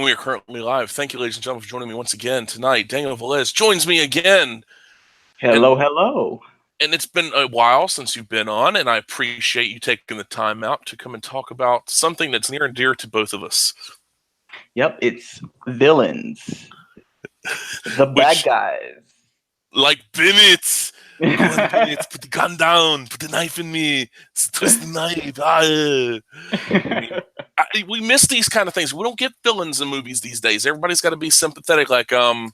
And we are currently live. Thank you, ladies and gentlemen, for joining me once again tonight. Daniel Velez joins me again. Hello. And it's been a while since you've been on, and I appreciate you taking the time out to come and talk about something that's near and dear to both of us. Yep, it's villains. The bad guys. Like Bennett. Go on, Bennett, put the gun down. Put the knife in me. Twist the knife. We miss these kind of things. We don't get villains in movies these days. Everybody's got to be sympathetic. Like when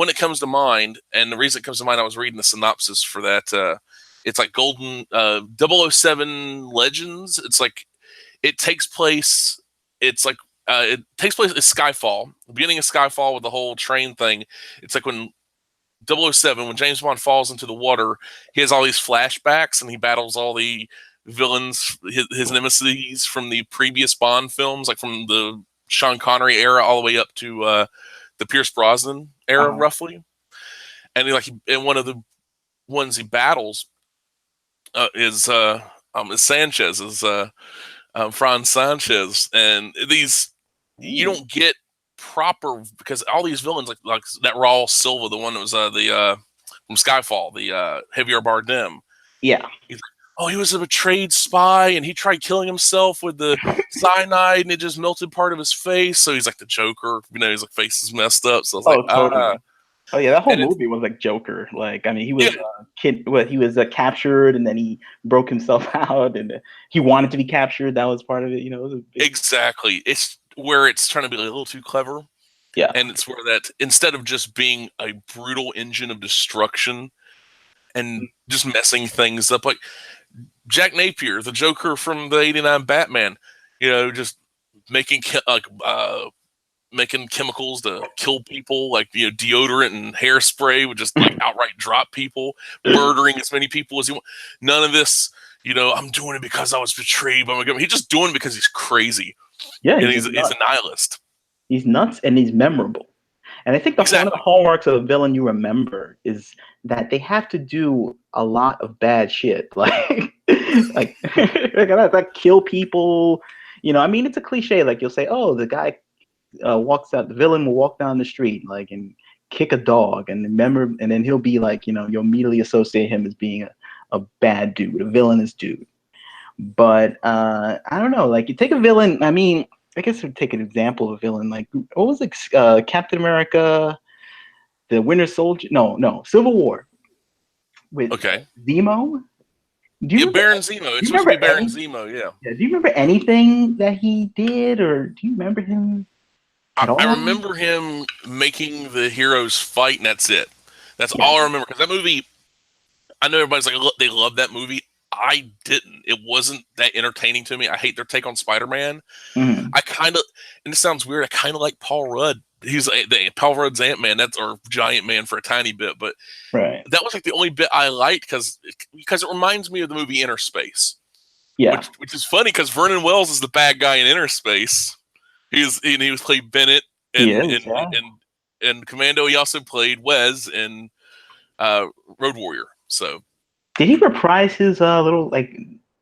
it comes to mind, and the reason it comes to mind, I was reading the synopsis for that. It's like Golden 007 Legends. It's like it takes place. It's like it takes place in Skyfall, the beginning of Skyfall with the whole train thing. It's like when 007, when James Bond falls into the water, he has all these flashbacks and he battles all the villains, his nemesis from the previous Bond films, like from the Sean Connery era all the way up to the Pierce Brosnan era, roughly. And and one of the ones he battles is Sanchez, Franz Sanchez, and these you don't get proper, because all these villains like that Raul Silva, the one that was from Skyfall, the Javier Bardem. Yeah. He's like, oh, he was a betrayed spy, and he tried killing himself with the cyanide, and it just melted part of his face. So he's like the Joker, his like face is messed up. So I was totally. Oh yeah, that whole movie was like Joker. Like, I mean, he was he was captured, and then he broke himself out, and he wanted to be captured. That was part of it. It was a big... Exactly. It's where it's trying to be a little too clever. Yeah. And it's where that instead of just being a brutal engine of destruction and just messing things up, like Jack Napier, the Joker from the '89 Batman, just making making chemicals to kill people, like deodorant and hairspray would just like outright drop people, murdering as many people as he wants. None of this, I'm doing it because I was betrayed by my government. He's just doing it because he's crazy. Yeah, and he's a nihilist. He's nuts, and he's memorable. And I think one of the hallmarks of a villain you remember is that they have to do a lot of bad shit, like kill people. I mean, it's a cliche. Like, you'll say, "Oh, the guy walks out. The villain will walk down the street, like, and kick a dog, and then he'll be like, you'll immediately associate him as being a bad dude, a villainous dude." But I don't know. Like, you take a villain. I mean, I guess we'd take an example of a villain. Like, what was it? Captain America, the Winter Soldier? No, Civil War. With Zemo. Baron Zemo. It's supposed to be Baron Zemo. Yeah. Do you remember anything that he did, or do you remember him? I remember him making the heroes fight, and that's it. That's all I remember. Because that movie, I know everybody's like, they love that movie. I didn't. It wasn't that entertaining to me. I hate their take on Spider-Man. I kind of, and it sounds weird, I kind of like Paul Rudd. He's Paul Rudd's Ant-Man, or Giant Man for a tiny bit, but that was like the only bit I liked because it reminds me of the movie Inner Space. Yeah, which is funny because Vernon Wells is the bad guy in Inner Space. He was played Bennett and Commando. He also played Wes in Road Warrior. So did he reprise his little, like?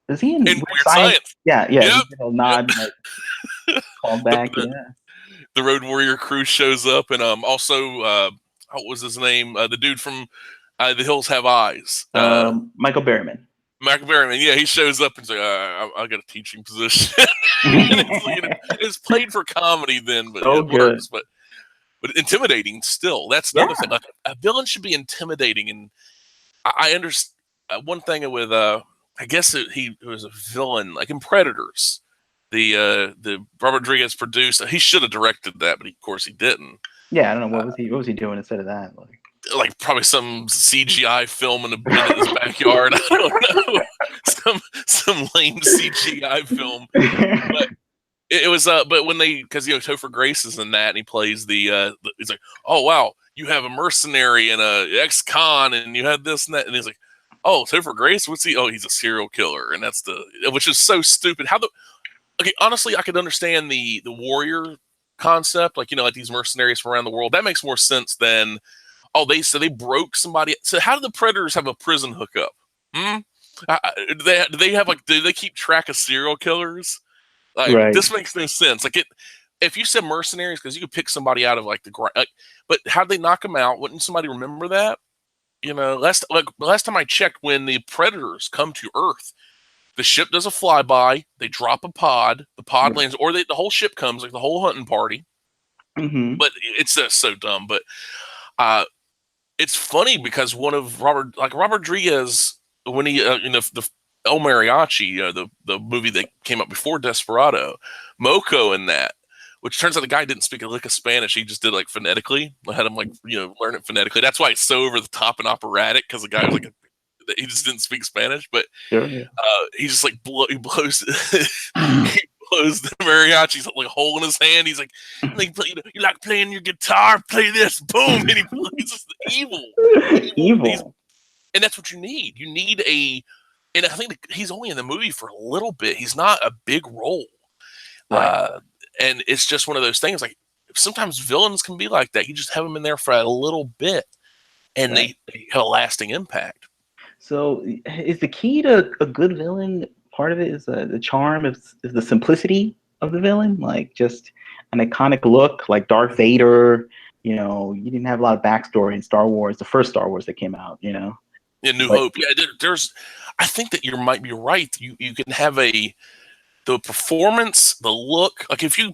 Is he in Weird Science? Yeah. Yep. Nod, like, call back. The Road Warrior crew shows up, and also what was his name? The dude from The Hills Have Eyes. Michael Berryman. Michael Berryman, yeah, he shows up and says, "I got a teaching position." It's played for comedy then, but it works. But intimidating still. That's another thing. Like, a villain should be intimidating, and I understand one thing with I guess he was a villain, like in Predators. The Robert Rodriguez produced. He should have directed that, but of course he didn't. Yeah, I don't know what was he doing instead of that. Like probably some CGI film in his backyard. I don't know, some lame CGI film. But it was but when because Topher Grace is in that, and he plays the he's like, "Oh wow, you have a mercenary and a ex-con, and you had this and that," and he's like, "Oh, Topher Grace, what's he? Oh, he's a serial killer," and that's which is so stupid. Okay, honestly, I could understand the warrior concept, like like these mercenaries from around the world. That makes more sense than they broke somebody. So how do the Predators have a prison hookup? Do they have do they keep track of serial killers? Like, this makes no sense. Like if you said mercenaries, because you could pick somebody out of like but how'd they knock them out? Wouldn't somebody remember that? Last time I checked, when the predators come to Earth, the ship does a flyby, they drop a pod, the pod lands, or the whole ship comes, like the whole hunting party. Mm-hmm. But it's so dumb. But it's funny because one of Robert Rodriguez, when he the El Mariachi, the movie that came up before Desperado, Moco in that, which turns out the guy didn't speak a lick of Spanish. He just did like phonetically. I had him learn it phonetically. That's why it's so over the top and operatic, because the guy was like he just didn't speak Spanish, but Sure, yeah. he just like he blows he blows the mariachi's like a hole in his hand. He's like you like playing your guitar? Play this, boom, and he plays just evil. And that's what you need. You need and I think he's only in the movie for a little bit. He's not a big role, Right. and it's just one of those things. Like sometimes villains can be like that. You just have them in there for a little bit, and they have a lasting impact. So, is the key to a good villain, part of it is the charm, is the simplicity of the villain? Like just an iconic look, like Darth Vader. You didn't have a lot of backstory in Star Wars, the first Star Wars that came out. In New Hope, yeah. There's, I think that you might be right. You can have the performance, the look. Like if you,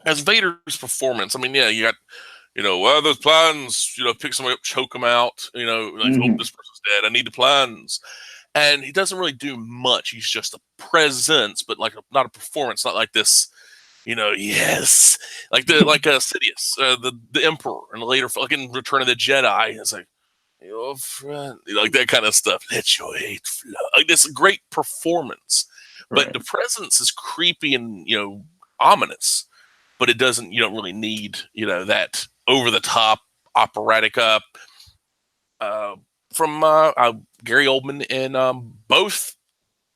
as Vader's performance, I mean, yeah, you got, there's plans, pick somebody up, choke them out, like, oh, this person's dead, I need the plans. And he doesn't really do much. He's just a presence, but like not a performance, not like this, yes. Like Sidious, the Emperor, and later fucking Return of the Jedi. It's like, your friend, like that kind of stuff. Let your hate flow. Like this great performance. But the presence is creepy and, ominous. But it doesn't, you don't really need, that over the top operatic from Gary Oldman in both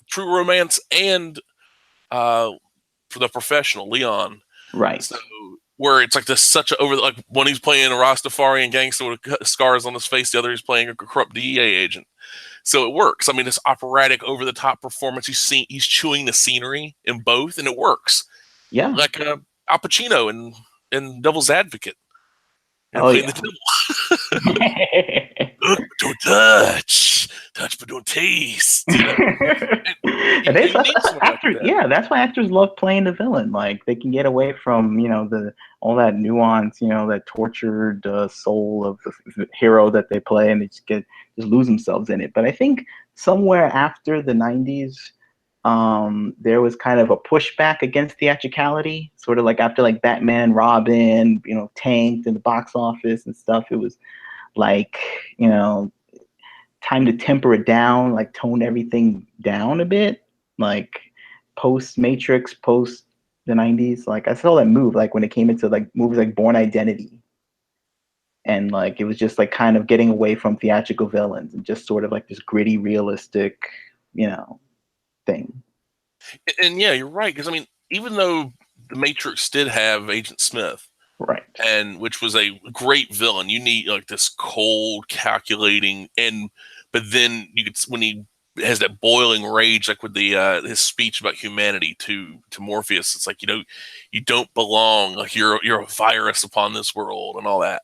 True Romance and for The Professional, Leon. Right. So where it's like this such a over, like one he's playing a Rastafarian gangster with scars on his face, the other he's playing a corrupt DEA agent. So it works. I mean, this operatic over the top performance. He's chewing the scenery in both, and it works. Yeah. Like Al Pacino in Devil's Advocate. The devil. Look, but don't touch. Touch, but don't taste. And that's why actors love playing the villain. Like they can get away from all that nuance, that tortured soul of the hero that they play, and they just lose themselves in it. But I think somewhere after the 90s, there was kind of a pushback against theatricality, sort of like after like Batman, Robin, tanked in the box office and stuff. It was like, time to temper it down, like tone everything down a bit, like post Matrix, post the 90s. Like I saw that move, like when it came into like movies like Born Identity. And like, it was just like kind of getting away from theatrical villains and just sort of like this gritty, realistic, thing. And yeah, you're right. Because I mean, even though the Matrix did have Agent Smith, right, and which was a great villain, you need like this cold, calculating, but then you could, when he has that boiling rage, like with the his speech about humanity to Morpheus, it's like you don't belong, like you're a virus upon this world and all that.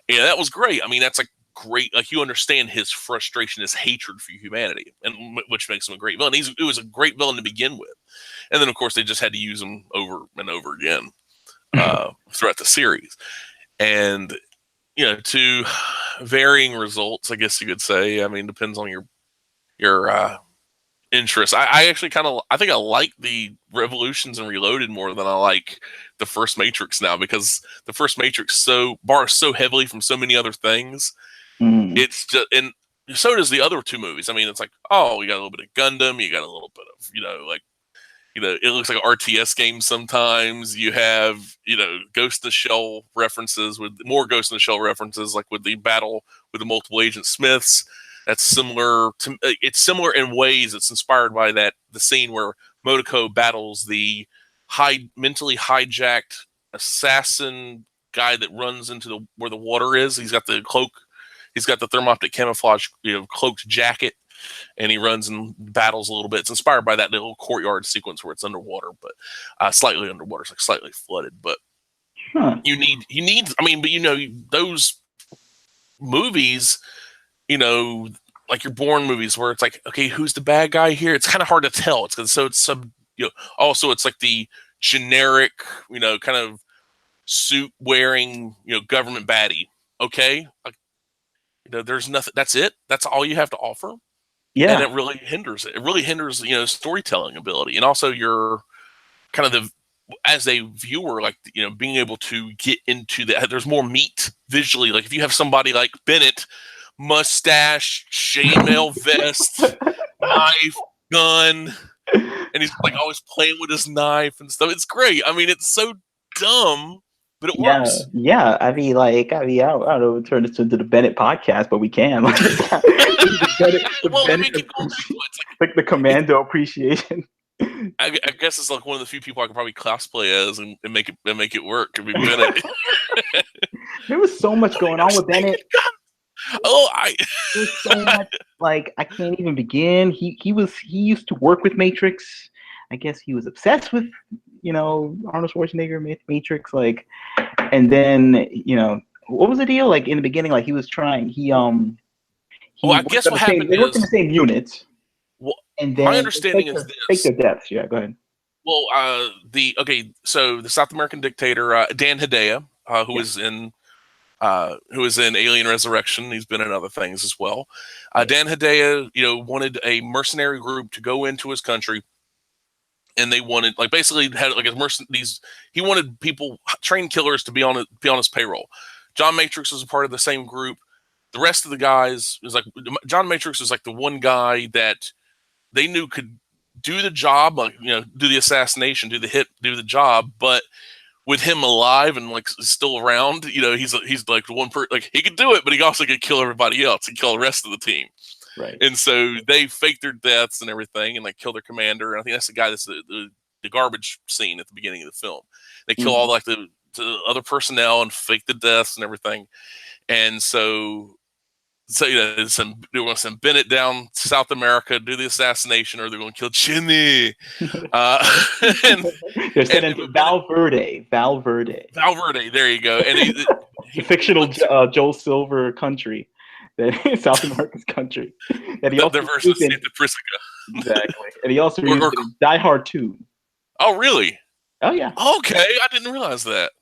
Yeah, that was great. I mean, that's like great. Like you understand his frustration, his hatred for humanity, and which makes him a great villain. It was a great villain to begin with, and then of course they just had to use him over and over again throughout the series, and to varying results, I guess you could say. I mean, depends on your interest. I actually I think I like the Revolutions and Reloaded more than I like the first Matrix now, because the first Matrix borrows so heavily from so many other things. It's just, and so does the other two movies. I mean, it's like, oh, you got a little bit of Gundam, you got a little bit of it looks like an RTS game sometimes. You have Ghost in the Shell references, with more Ghost in the Shell references, like with the battle with the multiple Agent Smiths. That's similar to, it's similar in ways. It's inspired by the scene where Motoko battles the mentally hijacked assassin guy that runs into where the water is. He's got the cloak. He's got the thermoptic camouflage, cloaked jacket. and he runs and battles a little bit. It's inspired by that little courtyard sequence where it's underwater, but slightly underwater, it's like slightly flooded. But you need. I mean, but those movies, like your Bourne movies, where it's like, okay, who's the bad guy here? It's kind of hard to tell. Also it's like the generic, kind of suit wearing, government baddie. Okay, like, there's nothing. That's it. That's all you have to offer. Yeah. And it really hinders it. It really hinders, storytelling ability, and also your kind of as a viewer, like, being able to get into that. There's more meat visually. Like if you have somebody like Bennett, mustache, chainmail vest, knife, gun, and he's like always playing with his knife and stuff. It's great. I mean, it's so dumb, but it works. Yeah. I don't know, turn this into the Bennett podcast, but we can. Like, like the commando appreciation. I guess it's like one of the few people I could probably cosplay as and make it work. Could be Bennett. There was so much going on with Bennett. There's so much, like, I can't even begin. He used to work with Matrix. I guess he was obsessed with, Arnold Schwarzenegger Matrix, like, and then, what was the deal? Like in the beginning, like he was trying. I guess what happened they worked in the same unit. Well, and then my understanding is fake their deaths. Yeah, go ahead. Well, so the South American dictator Dan Hedaya, who was in Alien Resurrection, he's been in other things as well. Dan Hedaya, wanted a mercenary group to go into his country, and they wanted, like, basically had like he wanted people, trained killers, to be on his payroll. John Matrix was a part of the same group. The rest of the guys was like, John Matrix was like the one guy that they knew could do the job, like, do the assassination, do the job, but with him alive and like still around, he's like the one person, like, he could do it, but he also could kill everybody else and kill the rest of the team. Right. And so they faked their deaths and everything, and like kill their commander. And I think that's the guy that's the garbage scene at the beginning of the film. They kill all like the other personnel and fake the deaths and everything. And so they want to send Bennett down to South America, do the assassination, or they're going to kill Chinny. They're sending to Valverde. There you go. And the fictional Joel Silver country, that South America's country. That he also versus Santa Prisca. Exactly. And he also used Die Hard 2. Oh, really? Oh, yeah. Okay, I didn't realize that.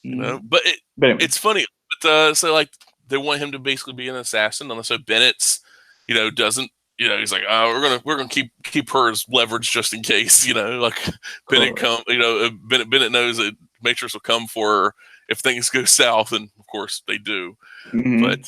But anyway. It's funny. But so like, they want him to basically be an assassin, and so Bennett's, doesn't, he's like, oh, we're gonna keep her as leverage just in case, like Bennett Bennett knows that Matrix will come for her if things go south, and of course they do. Mm-hmm. But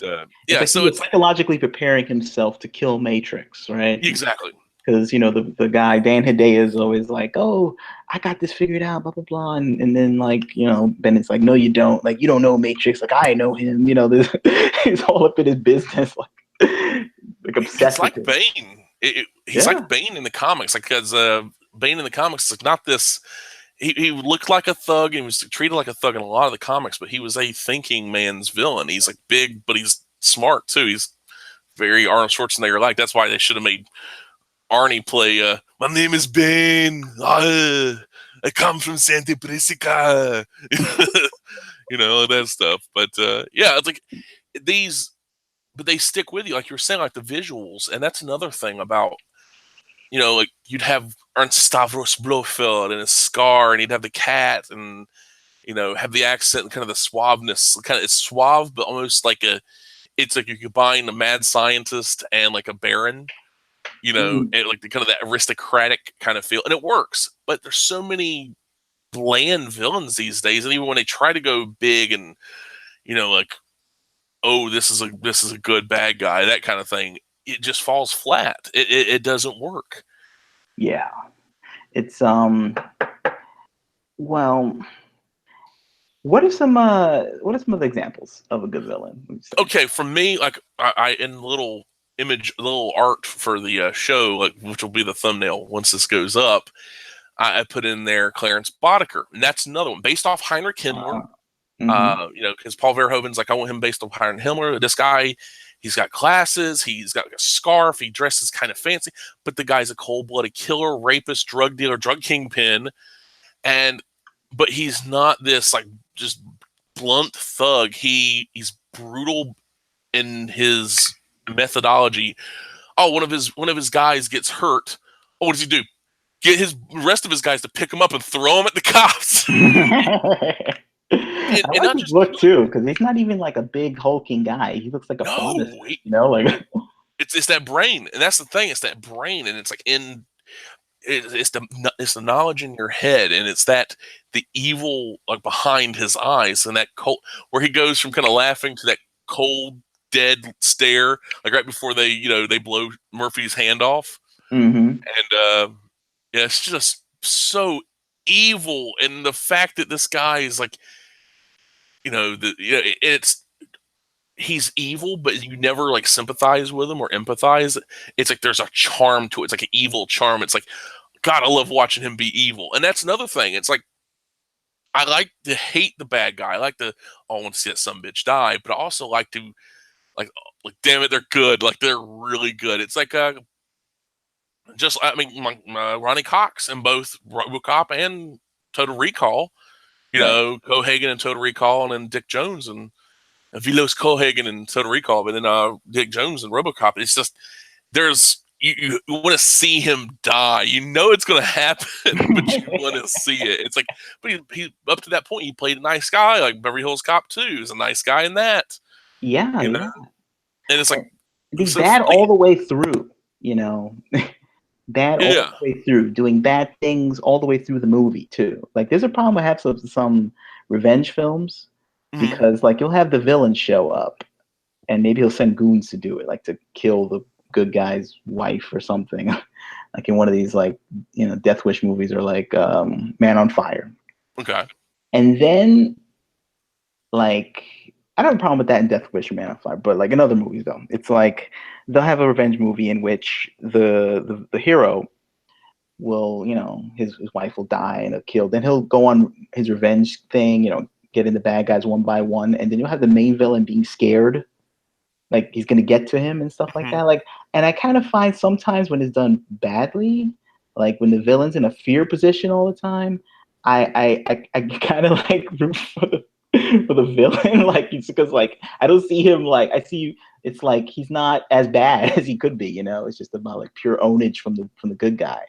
it's like he's psychologically preparing himself to kill Matrix, right? Exactly. Because the guy Dan Hedaya is always like, oh, I got this figured out, blah blah blah, and then like, Bennett's like, no, you don't, like, you don't know Matrix, like, I know him, this he's all up in his business, like obsessed. It's like Bane. He's like Bane in the comics, like, because Bane in the comics is like not this. He looked like a thug and he was treated like a thug in a lot of the comics, but he was a thinking man's villain. He's like big, but he's smart too. He's very Arnold Schwarzenegger like. That's why they should have made Arnie play, my name is Bane. I come from Santa Prisca. That stuff. But it's like but they stick with you, like you were saying, like the visuals, and that's another thing about, like you'd have Ernst Stavros Blofeld and his scar, and he'd have the cat, and have the accent and kind of the suaveness. Kind of, it's suave, but almost like it's like you combine a mad scientist and like a baron. And like the kind of that aristocratic kind of feel, and it works. But there's so many bland villains these days, and even when they try to go big and like, oh, this is a good bad guy, that kind of thing, it just falls flat. It doesn't work. Yeah, it's well, what are some of the examples of a good villain? Okay, for me, like I in little art for the show, like, which will be the thumbnail once this goes up, I put in there Clarence Boddicker, and that's another one based off Heinrich Himmler. Because Paul Verhoeven's like, I want him based on Heinrich Himmler. This guy he's got glasses, he's got like a scarf, he dresses kind of fancy, but the guy's a cold-blooded killer, rapist, drug dealer, drug kingpin, and but he's not this like just blunt thug. He's brutal in his methodology. Oh, one of his guys gets hurt. Oh, what does he do? Get his rest of his guys to pick him up and throw him at the cops. I and like not his just look too, because he's not even like a big hulking guy. He looks like a pharmacist, like. It's that brain, and that's the thing. It's that brain, and it's like it's the knowledge in your head, and it's that the evil like behind his eyes, and that cold where he goes from kind of laughing to that cold dead stare, like right before they blow Murphy's hand off, Mm-hmm. and yeah, it's just so evil, and the fact that this guy is like, it's he's evil, but you never like sympathize with him or empathize. It's like there's a charm to it. It's like an evil charm. It's like, God, I love watching him be evil. And that's another thing. It's like I like to hate the bad guy. I like to, oh, I want to see that some bitch die, but I also like to damn it, they're good. Like they're really good. It's like just I mean, Ronnie Cox in both RoboCop and Total Recall. Right. Cohagen and Total Recall, and then Dick Jones and Velos Cohagen and Total Recall, but then Dick Jones and RoboCop. It's just you want to see him die. You know it's going to happen, but you want to see it. It's like, but he up to that point he played a nice guy, like Beverly Hills Cop 2 is a nice guy in that. Yeah, You know, yeah. and it's like He's so bad funny. all the way through, bad all Yeah. the way through, doing bad things all the way through the movie too. Like there's a problem I have with some revenge films, Mhm. because like you'll have the villain show up and maybe he'll send goons to do it, like to kill the good guy's wife or something. Like in one of these like, Death Wish movies, or like Man on Fire. Okay. And then like I don't have a problem with that in Death Wish or Man on Fire, but like in other movies though, it's like they'll have a revenge movie in which the hero will, his wife will die and killed. Then he'll go on his revenge thing, getting the bad guys one by one, and then you'll have the main villain being scared, like he's gonna get to him and stuff like Mhm. that. Like, and I kind of find sometimes when it's done badly, like when the villain's in a fear position all the time, I kind of like root for the villain, like it's because like I don't see him like I see it's like he's not as bad as he could be. It's just about like pure ownage from the good guy.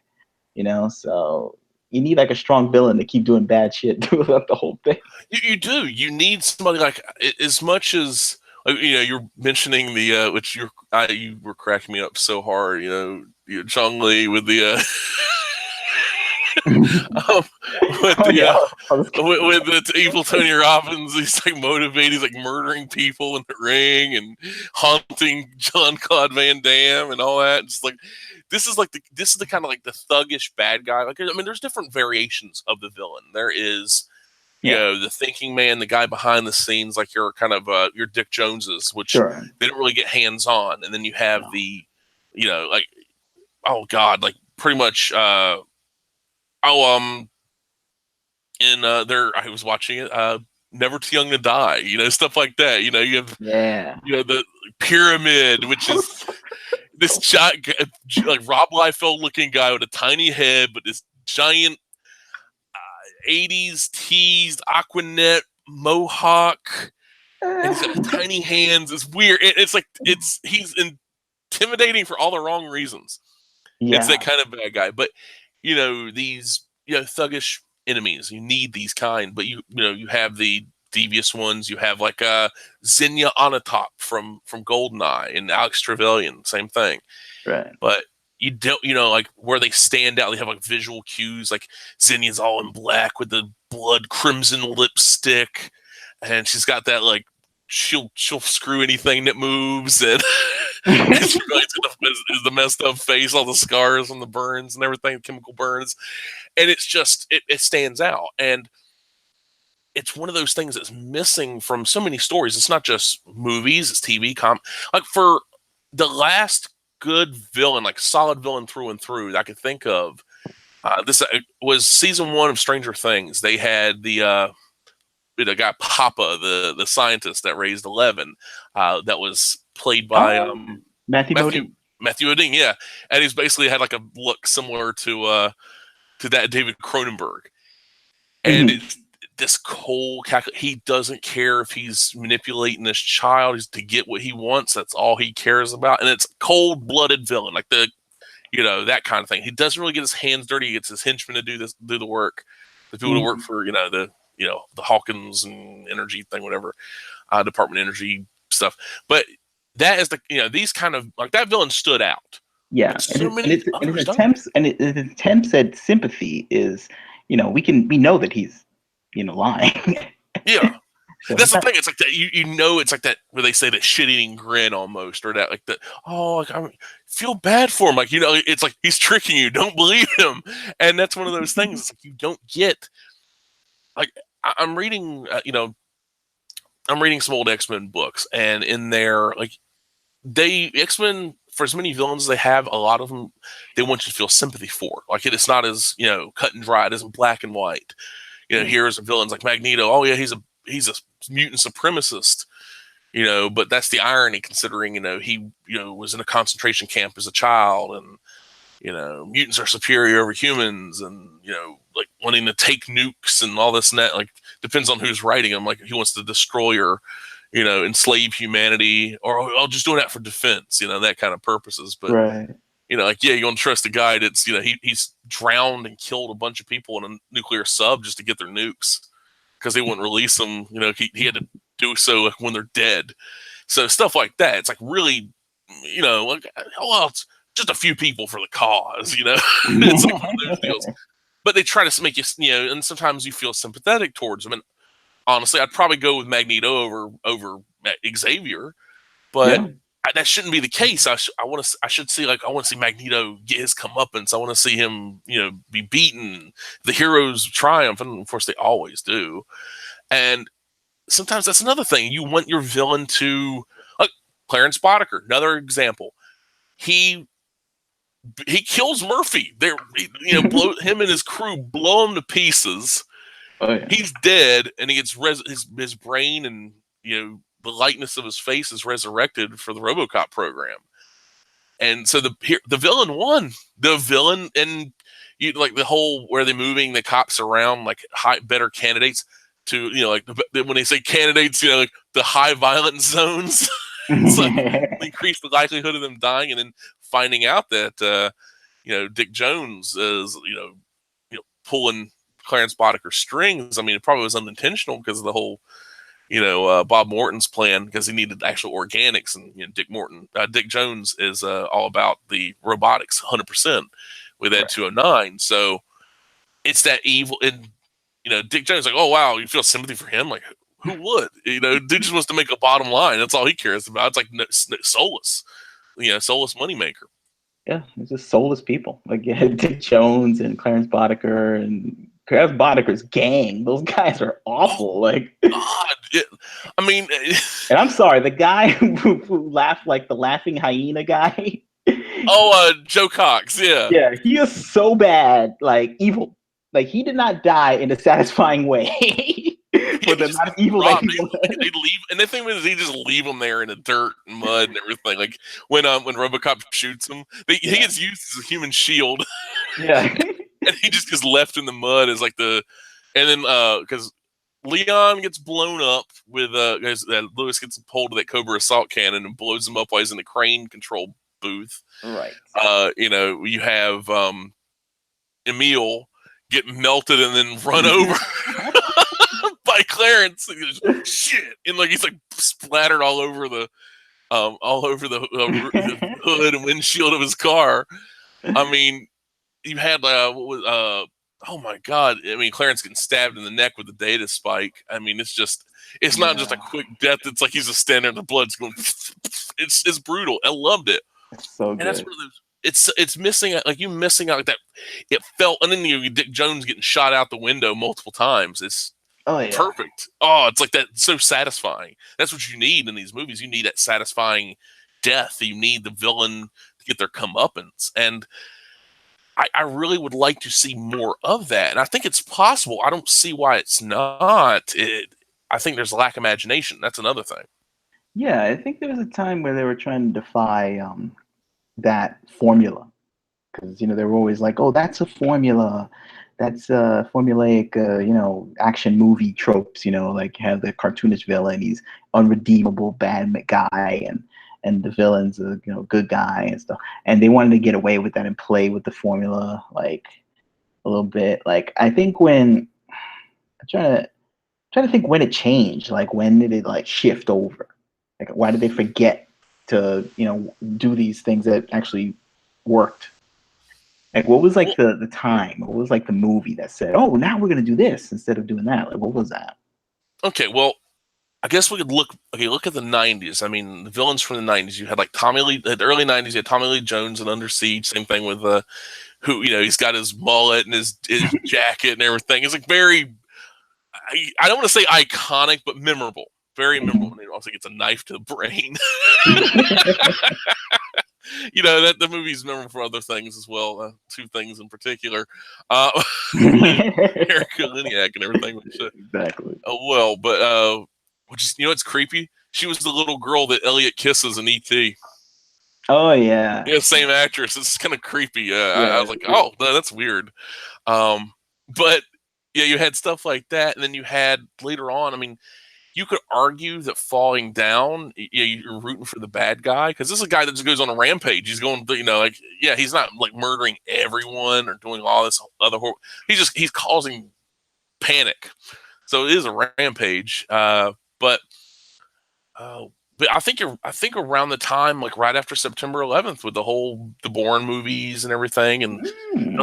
So you need like a strong villain to keep doing bad shit throughout the whole thing. You do. You need somebody like as much as you're mentioning the which you were cracking me up so hard. Chong Li with the um, with Oh the yeah, I was with the evil Tony Robbins. He's like motivated. He's like murdering people in the ring and haunting John Claude Van Damme and all that. It's like this is the kind of like the thuggish bad guy. Like I mean, there's different variations of the villain. There is yeah, the thinking man, the guy behind the scenes, like your kind of your Dick Joneses, which sure. they don't really get hands on, and then you have No. the like oh god, like pretty much oh in there I was watching it Never Too Young to Die, stuff like that. Yeah. You have the Pyramid, which is this giant like Rob Liefeld looking guy with a tiny head, but this giant 80s teased Aquanet mohawk, and he's got tiny hands. It's weird. It's like he's intimidating for all the wrong reasons. It's Yeah. that kind of bad guy. But these thuggish enemies. You need these kind, but you have the devious ones. You have like Xenia Onatop from Goldeneye and Alex Trevelyan, same thing. Right. But you don't, like where they stand out, they have like visual cues, like Zinnia's all in black with the blood crimson lipstick, and she's got that like she'll screw anything that moves, and and she really is the messed up face, all the scars and the burns and everything, chemical burns, and it's just it stands out, and it's one of those things that's missing from so many stories. It's not just movies, it's TV, like for the last good villain, like solid villain through and through that I could think of. This was season 1 of Stranger Things. They had the guy Papa, the scientist that raised 11, that was played by Matthew Matthew Modine. Matthew Modine, yeah, and he's basically had like a look similar to that David Cronenberg, and Mhm. it's this cold. He doesn't care if he's manipulating this child to get what he wants. That's all he cares about, and it's cold-blooded villain, like that kind of thing. He doesn't really get his hands dirty. He gets his henchmen to do the work, the people to work for the Hawkins and energy thing, whatever, Department of Energy stuff. But that is these kind of like that villain stood out. Yeah, But so many others don't. His attempts at sympathy is, we know that he's, lying. Yeah. So That's the thing. It's like that. It's like that where they say that shit-eating grin almost, or that like that. Oh, like I feel bad for him. Like it's like he's tricking you. Don't believe him. And that's one of those things. It's like you don't get. Like I'm reading, I'm reading some old X-Men books, and in there, like X-Men, for as many villains as they have, a lot of them they want you to feel sympathy for. Like it's not as cut and dry. It isn't black and white. Here's a villains like Magneto. Oh yeah, he's a mutant supremacist. But that's the irony, considering he was in a concentration camp as a child, and mutants are superior over humans, and like wanting to take nukes and all this and that. Like depends on who's writing them. Like he wants to destroy or enslave humanity, or just doing that for defense. That kind of purposes. But right. Like you want to trust a guy that's he's drowned and killed a bunch of people in a nuclear sub just to get their nukes because they wouldn't release them. He had to do so when they're dead. So stuff like that. It's like really, like, well, it's just a few people for the cause. It's like one of those deals. But they try to make you, and sometimes you feel sympathetic towards them. And honestly, I'd probably go with Magneto over Xavier, but that shouldn't be the case. I should see I want to see Magneto get his comeuppance. I want to see him, be beaten, the heroes triumph, and of course they always do. And sometimes that's another thing. You want your villain to, like Clarence Boddicker, another example. He kills Murphy. Him and his crew blow him to pieces. Oh, yeah. He's dead, and he gets his brain and the likeness of his face is resurrected for the RoboCop program. And so the villain won. The villain, and like the whole where they're moving the cops around like better candidates to when they say candidates, like the high violence zones. It's like increase the likelihood of them dying, and then finding out that Dick Jones is pulling Clarence Boddicker's strings. I mean, it probably was unintentional because of the whole Bob Morton's plan, because he needed actual organics, and Dick Jones is all about the robotics 100% with Ed 209. So it's that evil, and Dick Jones like, oh wow, you feel sympathy for him? Like who would? Dude just wants to make a bottom line. That's all he cares about. It's like soulless, soulless moneymaker. Yeah, it's just soulless people. Like Dick Jones and Clarence Boddicker and Clarence Boddicker's gang. Those guys are awful. Like, God, I mean, and I'm sorry, the guy who laughed like the laughing hyena guy. Joe Cox. Yeah, yeah, he is so bad, like evil. Like he did not die in a satisfying way. For the amount of evil that he was. They leave, and the thing is, he just leave them there in the dirt and mud and everything. Like when RoboCop shoots him, he gets used as a human shield. Yeah, and he just gets left in the mud as like and then because Leon gets blown up with Lewis gets pulled to that Cobra assault cannon and blows him up while he's in the crane control booth. Right. You have Emil get melted and then run over by Clarence. And shit, and like he's like splattered all over the hood and windshield of his car. I mean, you had oh my god! I mean, Clarence getting stabbed in the neck with a data spike. I mean, it's not just a quick death. It's like he's just standing there, and the blood's going. It's brutal. I loved it. It's so good. And that's one of those. It's missing like you missing out like that. It felt, and then Dick Jones getting shot out the window multiple times. It's perfect. Oh, it's like that. So satisfying. That's what you need in these movies. You need that satisfying death. You need the villain to get their comeuppance, and I really would like to see more of that. And I think it's possible. I don't see why it's not. I think there's a lack of imagination. That's another thing. Yeah, I think there was a time where they were trying to defy that formula because they were always like, "Oh, that's a formula, that's formulaic, action movie tropes." Like have the cartoonish villain, he's unredeemable bad guy, and the villain's a good guy and stuff. And they wanted to get away with that and play with the formula like a little bit. Like I think when I'm trying to think when it changed. Like when did it like shift over? Like why did they forget to do these things that actually worked? Like what was like Well, the time? What was like the movie that said, "Oh, now we're gonna do this instead of doing that"? Like what was that? okay, well, I guess we could look. Okay, look at the '90s. I mean, the villains from the '90s. You had like Tommy Lee. The early '90s, you had Tommy Lee Jones and Under Siege. Same thing with who he's got his mullet and his jacket and everything. It's like very. I don't want to say iconic, but memorable. Very memorable. And he also gets a knife to the brain. That the movie's memorable for other things as well. Two things in particular, uh, Erica Liniak and everything. Which, Exactly. oh well, but which is it's creepy. She was the little girl that Elliot kisses in E.T. Oh yeah. Yeah, same actress. It's kind of creepy. I Yeah. was like, oh, no, that's weird. But yeah, you had stuff like that, and then you had later on. I mean, you could argue that falling down, you're rooting for the bad guy because this is a guy that just goes on a rampage. He's going, like, yeah, he's not like murdering everyone or doing all this other horror. He's causing panic. So it is a rampage. But I think around the time, like right after September 11th, with the Bourne movies and everything, and Mm.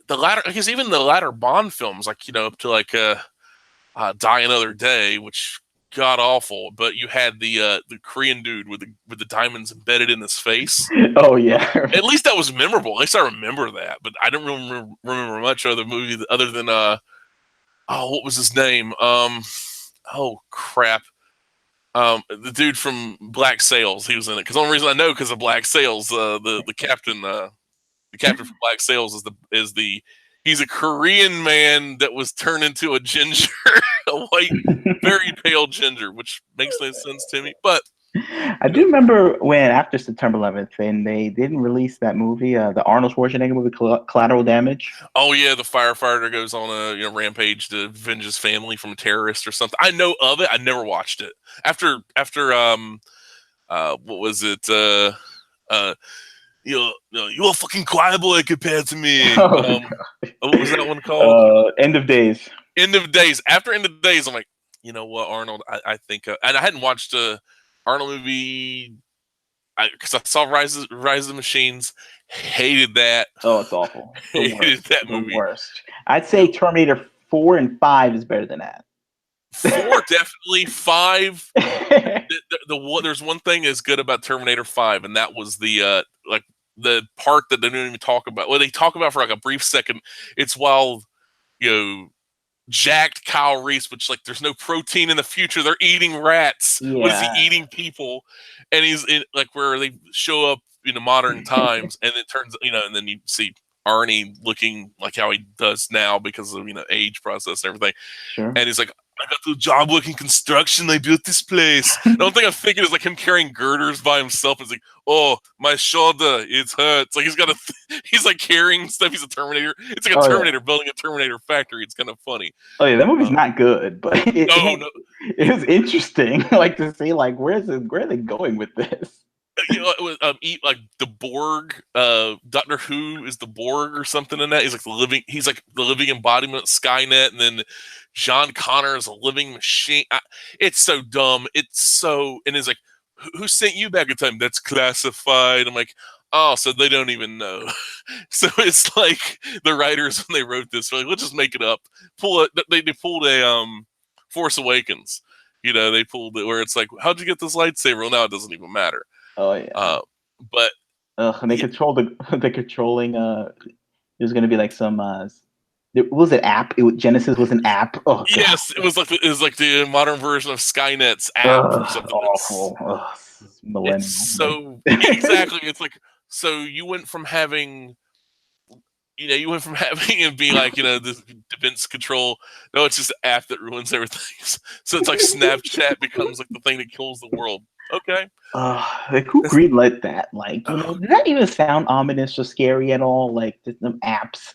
the latter, because even the latter Bond films, like up to like Die Another Day, which god awful, but you had the Korean dude with the diamonds embedded in his face. Oh yeah. At least that was memorable. At least I remember that, but I don't remember much other movie other than what was his name? Oh crap. The dude from Black Sails, he was in it. Because the only reason I know because of Black Sails, the captain, the captain from Black Sails is the he's a Korean man that was turned into a ginger, a white, very pale ginger, which makes no sense to me. But I do remember when after September 11th, and they didn't release that movie, the Arnold Schwarzenegger movie, Collateral Damage. oh yeah, the firefighter goes on a rampage to avenge his family from a terrorist or something. I know of it. I never watched it. After what was it? You're a fucking choir boy compared to me. Oh, What was that one called? End of Days. End of Days. After End of Days, I'm like, you know what, Arnold? I think, and I hadn't watched a Arnold movie because I saw Rise of the Machines. Hated that. Oh, it's awful. The Hated worst. that The movie. worst. I'd say Terminator 4 and 5 is better than that. 4 definitely. 5. There's one thing that's good about Terminator 5, and that was like the part that they don't even talk about. Well, they talk about for like a brief second. It's while jacked Kyle Reese, which like there's no protein in the future. They're eating rats. Yeah. What is he eating? People, and he's in like where they show up in modern times, and it turns and then you see Arnie looking like how he does now because of age process and everything. Sure. And he's like, I got the job working construction. They built this place. The only thing I'm thinking is like him carrying girders by himself. It's like, oh, my shoulder, it hurts. Like he's like carrying stuff. He's a Terminator. It's like a Terminator building a Terminator factory. It's kind of funny. Oh yeah, that movie's not good, but No. it was interesting. Like to see like where are they going with this? Eat like the Borg. Doctor Who is the Borg or something in that. He's like the living embodiment of Skynet, and then John Connor is a living machine. It's so dumb. And it's like, who sent you back in time? That's classified. I'm like, oh, so they don't even know. So it's like the writers when they wrote this, were like, let's just make it up. They pulled a Force Awakens. They pulled it where it's like, how'd you get this lightsaber? Well, now it doesn't even matter. Oh yeah. But and they they're controlling. There's gonna be like some. What was it app? Genesis was an app. Oh God. Yes, it was like the modern version of Skynet's app or something. Awful. Millennial. It's so exactly. It's like so you went from having. And being like, this defense control. No, it's just an app that ruins everything. So it's like Snapchat becomes like the thing that kills the world. Okay. Like who greenlit that? Like, you know, did that even sound ominous or scary at all? Like them apps.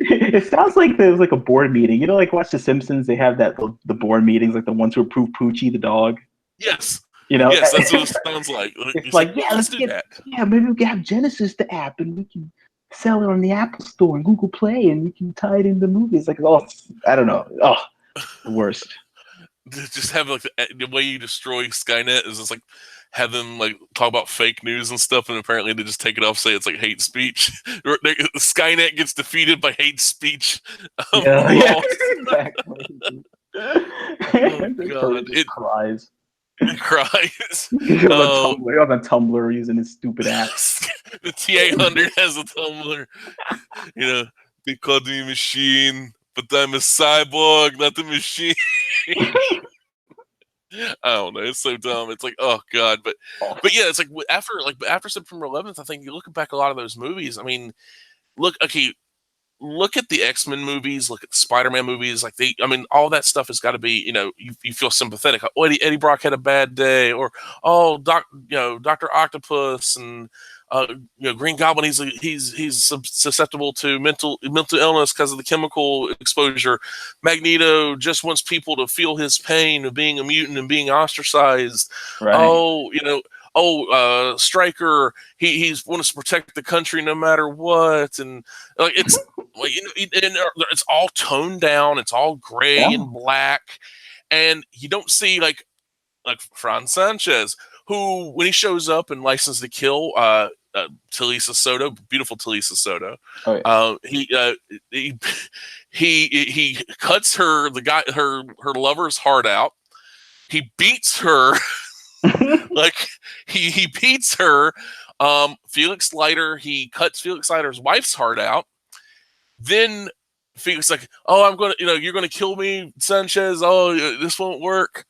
It sounds like there's like a board meeting. You know, like watch The Simpsons. They have that the board meetings, like the ones who approve Poochie the dog. Yes. You know, Yes, that's what it sounds like. it's He's like, like, well, yeah, let's let's do get, that. yeah, maybe we can have Genesis the app, and we can sell it on the Apple Store and Google Play, and we can tie it into movies. Like, oh, I don't know, oh, the worst. Just have like the way you destroy Skynet is just like have them like talk about fake news and stuff, and apparently they just take it off, say it's like hate speech. Skynet gets defeated by hate speech Yeah, yeah, laws. exactly. Oh God, Just cries. it cries. On Tumblr using his stupid app. The T800 has a Tumblr. You know, they called me machine, but I'm a cyborg, not the machine. I don't know. It's so dumb. It's like, oh God, but yeah, it's like after September 11th, I think you look back a lot of those movies. I mean, look at the X-Men movies, look at the Spider-Man movies. Like I mean, all that stuff has got to be, you know, you feel sympathetic. Oh, Eddie Brock had a bad day, or oh, Dr. Octopus and Green Goblin. He's susceptible to mental illness because of the chemical exposure. Magneto just wants people to feel his pain of being a mutant and being ostracized. Right. Oh, Stryker, he's wants to protect the country no matter what, and like it's like it's all toned down, it's all gray and black, and you don't see like Franz Sanchez, who when he shows up in License to Kill, Talisa Soto, beautiful Talisa Soto, he cuts her lover's heart out. He beats her. Like he beats her. Felix Leiter, he cuts Felix Leiter's wife's heart out. Then Felix like, oh, you're gonna kill me, Sanchez. Oh, this won't work.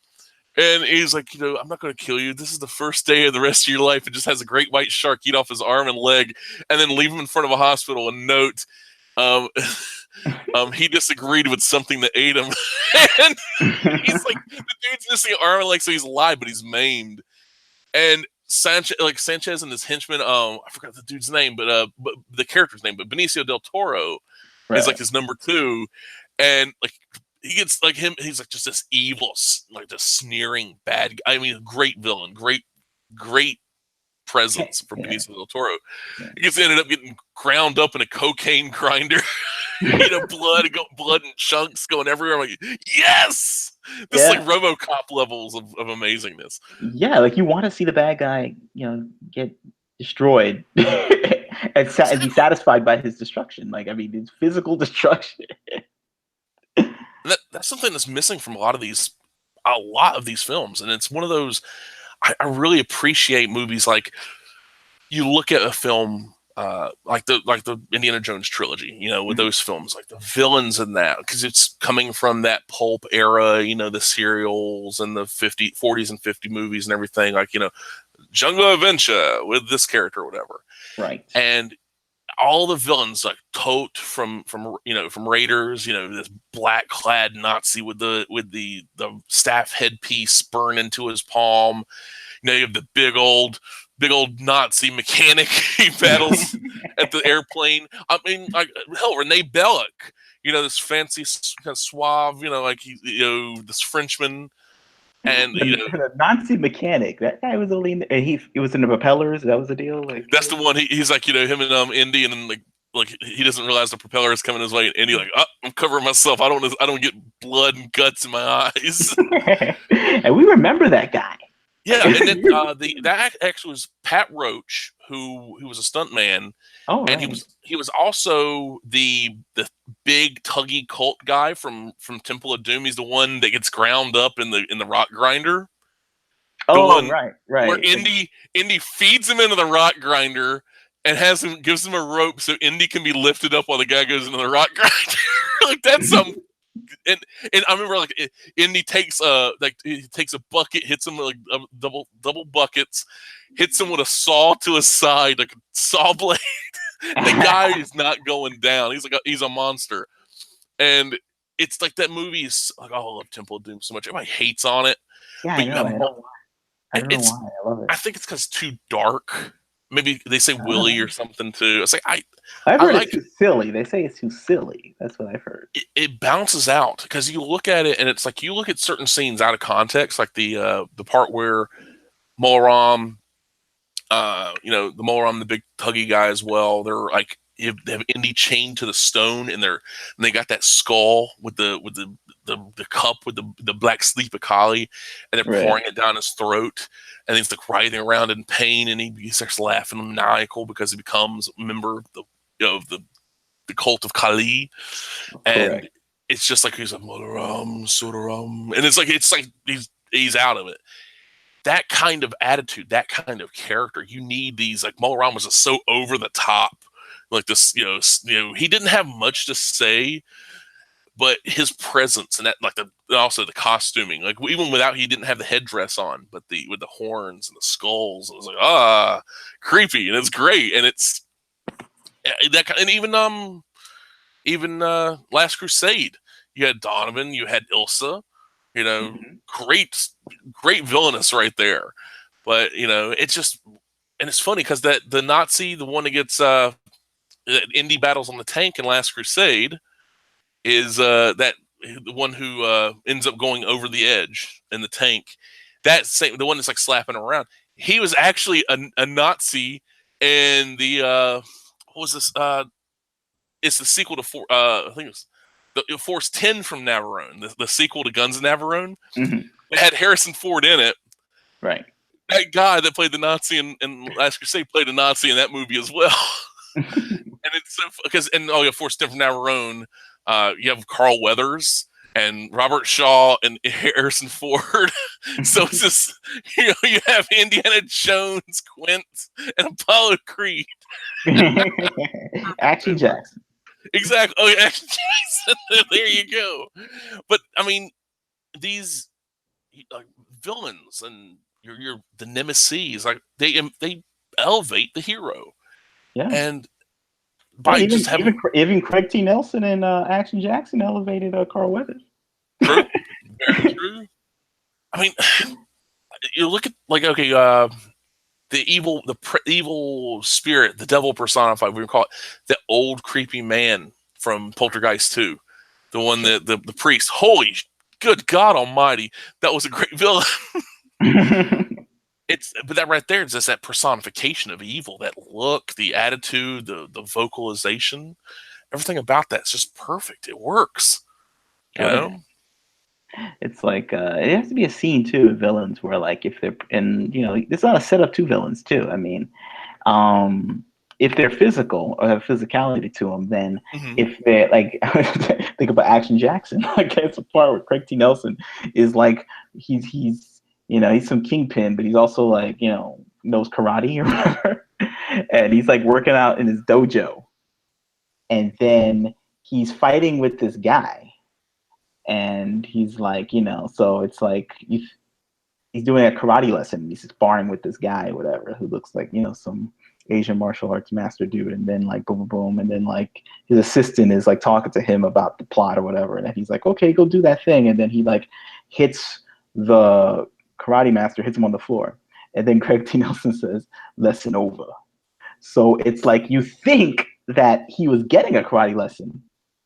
And he's like, I'm not gonna kill you. This is the first day of the rest of your life. It just has a great white shark eat off his arm and leg, and then leave him in front of a hospital and note, um, he disagreed with something that ate him. And he's like, the dude's missing an arm and leg, so he's alive, but he's maimed. And Sanchez and his henchman, I forgot the dude's name, but the character's name, but Benicio del Toro is like his number 2, and like he gets like him, he's like just this evil, like just sneering bad guy. I mean, great villain, great presence for Benicio del Toro. He gets ended up getting ground up in a cocaine grinder. Blood and chunks going everywhere. I'm like, yes, this is like RoboCop levels of amazingness. Yeah, like you want to see the bad guy, get destroyed and be satisfied by his destruction. Like, I mean, his physical destruction. That's something that's missing from a lot of these films, and it's one of those. I really appreciate movies like you look at a film. Like the Indiana Jones trilogy, with those films, like the villains in that, because it's coming from that pulp era, the serials and the 40s and 50 movies and everything, like, Jungle Adventure with this character or whatever. Right. And all the villains, like Tote from Raiders, this black clad Nazi with the staff headpiece burned into his palm. You have the big old Nazi mechanic he battles at the airplane. I mean, like hell, Rene Belloc, this fancy kind of suave, like this Frenchman, and the Nazi mechanic. That guy was only he was in the propellers. That was the deal. Like that's the one. He's like him and Indy, and then like he doesn't realize the propeller is coming his way, and Indy like, oh, I'm covering myself. I don't get blood and guts in my eyes. And we remember that guy. Yeah, and then that actually was Pat Roach, who was a stuntman. Oh, and right. he was also the big tuggy cult guy from Temple of Doom. He's the one that gets ground up in the rock grinder. Right. Where Indy feeds him into the rock grinder and gives him a rope so Indy can be lifted up while the guy goes into the rock grinder. Like that's some. And I remember like Indy takes he takes a bucket, hits him with like double buckets, hits him with a saw to his side, like a saw blade. The guy is not going down. He's a monster. And it's like that movie is like, oh, I love Temple of Doom so much. Everybody hates on it, Yeah, I but you know. have I don't know it's. why. I love it. I think it's because it's too dark. Maybe they say Willy or something too. It's like I've I heard it's like too silly. They say it's too silly. That's what I've heard. it bounces out because you look at it and it's like you look at certain scenes out of context, like the part where Molaram, the Molaram, the big tuggy guy as well. They're like they have Indy chained to the stone, and they got that skull with the cup with the black sleep Akali, and they're Right. pouring it down his throat, and he's like writhing around in pain, and he starts laughing maniacal because he becomes a member of the cult of Kali, and Correct. it's just like he's like Molaram, Sodaram, and it's like he's out of it. That kind of attitude, that kind of character, you need these. Like Molaram was just so over the top, like this. He didn't have much to say, but his presence and that, like also the costuming, like even without he didn't have the headdress on, but with the horns and the skulls, it was like creepy, and it's great, and it's that kind. And even Last Crusade, you had Donovan, you had Ilsa, Mhm. great villainous right there. But it's just, and it's funny because that the Nazi, the one that gets Indy battles on the tank in Last Crusade, is that the one who ends up going over the edge in the tank. The one that's like slapping around. He was actually a Nazi, and the what was this? It's the sequel to I think it was the Force 10 from Navarone, the sequel to Guns of Navarone. Mhm. It had Harrison Ford in it. Right. That guy that played the Nazi in Last Crusade played a Nazi in that movie as well. And it's so because Force 10 from Navarone, you have Carl Weathers and Robert Shaw and Harrison Ford. So it's just you have Indiana Jones, Quint, and Apollo Creed. Action Jackson. Exactly. Oh, yeah, Jason. There you go. But I mean, these villains and your the nemesis, like they elevate the hero, Yeah. and Hey, by just having even Craig T. Nelson and Action Jackson elevated Carl Weathers. true, very true. I mean, you look at the evil spirit, the devil personified. We call it the old creepy man from Poltergeist 2, the one Sure. that the priest. Holy, good God Almighty, that was a great villain. But that right there is just that personification of evil, that look, the attitude, the vocalization, everything about that's just perfect. It works, you Oh yeah. know. It's like it has to be a scene too with villains where like if they're and it's not a setup to villains too. I mean, um, if they're physical or have physicality to them, then Mm-hmm. if they're like think about Action Jackson. Like it's a part where Craig T. Nelson is like he's he's some kingpin, but he's also like knows karate or whatever, and he's like working out in his dojo, and then he's fighting with this guy, and he's like so it's like he's doing a karate lesson. He's sparring with this guy, or whatever, who looks like some Asian martial arts master dude. And then like boom, boom, boom, and then like his assistant is like talking to him about the plot or whatever, and then he's like, okay, go do that thing. And then he like hits the karate master, hits him on the floor, and then Craig T. Nelson says, "Lesson over." So it's like you think that he was getting a karate lesson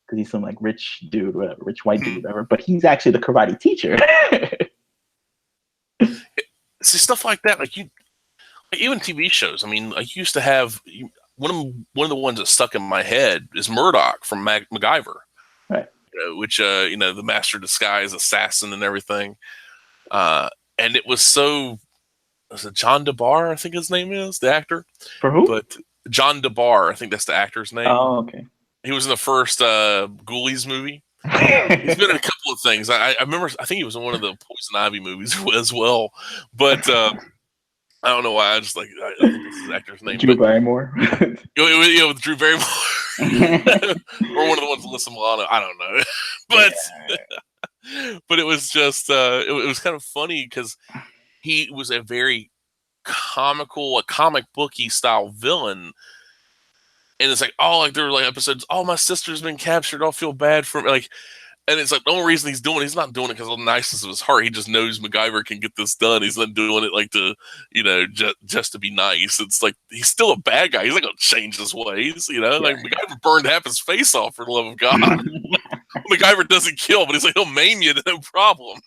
because he's some like rich dude, whatever, rich white dude, whatever, but he's actually the karate teacher. See, stuff like that, even TV shows. I mean, I used to have one of the ones that stuck in my head is Murdoch from MacGyver, Right. which the master disguise assassin and everything. And it was it John DeBar? I think his name is the actor. For who? But John DeBar, I think that's the actor's name. Oh, okay. He was in the first Ghoulies movie. He's been in a couple of things. I remember. I think he was in one of the Poison Ivy movies as well. But I don't know why. I just I think this is the actor's name. Drew But Barrymore. with Drew Barrymore, or one of the ones with Alyssa Milano. I don't know. But it was just it was kind of funny because he was a very a comic booky style villain. And it's like, there were like episodes, my sister's been captured. I'll feel bad for him. Like, And it's like the only reason he's not doing it because of the niceness of his heart. He just knows MacGyver can get this done. He's not doing it like to, just to be nice. It's like he's still a bad guy. He's not gonna change his ways. Yeah. Like MacGyver burned half his face off for the love of God. MacGyver doesn't kill, but he's like he'll maim you, no problem.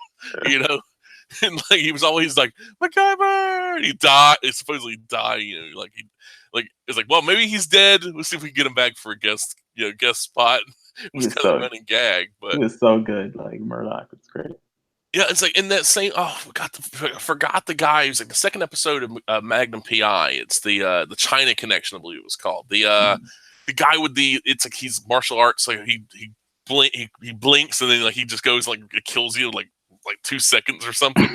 And like he was always like MacGyver. He died. He supposedly died. It's like, well, maybe he's dead. Let's see if we can get him back for a guest spot. It was kind of a running gag, but it was so good. Like Murdoch, it's great. Yeah, it's like in that same. Oh, I forgot the guy who's like the second episode of Magnum PI. It's the China Connection, I believe it was called. The guy with it's like he's martial arts. Like he blinks and then like he just goes like it kills you like 2 seconds or something.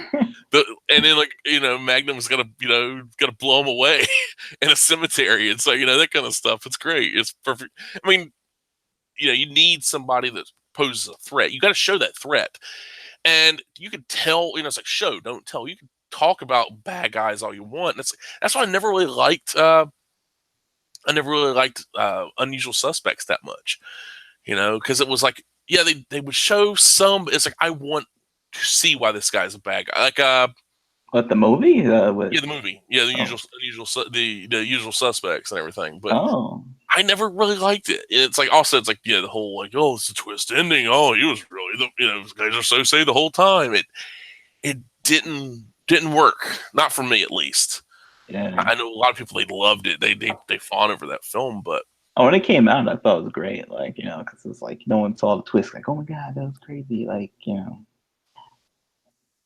And then like Magnum's gotta blow him away in a cemetery. It's like that kind of stuff. It's great. It's perfect. I mean, you need somebody that poses a threat. You got to show that threat, and you can tell. It's like show, don't tell. You can talk about bad guys all you want. And that's why I never really liked. Unusual Suspects that much, because it was like, yeah, they would show some. But it's like I want to see why this guy's a bad guy. Like what, the movie? the movie. Yeah, the Usual Suspects and everything. But I never really liked it. It's like also it's like the whole like, oh, it's a twist ending. Oh, he was really the guys are so say the whole time. It didn't work. Not for me at least. Yeah. I know a lot of people, they loved it. They fawned over that film, but when it came out, I thought it was great. Like because it's like no one saw the twist. Like, oh my god, that was crazy. Like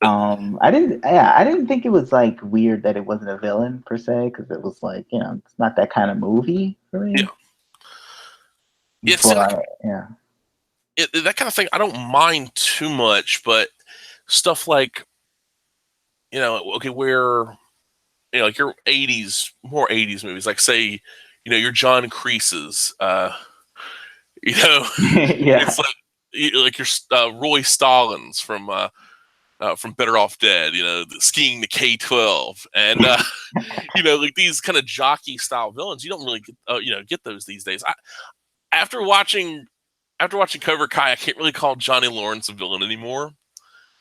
I didn't think it was like weird that it wasn't a villain per se, because it was like it's not that kind of movie for me. Yeah, that kind of thing I don't mind too much, but stuff like okay, where like your more 80s movies, like say your John Kreese's, it's like your Roy Stallings from Better Off Dead, skiing the K-12, and like these kind of jockey style villains. You don't really get those these days. After watching Cobra Kai, I can't really call Johnny Lawrence a villain anymore.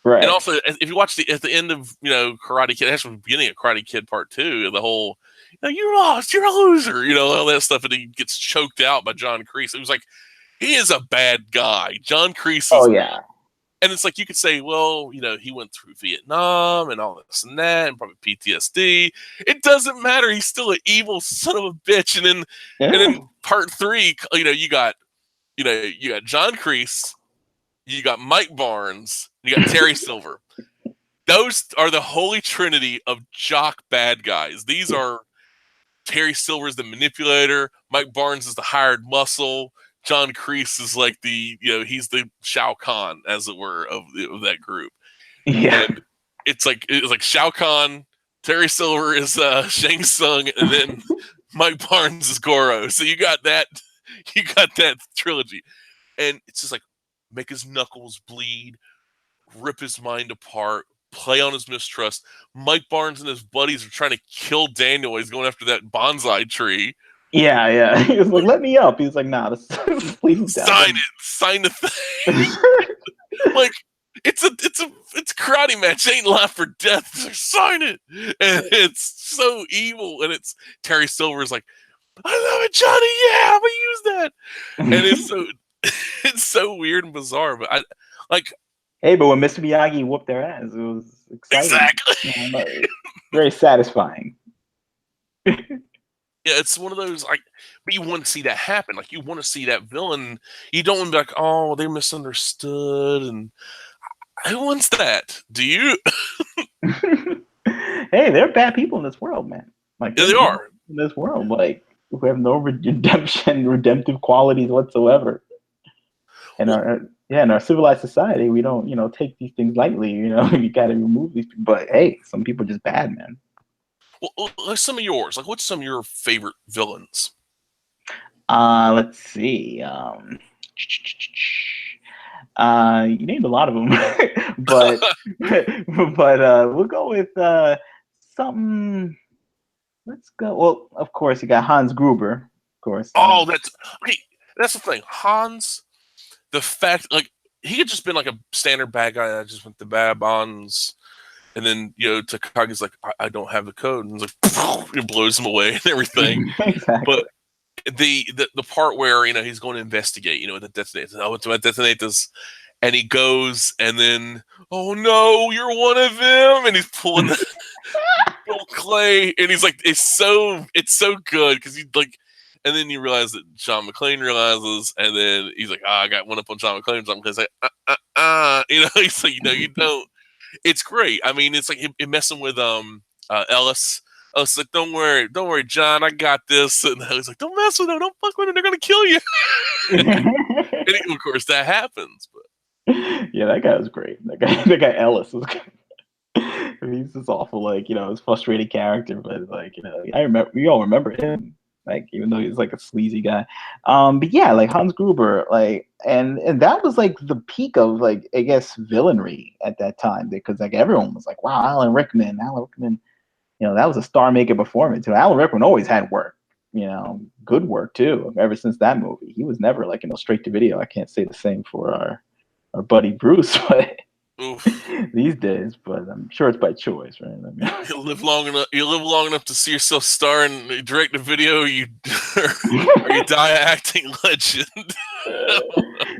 Right. And also, if you watch at the end of Karate Kid, actually the beginning of Karate Kid Part 2, the whole you lost, you're a loser, all that stuff, and he gets choked out by John Kreese. It was like he is a bad guy. John Kreese. Oh yeah. And it's like you could say, well, he went through Vietnam and all this and that, and probably PTSD. It doesn't matter. He's still an evil son of a bitch. And then Part 3, you got John Kreese, you got Mike Barnes, you got Terry Silver. Those are the holy trinity of jock bad guys. These are Terry Silver is the manipulator, Mike Barnes is the hired muscle. John Kreese is like he's the Shao Kahn, as it were, of that group. Yeah. And it's like Shao Kahn, Terry Silver is Shang Tsung, and then Mike Barnes is Goro. So you got that trilogy. And it's just like make his knuckles bleed, rip his mind apart, play on his mistrust. Mike Barnes and his buddies are trying to kill Daniel. He's going after that bonsai tree. Yeah. He was like, "Let me up." He was like, "Nah, please sign the thing." Like it's karate match. It ain't life or death. Like, sign it, and it's so evil. And it's Terry Silver's like, "I love it, Johnny. Yeah, I'm gonna use that." And it's so weird and bizarre. But I like. Hey, but when Mr. Miyagi whooped their ass, it was exciting. Exactly. Very satisfying. Yeah, it's one of those but you want to see that happen. Like you want to see that villain. You don't want to be like, oh, they misunderstood, and who wants that? Do you? Hey, there are bad people in this world, man. Like yeah, they are in this world, like who have no redemptive qualities whatsoever. And in our civilized society, we don't take these things lightly. You got to remove these. But hey, some people are just bad, man. Well, some of yours. Like, what's some of your favorite villains? Let's see. You named a lot of them, but we'll go with something. Let's go. Well, of course, you got Hans Gruber, of course. Oh, that's the thing. Hans. The fact, like, he had just been like a standard bad guy that just went to bad bonds. And then, Takagi's like, I don't have the code. And he's like, it blows him away and everything. Exactly. But the part where, he's going to investigate, with the detonators. I want to detonate this. And he goes, and then, oh no, you're one of them. And he's pulling the clay. And he's like, it's so good. Because he's like, and then you realize that John McClane realizes, and then he's like, I got one up on John McClane. John McClane's like, he's like, you don't. It's great. I mean, it's like him messing with Ellis. Ellis is like, don't worry, John, I got this. And he's like, don't mess with them, don't fuck with them, they're gonna kill you. And of course that happens. But yeah, that guy was great. That guy Ellis was good. He's just awful, like, his frustrated character, but like, we all remember him, like, even though he's like a sleazy guy. But yeah, like Hans Gruber, like, and that was like the peak of, like, I guess, villainry at that time, because like everyone was like, wow, Alan Rickman, that was a star maker performance. Alan Rickman always had work, good work too. Ever since that movie, he was never like, straight to video. I can't say the same for our buddy Bruce, but these days, but I'm sure it's by choice, right? I mean, you live long enough to see yourself star in direct to video, or you die a acting legend.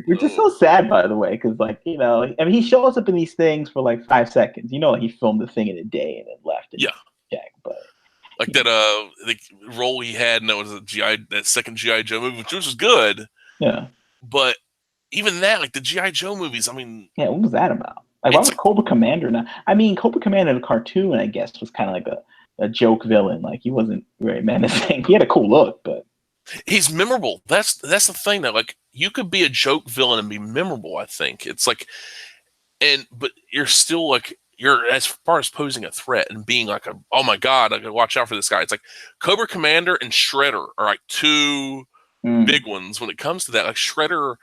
Which is so sad, by the way, because like, I mean, he shows up in these things for like 5 seconds. He filmed the thing in a day and then left. And but like that the role he had, and that was that second GI Joe movie, which was good. Yeah, but even that, like the GI Joe movies, I mean, yeah, what was that about? Like, why was Cobra Commander not? I mean, Cobra Commander, the cartoon, I guess, was kind of like a joke villain. Like, he wasn't very menacing. He had a cool look, but he's memorable. That's the thing, though. Like, you could be a joke villain and be memorable. I think it's like, but you're still like, you're, as far as posing a threat and being like oh my god, I gotta watch out for this guy. It's like Cobra Commander and Shredder are like two big ones when it comes to that. Like Shredder.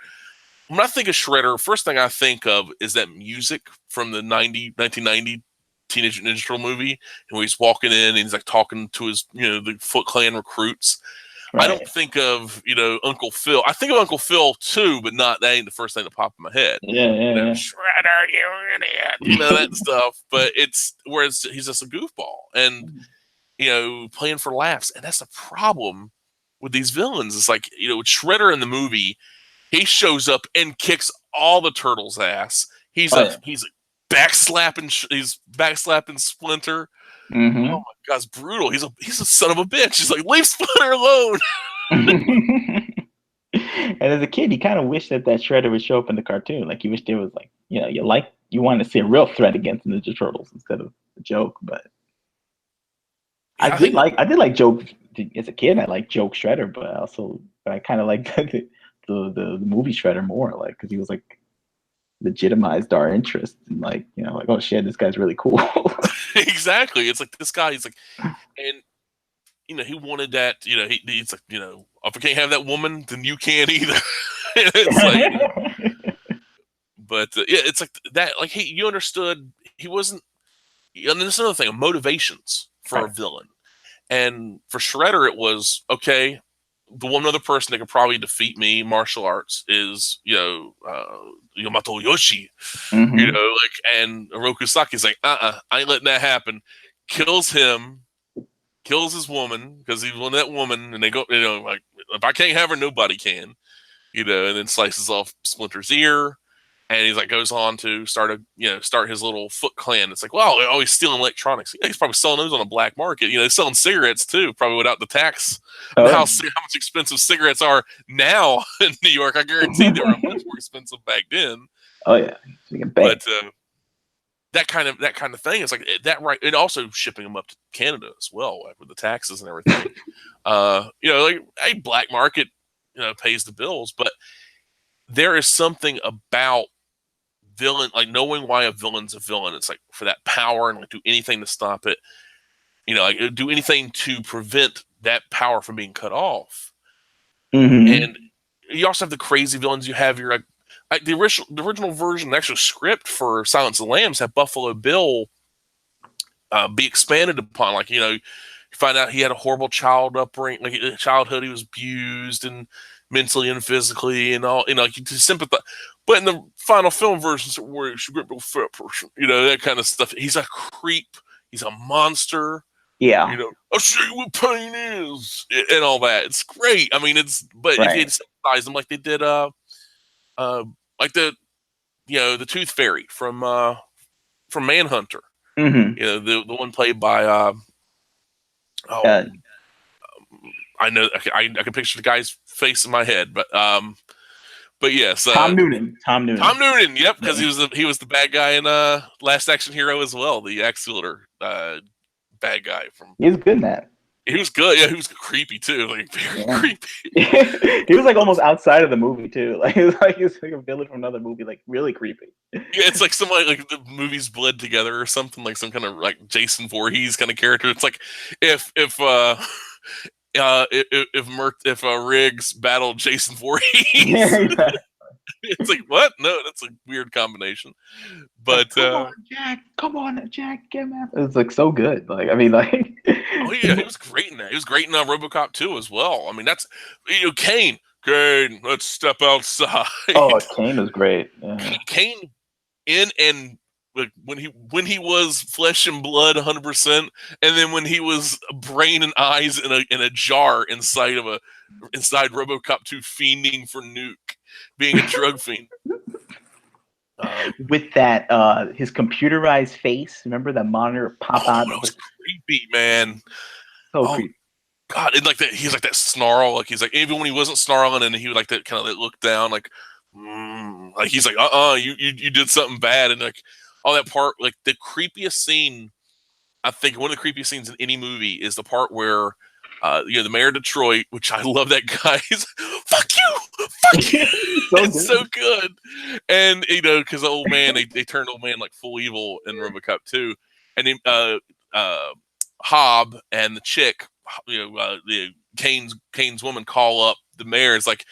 When I think of Shredder, first thing I think of is that music from the 1990 Teenage Ninja Turtle movie, and where he's walking in and he's like talking to his, the Foot Clan recruits. Right. I don't think of, Uncle Phil. I think of Uncle Phil too, but that ain't the first thing that popped in my head. Yeah. Shredder, you idiot, that stuff. But whereas he's just a goofball and, playing for laughs, and that's the problem with these villains. It's like, with Shredder in the movie, he shows up and kicks all the turtles' ass. He's backslapping Splinter. Mm-hmm. Oh my god, it's brutal. He's a son of a bitch. He's like, leave Splinter alone. And as a kid, he kind of wished that Shredder would show up in the cartoon. Like, he wished there was like, you wanted to see a real threat against the Ninja Turtles instead of a joke. But I did like joke as a kid. I liked joke Shredder, but I kind of liked the movie Shredder more, like, because he was like legitimized our interest and like, like, oh shit, this guy's really cool. Exactly. It's like this guy, he's like, and he wanted that, he's like, if I can't have that woman, then you can't either. It's like, but yeah, it's like that, like, you understood he wasn't, and there's another thing, motivations for a villain. And for Shredder, it was, okay, the one other person that could probably defeat me martial arts is, Yamato Yoshi. Mm-hmm. And Oroku Saki's like, I ain't letting that happen. Kills him, kills his woman, because he wanted that woman, and they go, like, if I can't have her, nobody can. And then slices off Splinter's ear. And he's like, goes on to start his little Foot Clan. It's like, wow, he's stealing electronics. Yeah, he's probably selling those on the black market. He's selling cigarettes too, probably without the tax. How much expensive cigarettes are now in New York. I guarantee they were much more expensive back then. Oh yeah, but that kind of thing is like that, right? And also shipping them up to Canada as well, like, with the taxes and everything. Like a black market, pays the bills, but there is something about villain, like knowing why a villain's a villain. It's like for that power and like do anything to stop it. Like do anything to prevent that power from being cut off. Mm-hmm. And you also have the crazy villains. You have your like the original version, the actual script for Silence of the Lambs had Buffalo Bill be expanded upon. Like, you find out he had a horrible childhood. He was abused, and mentally and physically, and all, like you just sympathize. But in the final film versions, where she gripped a fat person, that kind of stuff. He's a creep. He's a monster. Yeah. I'll show you what pain is, and all that. It's great. I mean, but if you Right. sympathize them like they did, like the Tooth Fairy from Manhunter. Mm-hmm. The one played by Uh, I know I can picture the guy's face in my head, but yes, Tom Noonan. Tom Noonan. Yep, because Yeah. he was the bad guy in Last Action Hero as well, the axe wielder bad guy from. He was good in that. He was good. Yeah, he was creepy too, like very creepy. He was like almost outside of the movie too. Like he was like a villain from another movie, like really creepy. Yeah, it's like somebody like the movies bled together or something, like some kind of like Jason Voorhees kind of character. It's like if Riggs battled Jason Voorhees. It's like, what? No, that's a weird combination. But come on, Jack, get him out. It's like so good. Like, I mean, like, oh yeah, he was great in that. He was great in RoboCop 2 as well. I mean, that's Kane, let's step outside. Oh, Kane was great. Yeah. Kane in and like when he was flesh and blood 100%, and then when he was brain and eyes in a jar inside RoboCop 2 fiending for nuke, being a drug fiend. With that, his computerized face. Remember that monitor pop out? That was creepy, man. So creepy. God, and like that, he's like that snarl. Like he's like, even when he wasn't snarling, and he would like that kind of that look down, like he's like, you did something bad, and like all that part, like the creepiest scene. I think one of the creepiest scenes in any movie is the part where, the mayor of Detroit, which I love that guy, is fuck you. It's so good. And because the old man, they turned old man like full evil in RoboCop 2, and then Hobb and the chick, the Kane's woman, call up the mayor. It's like,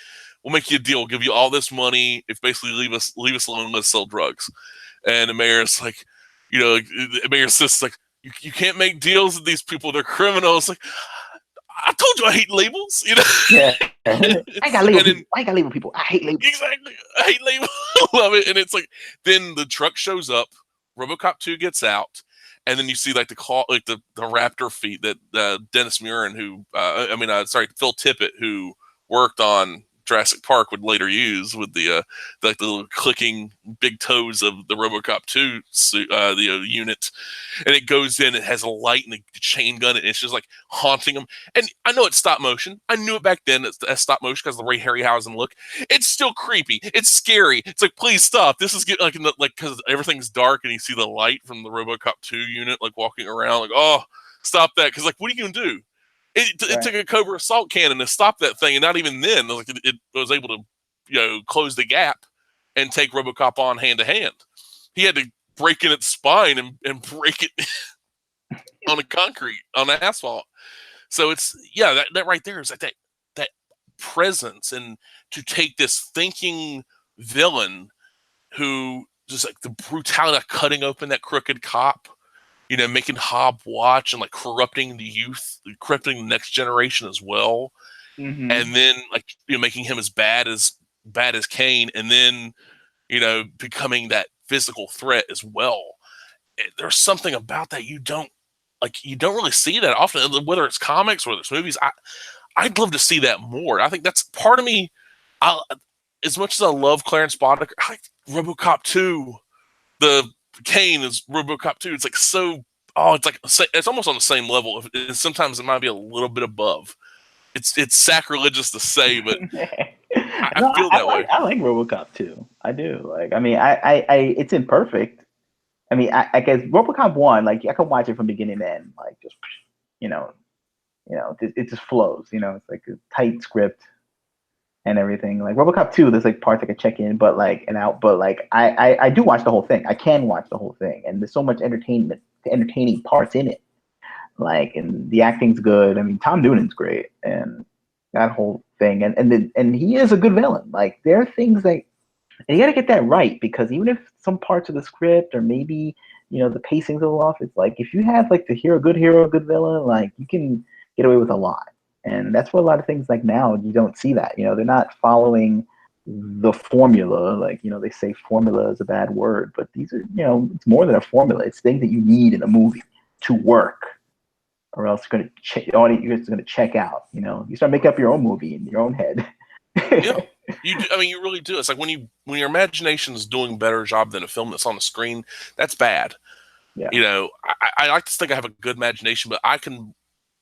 we'll make you a deal. We'll give you all this money if basically leave us alone. Let's sell drugs. And the mayor's like, the mayor's sister's like, you can't make deals with these people. They're criminals. Like, I told you I hate labels. Yeah. I got label people. I hate labels. Exactly. I hate labels. I love it. And it's like, then the truck shows up. RoboCop 2 gets out. And then you see like the raptor feet that Dennis Muren, Phil Tippett, who worked on Jurassic Park, would later use with the little clicking big toes of the RoboCop 2 suit, the unit, and it goes in. It has a light and a chain gun, and it's just like haunting him. And I know it's stop motion. I knew it back then. It's stop motion because of the Ray Harryhausen look. It's still creepy. It's scary. It's like, please stop. This is getting because everything's dark and you see the light from the RoboCop 2 unit like walking around. Like, oh, stop that! Because like, what are you gonna do? It took a Cobra assault cannon to stop that thing, and not even then, like it was able to, close the gap and take RoboCop on hand to hand. He had to break in its spine and break it on the concrete, on the asphalt. So it's that right there is like that presence, and to take this thinking villain who just like the brutality of cutting open that crooked cop. Making Hobb watch and like corrupting the youth, corrupting the next generation as well, and then like making him as bad as Kane, and then becoming that physical threat as well. There's something about that you don't really see that often, whether it's comics, whether it's movies. I'd love to see that more. I think that's part of me. As much as I love Clarence Boddicker, I like RoboCop 2. The Kane is RoboCop 2. It's like it's almost on the same level. Sometimes it might be a little bit above. It's sacrilegious to say, but I feel that way. I like RoboCop 2. I do. Like, I mean, it's imperfect. I mean, I guess RoboCop 1, like I can watch it from beginning to end, like just it just flows. It's like a tight script and everything. Like RoboCop 2, there's like parts I could check in, but like and out. But like I do watch the whole thing. I can watch the whole thing, and there's so much entertaining parts in it. Like, and the acting's good. I mean, Tom Noonan's great, and that whole thing, and he is a good villain. Like, there are things and you got to get that right, because even if some parts of the script or maybe the pacing's a little off, it's like if you have like a good hero, good villain, like you can get away with a lot. And that's where a lot of things like now you don't see that. They're not following the formula. Like, they say formula is a bad word, but these are, it's more than a formula. It's things that you need in a movie to work, or else you're going to check out. You start making up your own movie in your own head. Yeah, you do. I mean, you really do. It's like when your imagination is doing a better job than a film that's on the screen, that's bad. Yeah. I like to think I have a good imagination, but I can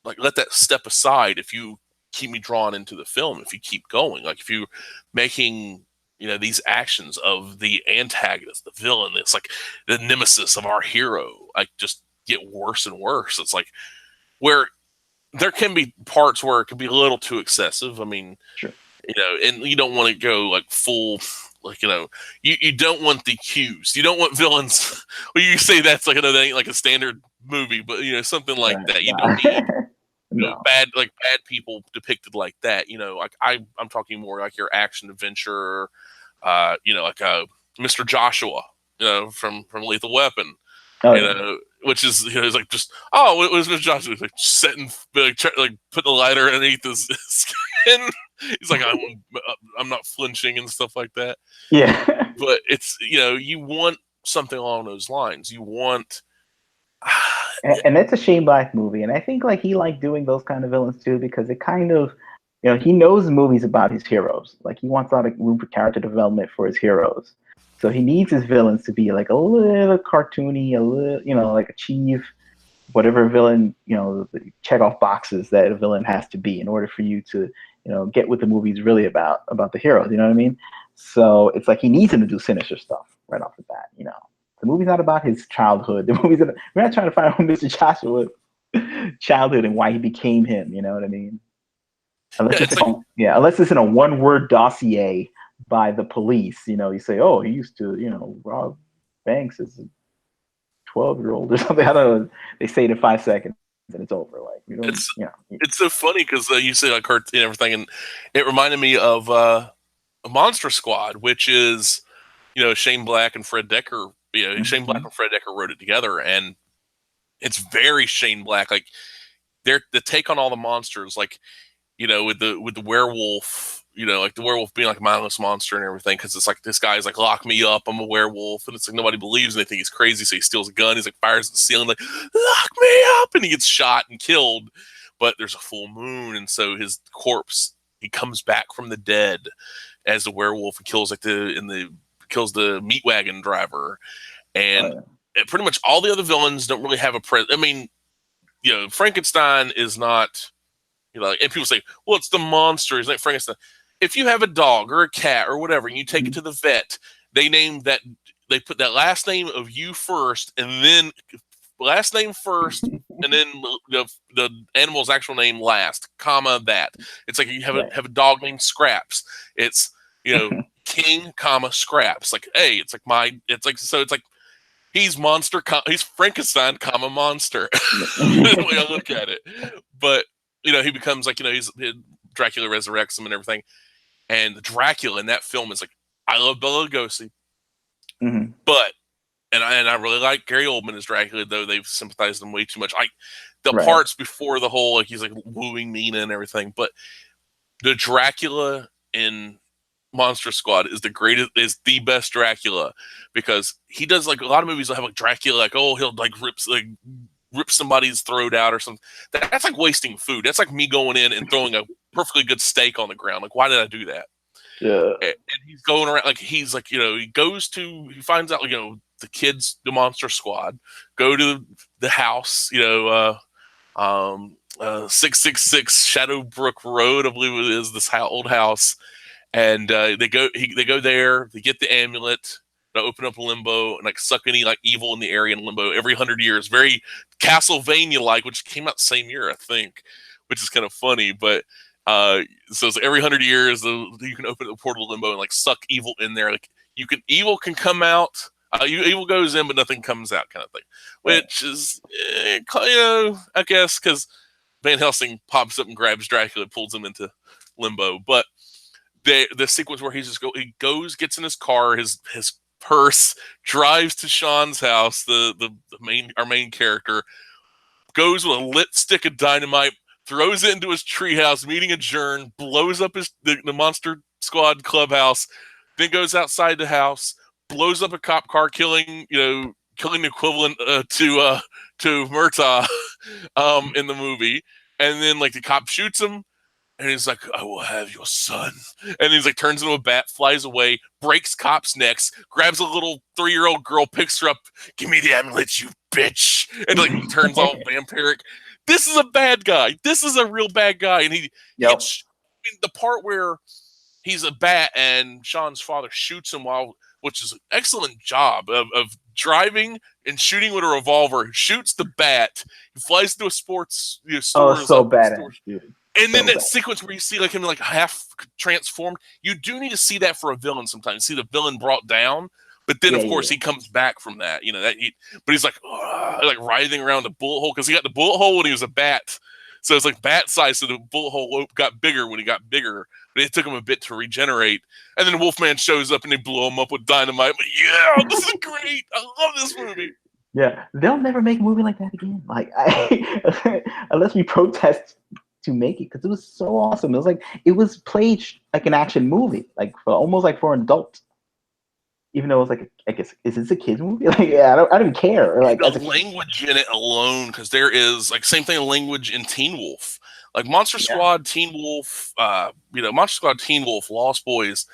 like let that step aside if you keep me drawn into the film. If you keep going, like if you're making these actions of the antagonist, the villain, it's like the nemesis of our hero, like just get worse and worse. It's like where there can be parts where it can be a little too excessive. I mean, sure. And you don't want to go like full, like, you don't want the cues. You don't want villains. Well, you say that's like another ain't like a standard movie, but something like that. You don't need no. bad people depicted like that. Like I'm talking more like your action adventure, like Mr. Joshua, from Lethal Weapon. Oh, Which is it's like just what was Mr. Joshua like setting like put the lighter underneath his skin. He's like I'm not flinching and stuff like that. Yeah. But it's you want something along those lines. You want and it's a Shane Black movie, and I think like he liked doing those kind of villains too, because it kind of he knows movies about his heroes. Like he wants a lot of room for character development for his heroes. So he needs his villains to be like a little cartoony, a little, like achieve whatever villain, check off boxes that a villain has to be in order for you to, get what the movie's really about the heroes. You know what I mean? So it's like he needs him to do sinister stuff right off the bat. The movie's not about his childhood. We're not trying to find out Mr. Joshua's childhood and why he became him. You know what I mean? Unless it's in a one-word dossier by the police, you say, oh, he used to, rob banks as a 12-year-old or something. I don't know. They say it in 5 seconds and it's over. Like, it's so funny because you say like hurt and everything, and it reminded me of Monster Squad, which is Shane Black and Fred Decker. Shane Black and Fred Decker wrote it together, and it's very Shane Black. Like they're the take on all the monsters, like with the werewolf. Like the werewolf being like a mindless monster and everything, because it's like this guy's like, lock me up, I'm a werewolf, and it's like nobody believes him. They think he's crazy, so he steals a gun. He's like fires at the ceiling, like lock me up, and he gets shot and killed. But there's a full moon, and so his corpse he comes back from the dead as the werewolf and kills kills the meat wagon driver, and pretty much all the other villains don't really have a I mean, Frankenstein is not. And people say, well, it's the monster. It's like Frankenstein. If you have a dog or a cat or whatever, and you take it to the vet, they put that last name of you first, and then last name first, and then the animal's actual name last, comma that. It's like you have a dog named Scraps. It's King, comma Scraps. Like, hey, it's like he's monster. He's Frankenstein, comma monster. The way I look at it, but. He becomes like, Dracula resurrects him and everything. And Dracula in that film is like, I love Bela Lugosi, but, and I really like Gary Oldman as Dracula, though they've sympathized him way too much. Parts before the whole, like, he's like wooing Nina and everything, but the Dracula in Monster Squad is the best Dracula, because he does like a lot of movies will have like Dracula, like, oh, he'll like rip somebody's throat out or something. That's like wasting food. That's like me going in and throwing a perfectly good steak on the ground. Like, why did I do that? Yeah. And he's going around like he's like, he finds out, the kids, the Monster Squad, go to the house, 666 Shadowbrook Road, I believe it is, this old house. And they go there, they get the amulet, to open up Limbo and like suck any like evil in the area in Limbo every 100 years. Very Castlevania like, which came out the same year, I think, which is kind of funny. But so it's every 100 years you can open the portal to Limbo and like suck evil in there. Like evil can come out, evil goes in, but nothing comes out, kind of thing. Which is I guess because Van Helsing pops up and grabs Dracula, pulls him into Limbo. But the sequence where he goes, gets in his car, his purse, drives to Sean's house, our main character, goes with a lit stick of dynamite, throws it into his treehouse, meeting adjourned, blows up the Monster Squad clubhouse, then goes outside the house, blows up a cop car, killing the equivalent to Murtaugh in the movie, and then like the cop shoots him. And he's like, I will have your son. And he's like, turns into a bat, flies away, breaks cops' necks, grabs a little 3-year-old girl, picks her up, give me the amulet, you bitch. And like turns all vampiric. This is a bad guy. This is a real bad guy. And he gets the part where he's a bat and Sean's father shoots him which is an excellent job of driving and shooting with a revolver, shoots the bat, he flies to a sports store. Oh, so badass, dude. And then that sequence where you see like him like half transformed, you do need to see that for a villain sometimes. See the villain brought down, but then of course he comes back from that. But he's like writhing around the bullet hole because he got the bullet hole when he was a bat. So it's like bat size, so the bullet hole got bigger when he got bigger. But it took him a bit to regenerate. And then Wolfman shows up and they blow him up with dynamite. But yeah, this is great. I love this movie. Yeah, they'll never make a movie like that again. Like, unless we protest to make it, because it was so awesome. It was played like an action movie, like almost like for an adult. Even though it was like, I guess, is this a kids movie? Like, yeah, I don't even care. Or like the language in it alone, because there is like same thing in language in Teen Wolf, like Monster Squad, Teen Wolf, Monster Squad, Teen Wolf, Lost Boys.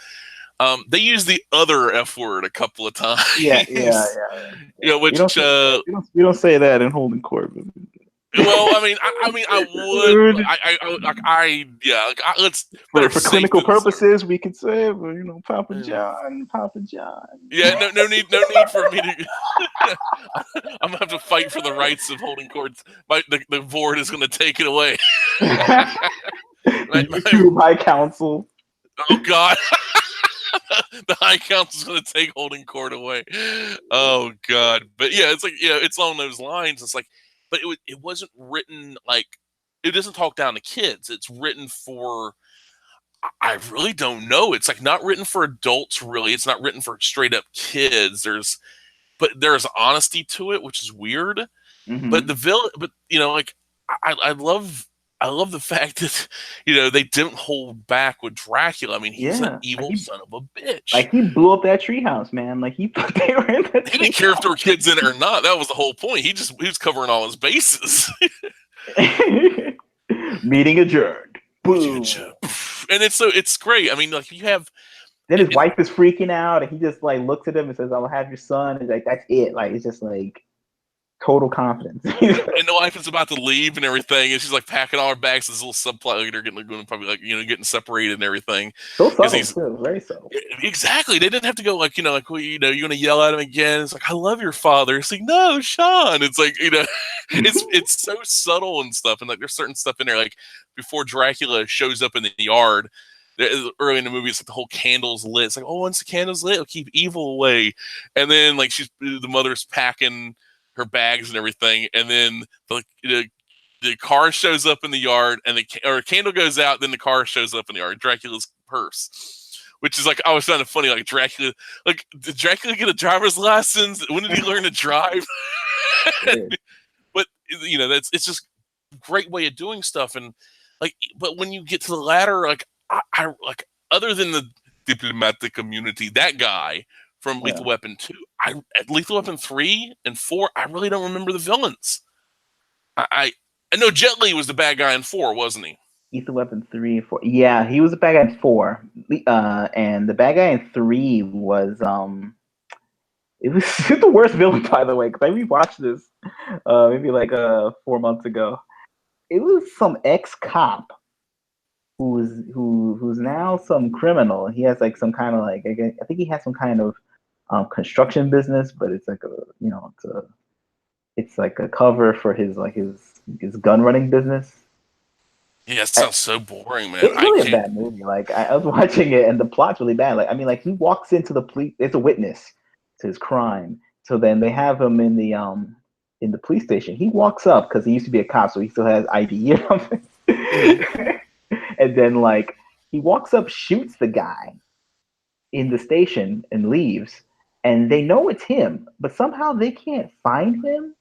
They use the other F word a couple of times. Yeah. Which we don't say that in Holding Court. Well, I would. Let's for clinical purposes, we could say, Papa John. Yeah, no need for me to. I'm gonna have to fight for the rights of Holding Courts. The board is gonna take it away. High Council. Oh God. The High Council is going to take Holding Court away. Oh God! But yeah, it's like it's along those lines. It's like. But it wasn't written like, it doesn't talk down to kids. It's written for, I really don't know. It's like not written for adults, really. It's not written for straight up kids. But there's honesty to it, which is weird. Mm-hmm. But I love the fact that they didn't hold back with Dracula. I mean, he's an evil son of a bitch. Like he blew up that treehouse, man. Like they were in that. He didn't care if there were kids in it or not. That was the whole point. He was covering all his bases. Meeting adjourned. Boom. And it's great. I mean, like you have. Then his wife is freaking out, and he just like looks at him and says, "I'll have your son." And like that's it. Like it's just like. Total confidence. And the wife is about to leave and everything, and she's like packing all her bags. This little subplot, like they're getting separated and everything. So subtle, too. Very subtle. Exactly. They didn't have to go like you're gonna yell at him again. It's like, I love your father. It's like, no, Sean. It's like it's so subtle and stuff. And like there's certain stuff in there, like before Dracula shows up in the yard. Early in the movie, it's like the whole candle's lit. It's like, oh, once the candle's lit, it'll keep evil away. And then like the mother's packing her bags and everything, and then the car shows up in the yard, and a candle goes out, then the car shows up in the yard. Dracula's purse, which is like I was kind of funny. Like Dracula, like did Dracula get a driver's license? When did he learn to drive? But it's just a great way of doing stuff. And like, but when you get to the latter, like I like other than the diplomatic community, that guy from Lethal Weapon 2. Lethal Weapon 3 and 4, I really don't remember the villains. I know Jet Li was the bad guy in 4, wasn't he? Lethal Weapon 3 and 4. Yeah, he was the bad guy in 4. And the bad guy in 3 was it was the worst villain, by the way, because I rewatched this maybe like 4 months ago. It was some ex-cop who's now some criminal. He has like some kind of like, I think he has some kind of construction business, but it's like it's like a cover for his gun running business. Yeah, it sounds so boring, man. It's really a bad movie. Like I was watching it, and the plot's really bad. Like I mean, like he walks into the police. It's a witness to his crime. So then they have him in the police station. He walks up because he used to be a cop, so he still has ID or something. And then like he walks up, shoots the guy in the station, and leaves. And they know it's him, but somehow they can't find him.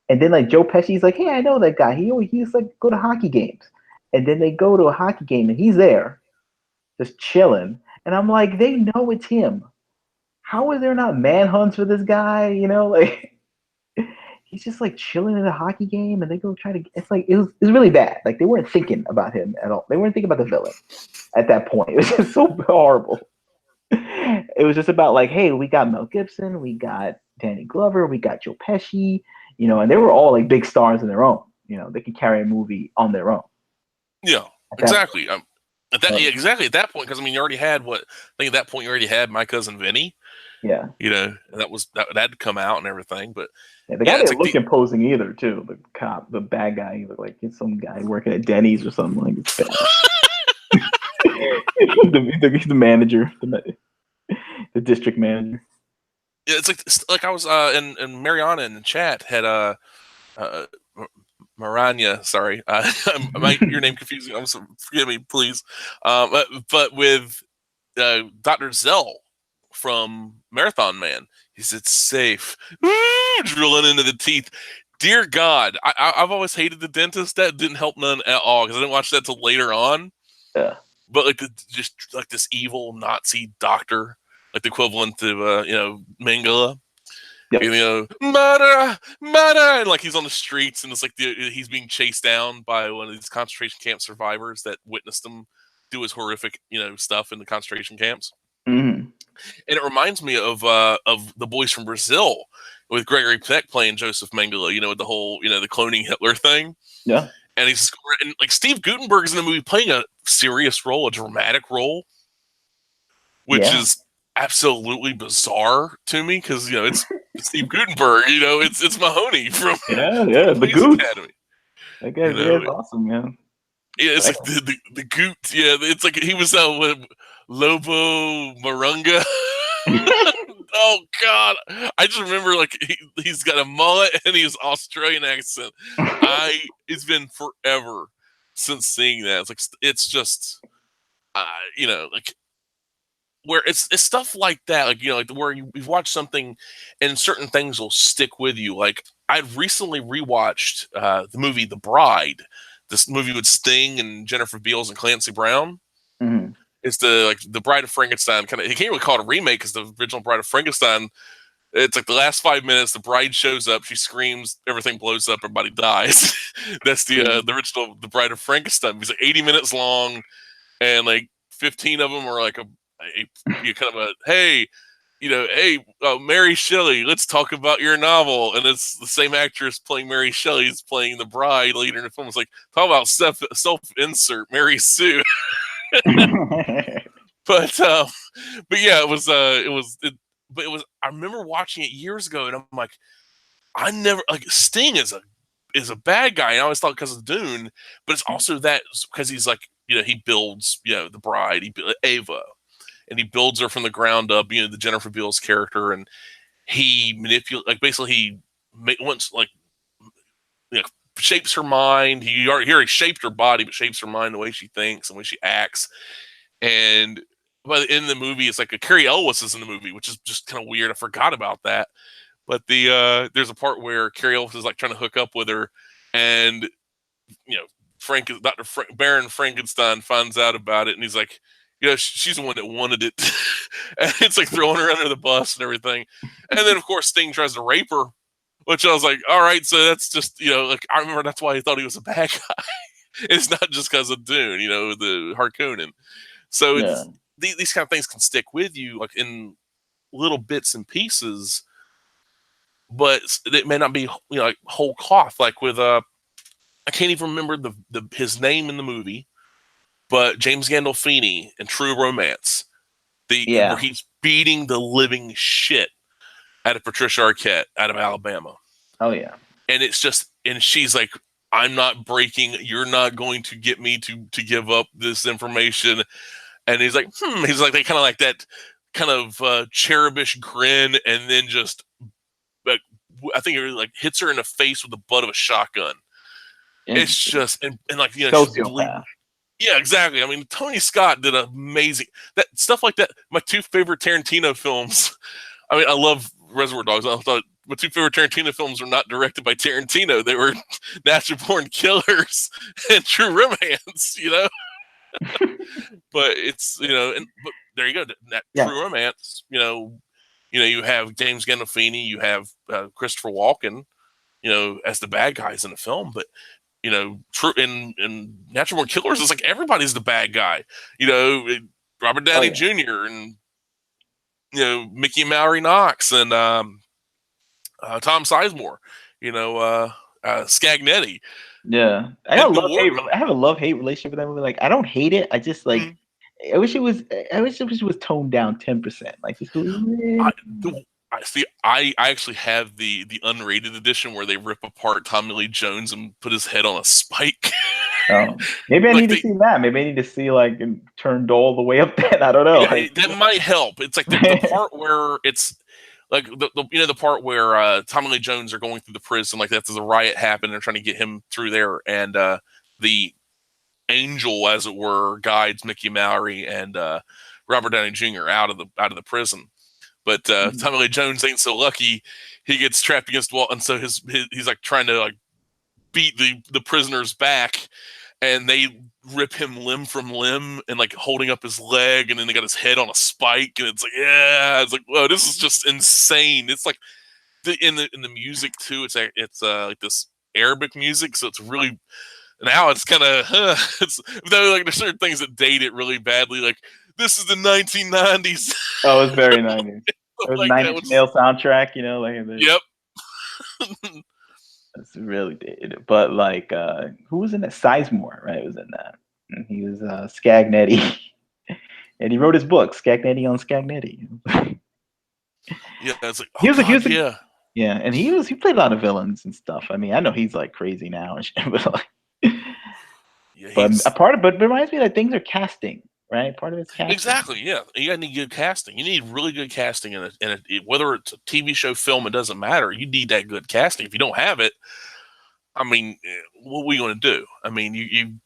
And then like Joe Pesci's like, hey, I know that guy. He used to like go to hockey games. and then they go to a hockey game and he's there, just chilling. And I'm like, they know it's him. How are there not manhunts for this guy? You know, like he's just like chilling at a hockey game, and they go try to. It's like it's really bad. Like they weren't thinking about him at all. They weren't thinking about the villain at that point. It was just so horrible. It was just about like, hey, we got Mel Gibson, we got Danny Glover, we got Joe Pesci, you know, and they were all like big stars in their own. You know, they could carry a movie on their own. Yeah, exactly. Exactly at that point, because I mean, you already had I think at that point you already had My Cousin Vinny. Yeah, you know, and that had come out and everything. But yeah, the guy didn't look imposing either, too. The cop, the bad guy, he looked like he's some guy working at Denny's or something. Like it's bad. the manager, the district manager. Yeah, it's like I was and Mariana in the chat had Maranya, sorry, your name confusing. I'm sorry, forgive me, please. But with Dr. Zell from Marathon Man, he said safe, drilling into the teeth. Dear God, I've always hated the dentist. That didn't help none at all because I didn't watch that till later on. Yeah, but like just like this evil Nazi doctor, like the equivalent to Mengele. Yep. You know, murder, and like he's on the streets, and it's like he's being chased down by one of these concentration camp survivors that witnessed him do his horrific, stuff in the concentration camps. Mm-hmm. And it reminds me of The Boys from Brazil with Gregory Peck playing Joseph Mengele. With the whole, the cloning Hitler thing. Yeah. And like Steve Guttenberg's in the movie playing a serious role, a dramatic role, which is absolutely bizarre to me because it's Steve Guttenberg. It's Mahoney from the Goot Academy. That guy's awesome, man. Yeah, it's like the Goot. Yeah, it's like he was Lobo Marunga. Oh God, I just remember like he's got a mullet and he has Australian accent. It's been forever since seeing that. It's just like where it's stuff like that, like where you've watched something and certain things will stick with you. Like I've recently rewatched the movie The Bride, this movie with Sting and Jennifer Beals and Clancy Brown. Mm-hmm. It's the Bride of Frankenstein kind of. He can't really call it a remake because the original Bride of Frankenstein. It's like the last 5 minutes, the bride shows up, she screams, everything blows up, everybody dies. That's the original The Bride of Frankenstein. It's like 80 minutes long, and like 15 of them are like hey, Mary Shelley, let's talk about your novel. And it's the same actress playing Mary Shelley is playing the bride later in the film. It's like, talk about self-insert, Mary Sue. But yeah, it was I remember watching it years ago, and I'm like, I never like Sting is a bad guy. And I always thought because of Dune, but it's also that because he's like, he builds, the bride, Ava, and he builds her from the ground up, the Jennifer Beals character, and he manipulates, like basically he shapes her mind. He already shaped her body, but shapes her mind, the way she thinks and the way she acts. And by the end of the movie, it's like a Carrie Elwes is in the movie, which is just kind of weird. I forgot about that. But there's a part where Carrie Elwes is like trying to hook up with her, and Baron Frankenstein finds out about it, and he's like, she's the one that wanted it, and it's like throwing her under the bus and everything. And then of course Sting tries to rape her, which I was like, all right, so that's just like I remember that's why he thought he was a bad guy. It's not just because of Dune, the Harkonnen. So it's, these kind of things can stick with you, like in little bits and pieces, but it may not be, like whole cloth. Like with I can't even remember his name in the movie, but James Gandolfini in True Romance, where he's beating the living shit out of Patricia Arquette out of Alabama. Oh yeah, and it's just, and she's like, I'm not breaking. You're not going to get me to give up this information. And he's like, He's like, they kind of like that kind of cherubish grin, and then just, like, I think it like hits her in the face with the butt of a shotgun. It's just, and like, sociopath. Yeah, exactly. I mean, Tony Scott did amazing stuff like that. My two favorite Tarantino films. I mean, I love Reservoir Dogs. I thought my two favorite Tarantino films were not directed by Tarantino. They were Natural Born Killers and True Romance. But it's but there you go. That Yeah. True Romance. You have James Gandolfini, you have Christopher Walken, as the bad guys in the film. But true in Natural Born Killers, it's like everybody's the bad guy. Robert Downey Jr. and Mickey and Mallory Knox and Tom Sizemore. Scagnetti. Yeah, I got I have a love-hate relationship with that movie. Like, I don't hate it. I just like. I wish it was. I wish it was toned down 10%. Like, just a little. I see. I actually have the unrated edition where they rip apart Tommy Lee Jones and put his head on a spike. Oh, maybe I need to see that. Maybe I need to see like turned all the way up. Then I don't know. Yeah, that might help. It's like the part where it's like the part where Tommy Lee Jones are going through the prison, like that's the riot happened. They're trying to get him through there, and the angel, as it were, guides Mickey Mallory and Robert Downey Jr. out of the prison. But Tommy Lee Jones ain't so lucky. He gets trapped against the wall, and so he's like trying to like beat the prisoner's back, and they rip him limb from limb and like holding up his leg, and then they got his head on a spike, and it's like whoa, this is just insane. It's like in the music too. It's like this Arabic music, so it's really now it's kind of it's though like there's certain things that date it really badly. Like this is the 1990s. Oh, it's very 90s. It was like 9 Inch Nails soundtrack, Yep. It's really dated. But like, who was in that? Sizemore, right? Was in that. And he was Scagnetti, and he wrote his book, Scagnetti on Scagnetti. Yeah, it's like yeah, and he played a lot of villains and stuff. I mean, I know he's like crazy now and shit, but like, but it reminds me that things are casting. Right, part of it's casting. Exactly, yeah. You need good casting. You need really good casting in it. Whether it's a TV show, film, it doesn't matter. You need that good casting. If you don't have it, I mean, what are we going to do? I mean, you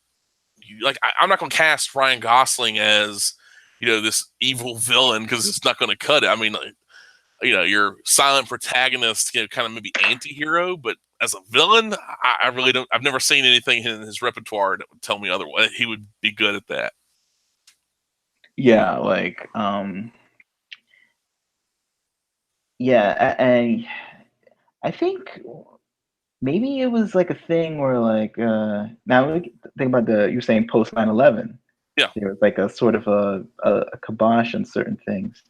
like. I'm not going to cast Ryan Gosling as this evil villain because it's not going to cut it. I mean, your silent protagonist, kind of maybe anti-hero, but as a villain, I really don't. I've never seen anything in his repertoire that would tell me otherwise. He would be good at that. Yeah, like, yeah, I think maybe it was like a thing where like, now think about you're saying post 9/11. Yeah. There was like a sort of a kibosh on certain things.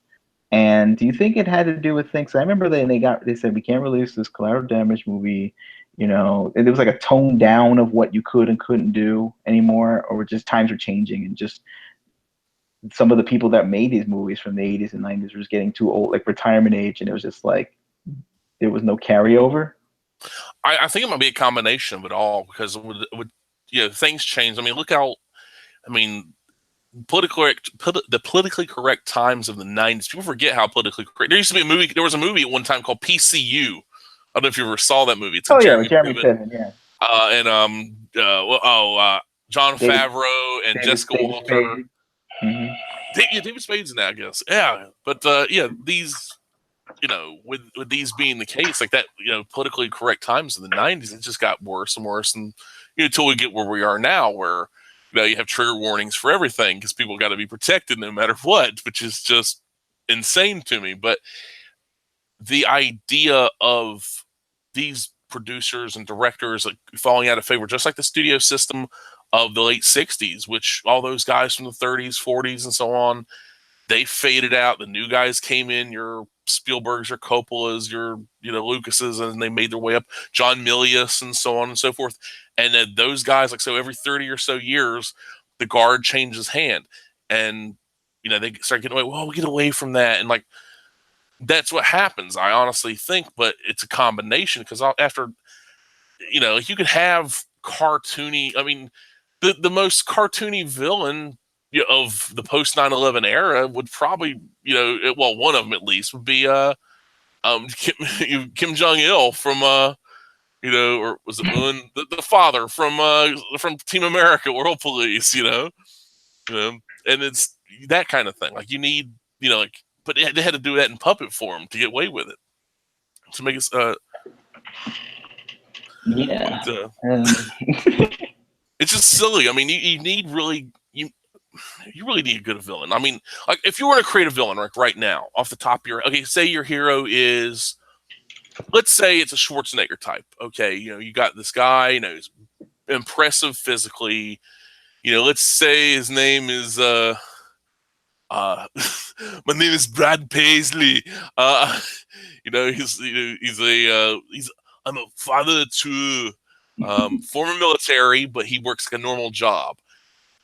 And do you think it had to do with things? I remember they said we can't release this collateral damage movie, and there was like a tone down of what you could and couldn't do anymore, or just times were changing and just some of the people that made these movies from the 80s and 90s was getting too old, like retirement age, and it was just like there was no carryover. I think it might be a combination of it all because things change. I mean, look how, the politically correct times of the 90s. People forget how politically correct. There was a movie at one time called PCU. I don't know if you ever saw that movie. It's Jeremy Piven, yeah. John Favreau and Jessica Walter. Mm-hmm. David Spade's in that, I guess. Yeah, but these, with these being the case, like that, politically correct times in the 90s, it just got worse and worse, and until we get where we are now, where you have trigger warnings for everything because people got to be protected no matter what, which is just insane to me. But the idea of these producers and directors like falling out of favor, just like the studio system of the late 60s, which all those guys from the 30s, 40s, and so on, they faded out. The new guys came in, your Spielbergs, your Coppolas, your Lucases, and they made their way up. John Milius and so on and so forth. And then those guys, like, so every 30 or so years, the guard changes hand. And, they start getting away. Well, we get away from that. And, like, that's what happens, I honestly think. But it's a combination because after, you could have cartoony, I mean, the most cartoony villain of the post 9/11 era would probably, one of them at least would be Kim Jong-il from or was it the father from Team America, World Police, and it's that kind of thing. Like you need, but they had to do that in puppet form to get away with it. to make us. Yeah. But, it's just silly. I mean, you need really you really need a good villain. I mean, like if you were to create a villain like right now, off the top of your say your hero is, let's say it's a Schwarzenegger type. Okay, you got this guy, he's impressive physically. Let's say his name is my name is Brad Paisley. He's I'm a father to former military, but he works like a normal job.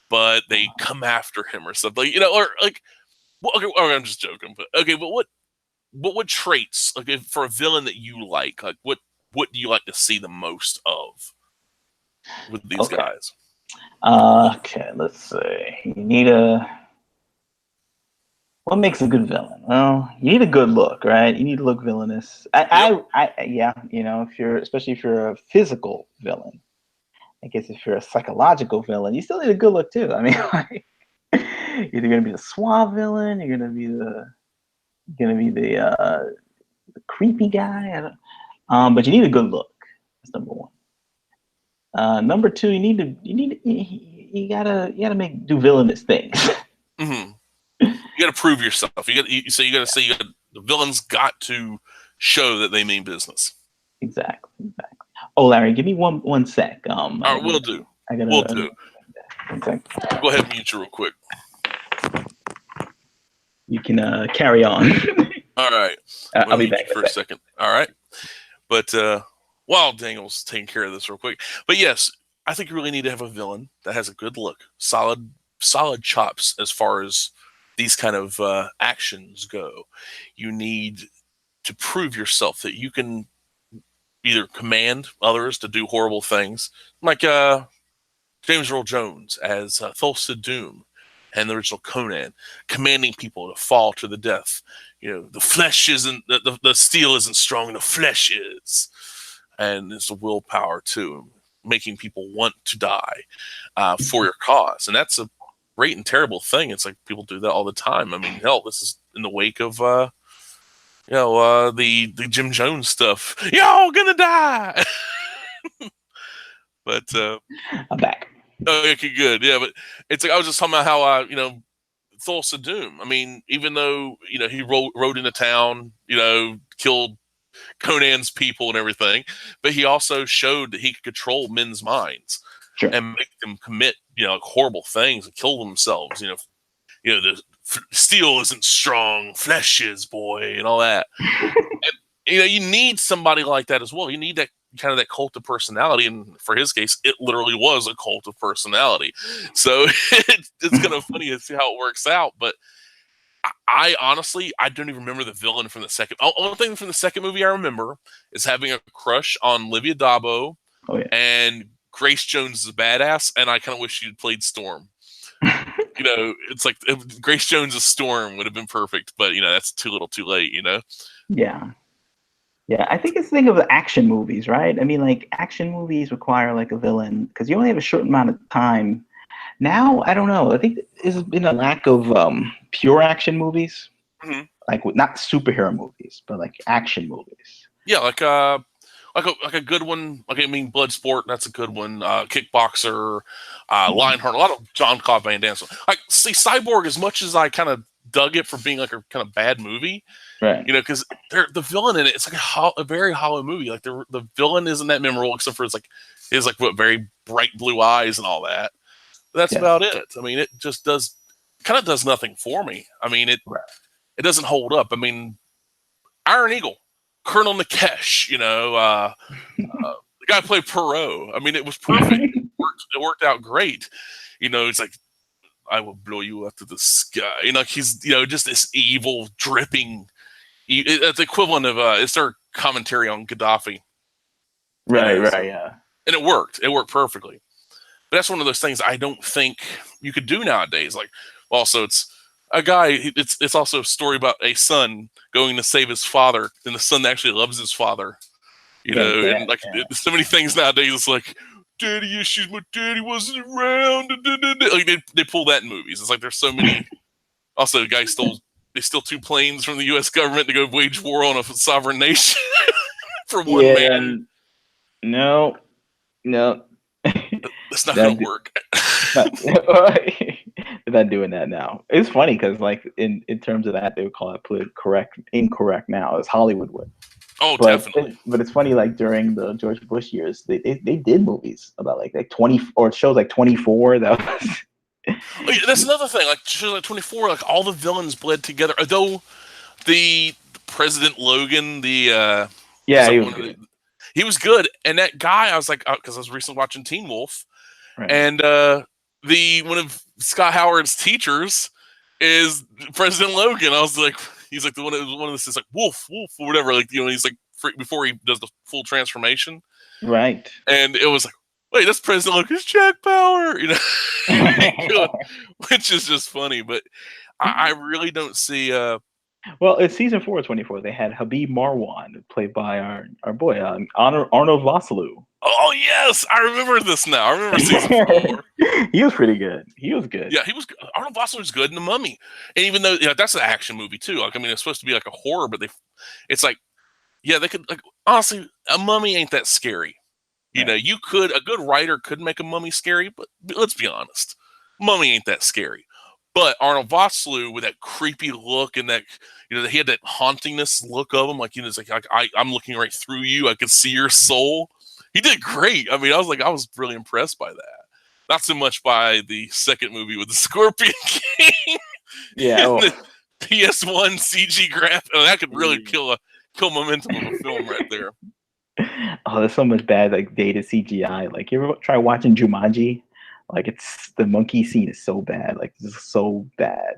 But they come after him or something, or like, well, okay, I'm just joking, but okay, but what traits, like, for a villain that you like what do you like to see the most of with these guys? Okay, let's see. You need what makes a good villain? Well, you need a good look, right? You need to look villainous. Yeah, especially if you're a physical villain. I guess if you're a psychological villain, you still need a good look too. I mean, like, you're either gonna be the suave villain, you're gonna be the creepy guy. But you need a good look. That's number one. Number two, you gotta do villainous things. Mm-hmm. You got to prove yourself. You got to say the villains got to show that they mean business. Exactly. Oh, Larry, give me one sec. All right, we'll do. We'll do. Go ahead and mute you real quick. You can carry on. All right. I'll be back for a second. All right. But while Daniel's taking care of this real quick, but yes, I think you really need to have a villain that has a good look, solid chops as far as these kind of actions go. You need to prove yourself that you can either command others to do horrible things, like James Earl Jones as Thulsa Doom and the original Conan, commanding people to fall to the death. The flesh isn't, the steel isn't strong, the flesh is. And it's the willpower too, making people want to die for your cause. And that's a great and terrible thing. It's like people do that all the time. I mean, hell, this is in the wake of the Jim Jones stuff. Y'all gonna die. But I'm back. Oh, okay, good. Yeah, but it's like I was just talking about how Thulsa Doom. I mean, even though he rode into town, killed Conan's people and everything, but he also showed that he could control men's minds. Sure. And make them commit, horrible things and kill themselves. The steel isn't strong, flesh is, boy, and all that. And, you need somebody like that as well. You need that kind of that cult of personality, and for his case, it literally was a cult of personality. So it's kind of funny to see how it works out. But I honestly, I don't even remember the villain from the second. Only thing from the second movie I remember is having a crush on Livia Dabo. Oh, yeah. And Grace Jones is a badass, and I kind of wish she'd played Storm. It's like if Grace Jones' Storm would have been perfect, but that's too little, too late. Yeah. I think it's the thing of the action movies, right? I mean, like action movies require like a villain because you only have a short amount of time. Now, I don't know. I think there's been a lack of pure action movies, like not superhero movies, but like action movies. Yeah, like a good one. Like, I mean, Bloodsport, that's a good one. Kickboxer, Lionheart, a lot of Jean-Claude Van Damme. Like, see, Cyborg, as much as I kind of dug it for being like a kind of bad movie, right? Because the villain in it, it's like a very hollow movie. Like the villain isn't that memorable, except for it's like what very bright blue eyes and all that. But that's about it. I mean, it just does nothing for me. I mean, it doesn't hold up. I mean, Iron Eagle. Colonel Nikesh, the guy played Perot. I mean, it was perfect. It worked out great. It's like, I will blow you up to the sky. He's, just this evil, dripping. It's the equivalent of it's their commentary on Gaddafi. Right, yeah. And it worked. It worked perfectly. But that's one of those things I don't think you could do nowadays. Like, also, it's a guy. It's also a story about a son going to save his father, and the son actually loves his father. And like so many things nowadays. It's like daddy issues. My daddy wasn't around. Like they pull that in movies. It's like there's so many. Also, the guy stole 2 planes from the U.S. government to go wage war on a sovereign nation. for one Yeah, man. no, no. That's not That gonna work. not, they're not doing that now. It's funny because like in terms of that, they would call it politically correct, incorrect now, as Hollywood would. Oh, But definitely. but it's funny, like during the George Bush years, they did movies about like 20 or shows like 24. That was Oh, yeah, that's another thing. Like shows like 24, like all the villains bled together. Although the President Logan, the was yeah, he like was one of the, good. he was good. And that guy, I was like, because I was recently watching Teen Wolf, Right. and the one of Scott Howard's teachers is President Logan. I was like, he's like the one of this is like Wolf, Wolf, or whatever. Like he's like before he does the full transformation, Right. and it was like, wait, that's President Logan's Jack Bauer, which is just funny. But I really don't see. Well, it's season 4 of 24. They had Habib Marwan, played by our boy Arnold Vosloo. Oh yes, I remember this now. I remember season 4. He was pretty good. He was good. Yeah, he was. Arnold Vosloo was good in The Mummy, and even though that's an action movie too. Like I mean, it's supposed to be like a horror, but it's like, yeah, they could like honestly, a mummy ain't that scary. Right. A good writer could make a mummy scary, but let's be honest, mummy ain't that scary. But Arnold Vosloo with that creepy look and that he had that hauntingness look of him, like it's like I'm looking right through you. I can see your soul. He did great. I mean, I was really impressed by that. Not so much by the second movie with the Scorpion King Yeah. and Oh. the PS1 CG graphic. Oh, that could really kill momentum of a film right there. Oh, there's so much bad like dated CGI. Like you ever try watching Jumanji? Like it's the monkey scene is so bad. Like it's so bad.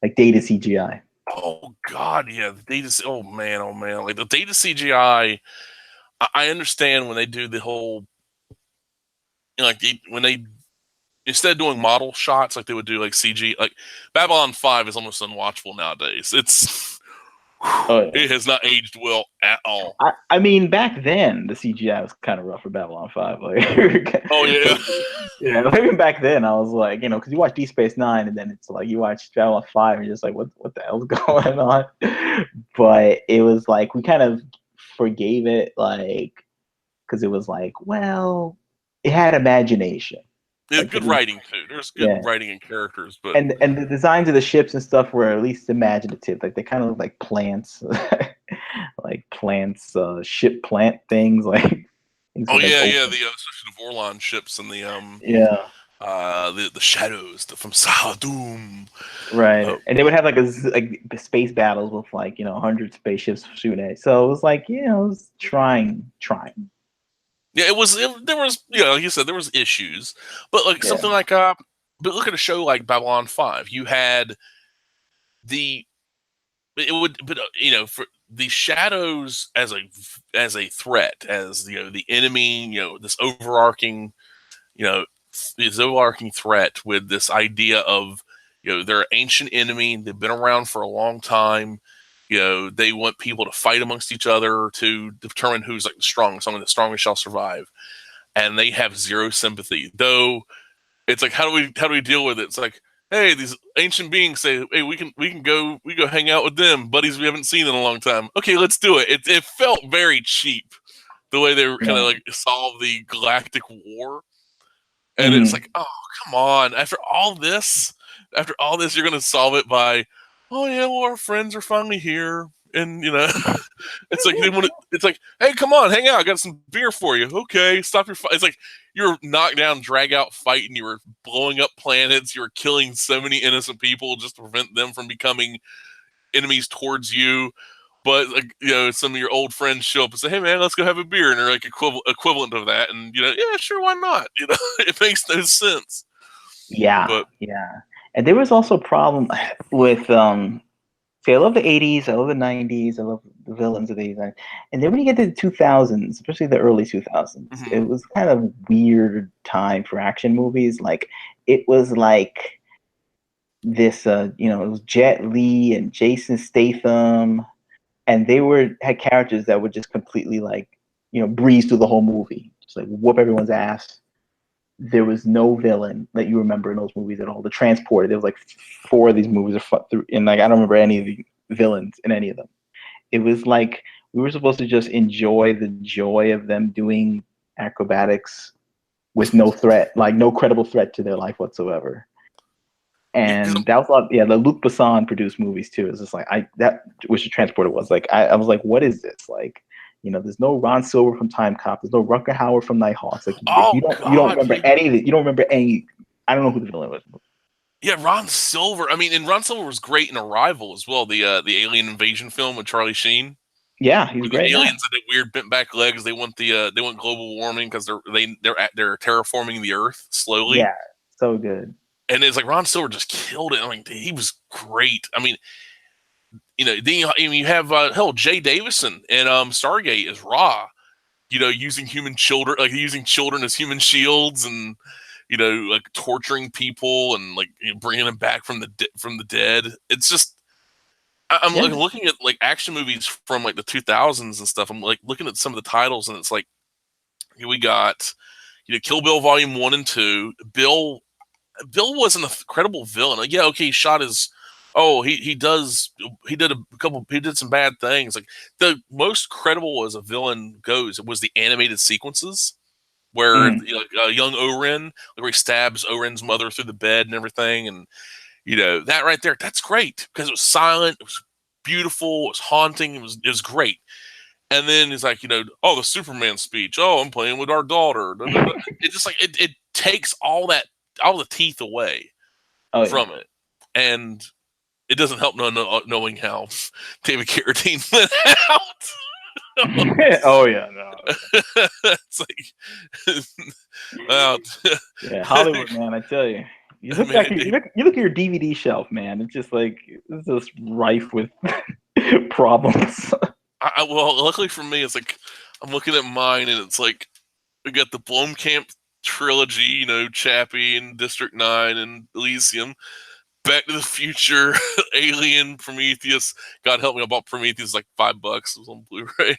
Like dated CGI. Oh God, yeah, the data. Oh man, like the data CGI. I understand when they do the whole, like when they instead of doing model shots like they would do like CG. Like Babylon 5 is almost unwatchable nowadays. It has not aged well at all. I mean, back then the CGI was kind of rough for Babylon 5. Like, oh yeah, yeah. Even back then, I was like, because you watch Deep Space Nine, and then it's like you watch Babylon 5, and you're just like, what the hell's going on? But it was like we kind of forgave it, like because it was like, well, it had imagination. It's Like good writing too. There's good writing and characters, but and the designs of the ships and stuff were at least imaginative. Like they kind of look like plants, like plants, ship plant things, like things oh yeah, like yeah, the especially the Vorlon ships and the yeah, the shadows from Sahadum. right. And they would have like space battles with like 100 spaceships shooting at it. So it was like it was trying. Yeah, there was like you said, there was issues, but like something like but look at a show like Babylon 5. You had for the shadows as a threat, as the enemy, this overarching threat with this idea of they're an ancient enemy, they've been around for a long time. They want people to fight amongst each other to determine who's like the strongest. Only the strongest shall survive, and they have zero sympathy. Though it's like, how do we deal with it? It's like, hey, these ancient beings say, hey, we can go hang out with them, buddies we haven't seen in a long time. Okay, let's do it. It felt very cheap the way they were kind of like solve the galactic war, and it's like, oh come on, after all this, you're gonna solve it by, oh yeah, well our friends are finally here, and it's like it's like, hey, come on, hang out, I got some beer for you. Okay, stop your fight. It's like you're knocked down, drag out fighting. You were blowing up planets. You were killing so many innocent people just to prevent them from becoming enemies towards you. But like some of your old friends show up and say, "Hey man, let's go have a beer," and they're like equivalent of that, and yeah, sure, why not? It makes no sense. Yeah, and there was also a problem with see, I love the 80s, I love the 90s, I love the villains of the 80s. And then when you get to the 2000s, especially the early 2000s, it was kind of weird time for action movies. Like, it was like this, it was Jet Li and Jason Statham, and they had characters that would just completely like, breeze through the whole movie, just like whoop everyone's ass. There was no villain that you remember in those movies at all. The Transporter, there was like 4 of these movies and like I don't remember any of the villains in any of them. It was like We were supposed to just enjoy the joy of them doing acrobatics with no threat, like no credible threat to their life whatsoever. Yeah, because And that was a lot. Yeah, the Luc Besson produced movies too. It's just like that, which the Transporter was like. I was like, what is this? Like, there's no Ron Silver from Time Cop. There's no Rutger Hauer from Nighthawks. Like, oh you don't god, remember any of it. You don't remember any. I don't know who the villain was. yeah, Ron Silver. I mean, and Ron Silver was great in Arrival as well, the alien invasion film with Charlie Sheen. Yeah, he's Where the great. Yeah, aliens had the weird bent back legs. They want global warming because they're terraforming the Earth slowly. yeah, so good. And it's like Ron Silver just killed it. I mean, he was great. I mean, then you have hell Jay Davison and Stargate is Raw. Using human children, like using children as human shields, and like torturing people and like bringing them back from the dead. It's just I'm Yeah, like looking at like action movies from like the 2000s and stuff. I'm like looking at some of the titles, and it's like we got Kill Bill Volume 1 and 2. Bill was an incredible villain. Like, yeah, okay, he shot his. Oh, he did some bad things. Like the most credible as a villain goes, it was the animated sequences where mm, young Oren, where he stabs Oren's mother through the bed and everything, and that right there, that's great because it was silent, it was beautiful, it was haunting, it was great. And then he's like, oh, the Superman speech. Oh, I'm playing with our daughter. It just like it takes all the teeth away oh yeah, from it, and it doesn't help knowing how David Carradine went out. oh yeah, no, It's like, well, yeah, Hollywood man, I tell you. You look man, back, you look at your DVD shelf, man. It's just like it's just rife with problems. well, luckily for me, it's like I'm looking at mine, and it's like we got the Blomkamp trilogy, Chappie and District 9 and Elysium, Back to the Future, Alien, Prometheus. God help me, I bought Prometheus like $5. It was on Blu-ray.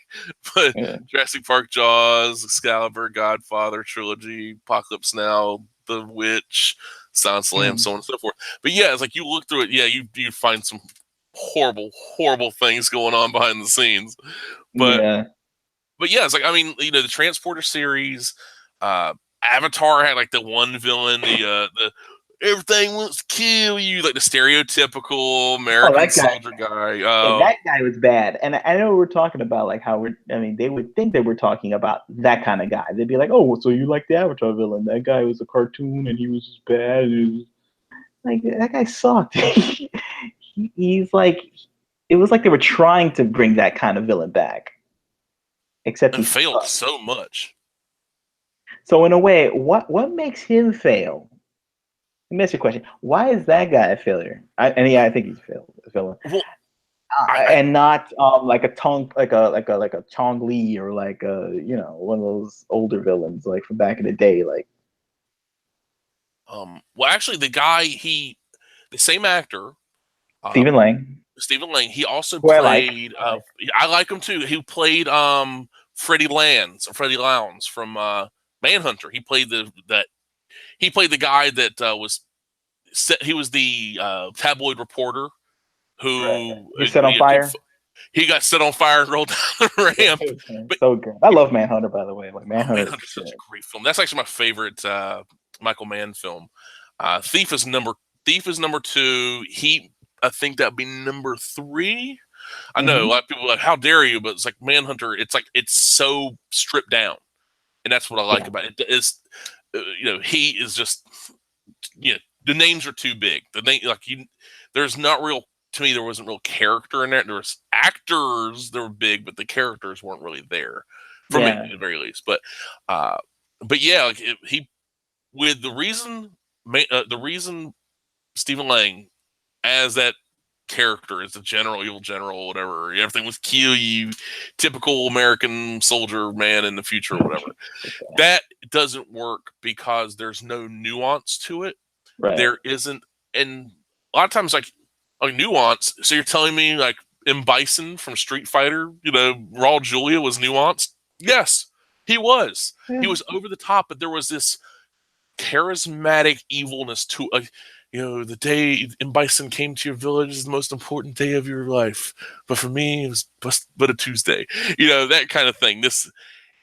But Yeah. Jurassic Park, Jaws, Excalibur, Godfather trilogy, Apocalypse Now, The Witch, Silence of the Lambs, so on and so forth. But yeah, it's like you look through it, yeah, you find some horrible, horrible things going on behind the scenes. But Yeah. but yeah, it's like I mean, the Transporter series, Avatar had like the one villain, the everything wants to kill you, like the stereotypical Oh, American that guy. soldier guy. Yeah, that guy was bad. And I know we're talking about like how they would think they were talking about that kind of guy. They'd be like, oh, so you like the Avatar villain? That guy was a cartoon and he was just bad. Like, that guy sucked. He's like, it was like they were trying to bring that kind of villain back. Except he and failed sucked. so much. So in a way, what makes him fail? Let me ask you a question. Why is that guy a failure? I think he's a failure. Well, And not like a Chong Li or like one of those older villains like from back in the day. Like, well, actually, the same actor, Stephen Lang, he also who played. I like him too. He played Freddie Lounds from Manhunter. He played the guy that was he was the tabloid reporter who he set on fire. He got set on fire and rolled down the ramp. But so good. I love Manhunter, by the way. Like Manhunter's such a great film. That's actually my favorite Michael Mann film. Thief is number 2. I think that'd be number 3. I know a lot of people are like, how dare you? But it's like Manhunter. It's like it's so stripped down, and that's what I like about it. Is he is just the names are too big. There's not real. To me, there wasn't real character in that. There was actors that were big, but the characters weren't really there for me, at the very least. But yeah, like he with the reason Stephen Lang as that character as the evil general, whatever, everything was kill you, typical American soldier man in the future, or whatever. That doesn't work because there's no nuance to it. Right. There isn't, and a lot of times like nuance. So you're telling me like M. Bison from Street Fighter, Raul Julia was nuanced? Yes, he was. Yeah. He was over the top, but there was this charismatic evilness to the day M. Bison came to your village is the most important day of your life, but for me, it was but a Tuesday. That kind of thing.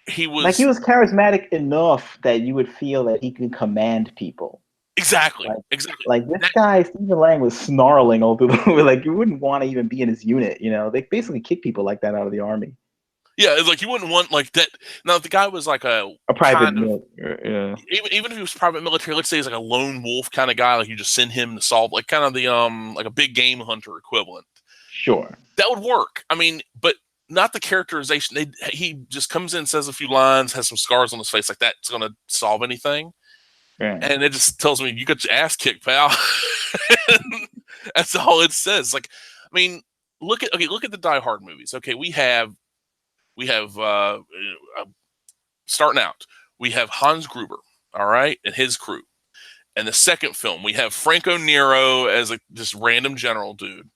He Like he was was charismatic enough that you would feel that he could command people. exactly, Like, exactly. like this guy, Stephen Lang, was snarling all through the movie. Like you wouldn't want to even be in his unit. They basically kick people like that out of the army. Yeah, it's like you wouldn't want like that. Now, if the guy was like a A private kind of unit. Yeah. even if he was private military, let's say he's like a lone wolf kind of guy, like you just send him to solve like kind of the like a big game hunter equivalent. Sure. That would work. I mean, but not the characterization. He just comes in, says a few lines, has some scars on his face, like that's going to solve anything. Right. And it just tells me you got your ass kicked, pal. That's all it says. Like, I mean, look at the Die Hard movies. Okay, we have starting out. We have Hans Gruber, all right, and his crew. And the second film, we have Franco Nero as a just random general dude.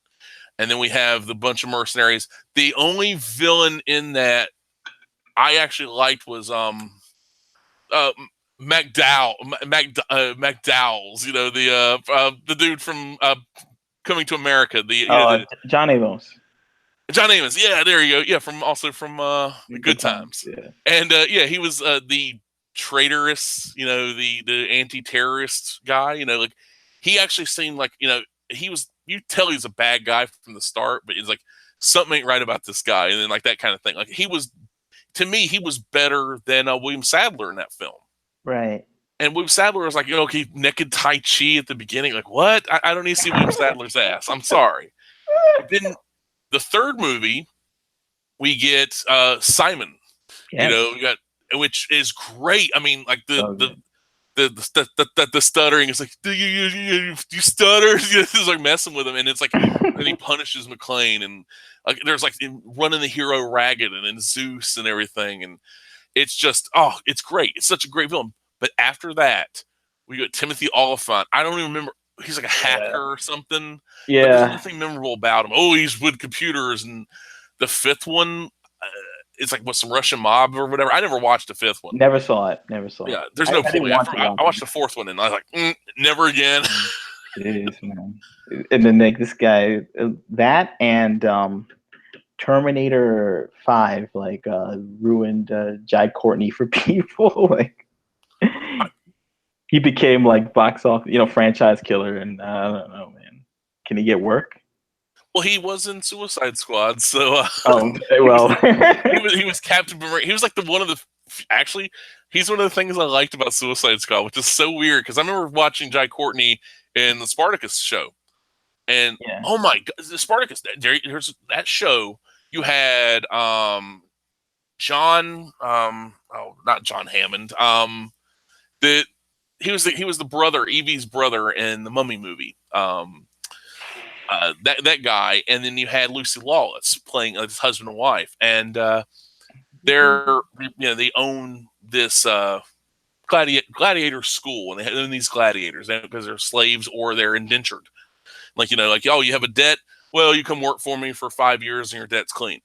And then we have the bunch of mercenaries. The only villain in that I actually liked was McDowell's, the dude from Coming to America, John Amos. John Amos. Yeah, there you go. Yeah, from Good Times. Yeah. And he was the traitorous, the anti-terrorist guy. Like he actually seemed like he was. You tell he's a bad guy from the start, but it's like something ain't right about this guy, and then like that kind of thing. Like to me, he was better than William Sadler in that film. Right. And William Sadler was like, okay, naked Tai Chi at the beginning. Like, what? I don't need to see William Sadler's ass. I'm sorry. But then the third movie, we get Simon. Yes. We got, which is great. I mean, like the stuttering is like, do you stutter? It's like messing with him, and it's like, then he punishes McClane, and like there's like running the hero ragged, and then Zeus and everything, and it's just it's great. It's such a great film. But after that, we got Timothy Oliphant. I don't even remember. He's like a hacker or something. Yeah. But there's nothing memorable about him. Oh, he's with computers. And the fifth one, it's like some Russian mob or whatever. I never watched the fifth one. Never saw it. Yeah, there's no point. I watched the fourth one, and I was like, never again. It is, man. And then like this guy, that and Terminator 5, like ruined Jai Courtney for people. Like he became like box office, franchise killer, and I don't know, man. Can he get work? Well, he was in Suicide Squad, so well, he was Captain Boomerang. He was like he's one of the things I liked about Suicide Squad, which is so weird because I remember watching Jai Courtney in the Spartacus show, and oh my god, the Spartacus! There's that show. You had John, not John Hammond. He was the brother, Evie's brother in the Mummy movie. That guy, and then you had Lucy Lawless playing his husband and wife, and they own this gladiator school, and they own these gladiators because they're slaves or they're indentured. Like you have a debt. Well, you come work for me for 5 years and your debt's clean,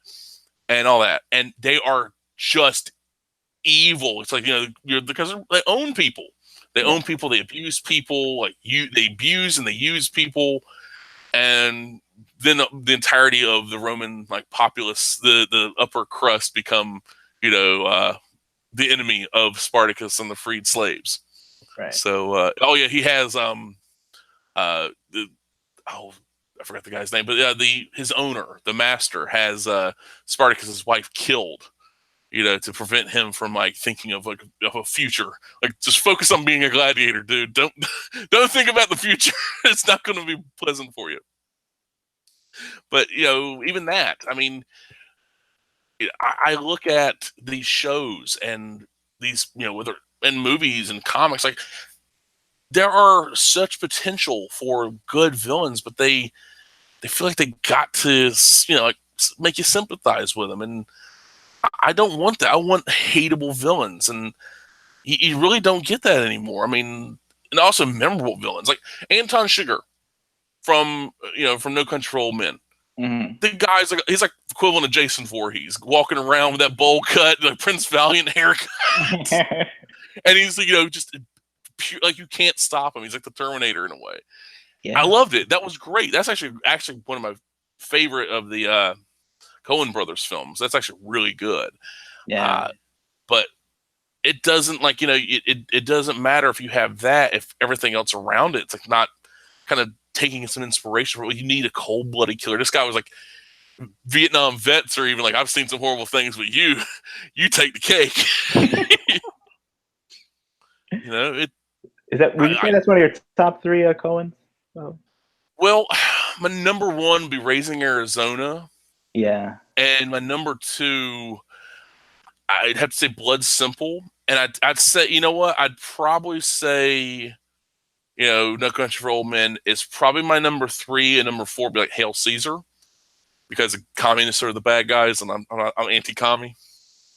and all that. And they are just evil. It's like because they own people. They own people. They abuse people. They abuse and they use people. And then the entirety of the Roman populace, the upper crust, become the enemy of Spartacus and the freed slaves. Right. So he has I forgot the guy's name, but his owner, the master, has Spartacus's wife killed. To prevent him from thinking of a future. Just focus on being a gladiator, dude. Don't think about the future. It's not going to be pleasant for you. But even that, I mean, I look at these shows and these, whether in movies and comics, like there are such potential for good villains, but they feel like they got to, make you sympathize with them, and I don't want that. I want hateable villains, and you really don't get that anymore. I mean, and also memorable villains like Anton Chigurh from No Country for Old Men. Mm-hmm. The guy's he's like equivalent of Jason Voorhees, walking around with that bowl cut, like Prince Valiant haircut, and he's just pure, like you can't stop him. He's like the Terminator in a way. I Yeah. loved it. That was great. That's actually one of my favorite of the Coen Brothers films. That's actually really good. Yeah. Uh, but it doesn't it doesn't matter if you have that if everything else around it's like not kind of taking some inspiration from. You need a cold-blooded killer. This guy was like Vietnam vets are even like I've seen some horrible things, but you take the cake. It. Is that? Would you say I that's one of your top three Coens? Oh. well, my number one would be Raising Arizona, Yeah. and my number two I'd have to say Blood Simple, and I'd say you know what I'd probably say No Country for Old Men is probably my number three, and number four would be like Hail Caesar because the communists are the bad guys, and I'm anti-commie.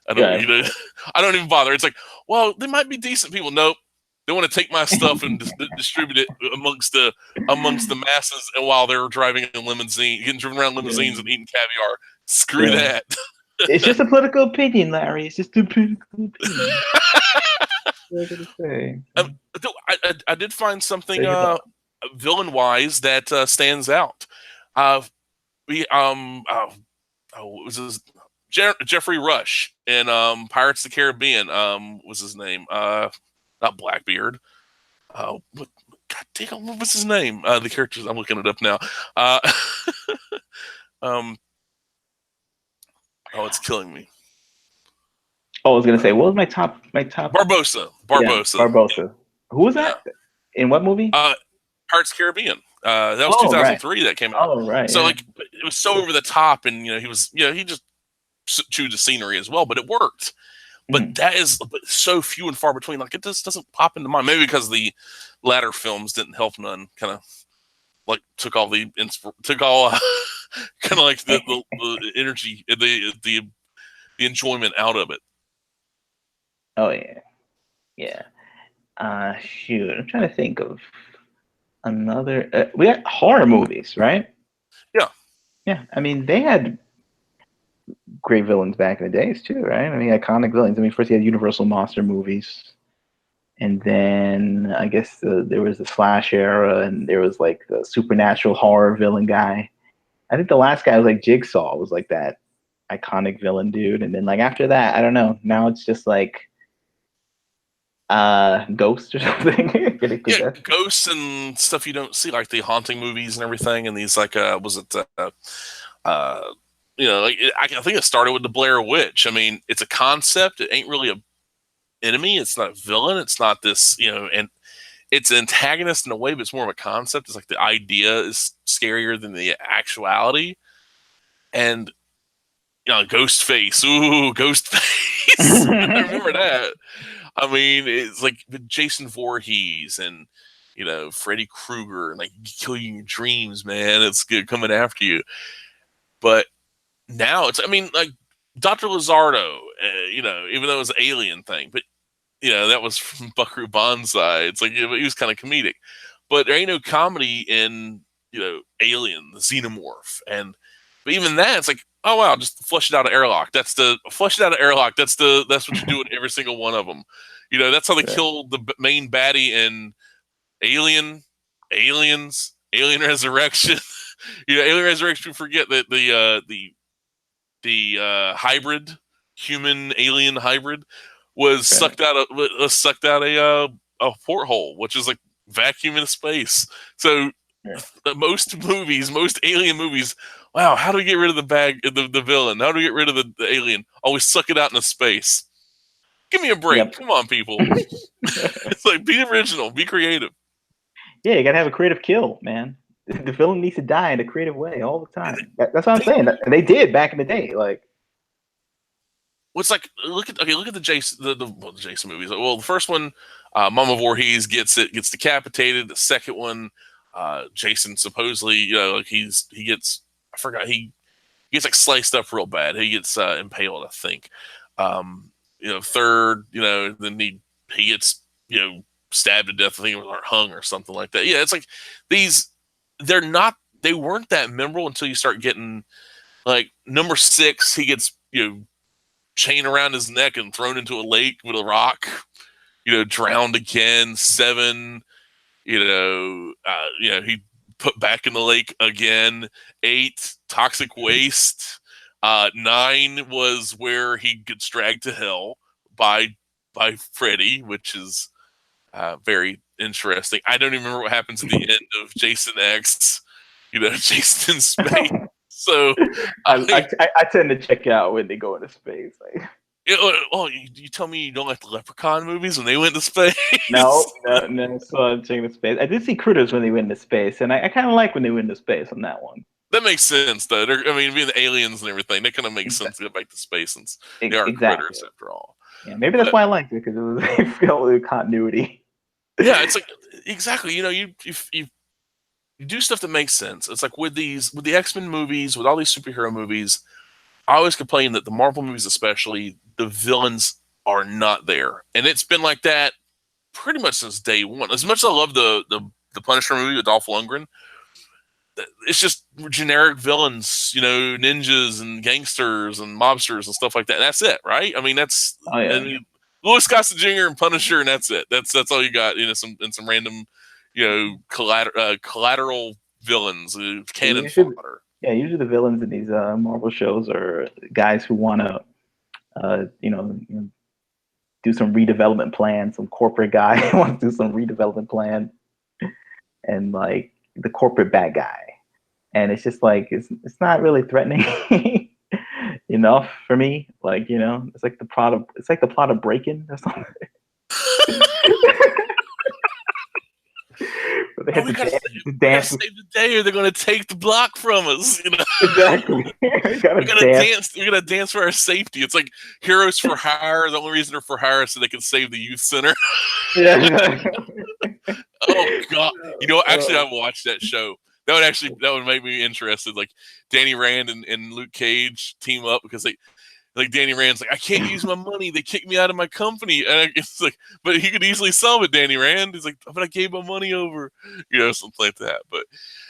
I don't Good. I don't even bother. It's like, well, they might be decent people. Nope, they want to take my stuff and distribute it amongst the masses, and while they're driving in limousine, getting driven around limousines Yeah. and eating caviar. Screw Yeah. that. It's just a political opinion, Larry. It's just a political opinion. What am I gonna say? I did find something Say your thought. villain wise that stands out. Uh, we what was his Jeffrey Rush in Pirates of the Caribbean. Was his name? Not Blackbeard. What? God damn, what was his name? The characters. I'm looking it up now. Um. Oh, it's killing me. Oh, I was gonna say, what was my top? My top. Barbosa. Yeah, Barbosa. Barbosa. Who was Yeah. that? In what movie? Pirates of the Caribbean. That was Oh, right. 2003 that came out. Oh, right. So Yeah. like it was so over the top, and he just chewed the scenery as well, but it worked. But that is so few and far between. Like it just doesn't pop into mind. Maybe because the latter films didn't help none. Kind of like took all kind of like the energy, the enjoyment out of it. Oh yeah. Yeah. Shoot, I'm trying to think of another. We got horror movies, right? Yeah. Yeah. I mean, they had great villains back in the days too, right? I mean, iconic villains. I mean, first you had Universal monster movies, and then I guess there was the slash era, and there was like the supernatural horror villain guy. I think the last guy was like Jigsaw, was like that iconic villain dude, and then like after that, I don't know. Now it's just like Ghost or something. Yeah, ghosts and stuff you don't see, like the haunting movies and everything, and these like was it I think it started with the Blair Witch. I mean, it's a concept. It ain't really a enemy. It's not a villain. It's not this, and it's an antagonist in a way, but it's more of a concept. It's like the idea is scarier than the actuality. And Ghost Face. Ooh, Ghost Face. I remember that. I mean, it's like Jason Voorhees and Freddy Krueger, and like kill you in your dreams, man. It's good coming after you. But now it's, I mean, like Dr. Lizardo, even though it was an alien thing, but that was from Buckaroo Banzai. It's like he was kind of comedic, but there ain't no comedy in Alien, the Xenomorph, but even that, it's like, oh wow, just flush it out of airlock. That's what you do in every single one of them. That's how they killed the main baddie in Aliens, Alien Resurrection. Alien Resurrection. Forget that the hybrid human alien hybrid was sucked out a porthole, which is like vacuum in space. So most alien movies, wow, how do we get rid of the villain? How do we get rid of the alien? Always suck it out into space. Give me a break. Yep. Come on, people. It's like, be original, be creative. Yeah, you gotta have a creative kill, man. The villain needs to die in a creative way all the time. That's what I'm saying. And they did back in the day. Like, what's like? Look at the Jason the Jason movies. Well, the first one, Mama Voorhees gets decapitated. The second one, Jason supposedly, like he gets, I forgot, he gets like sliced up real bad. He gets impaled, I think. Third, then he gets stabbed to death, I think, or hung or something like that. Yeah, it's like they weren't that memorable until you start getting like number 6. He gets chain around his neck and thrown into a lake with a rock. Drowned again. 7. He put back in the lake again. 8, toxic waste. 9 was where he gets dragged to hell by Freddy, which is very interesting. I don't even remember what happens at the end of Jason X. Jason in space. So I tend to check out when they go into space. Like, you tell me you don't like the Leprechaun movies when they went to space? no. So I'm checking the space. I did see Critters when they went into space, and I kind of like when they went into space on that one. That makes sense, though. Being the aliens and everything, that kind of makes sense to go back to space since they are critters after all. Yeah, maybe that's why I liked it, because it felt with continuity. Yeah, it's like exactly. You do stuff that makes sense. It's like with the X-Men movies, with all these superhero movies, I always complain that the Marvel movies, especially, the villains are not there, and it's been like that pretty much since day one. As much as I love the Punisher movie with Dolph Lundgren, it's just generic villains, ninjas and gangsters and mobsters and stuff like that. And that's it, right? I mean, Louis Gossett Jr. and Punisher, and that's it. That's all you got. Some random, collateral villains, cannon fodder. Yeah, usually the villains in these Marvel shows are guys who want to, do some redevelopment plan. Some corporate guy wants to do some redevelopment plan, and like the corporate bad guy. And it's just like it's not really threatening enough for me. Like, it's like the plot of Breaking or something. We gotta save the day, or they're gonna take the block from us. Exactly. We gotta dance for our safety. It's like Heroes for Hire. The only reason they're for hire is so they can save the youth center. Yeah. Oh God! Actually, I watched that show. That would make me interested. Like Danny Rand and Luke Cage team up because Danny Rand's like, I can't use my money. They kicked me out of my company. And it's like, but he could easily sell it, Danny Rand. He's like, but I gave my money over, something like that. But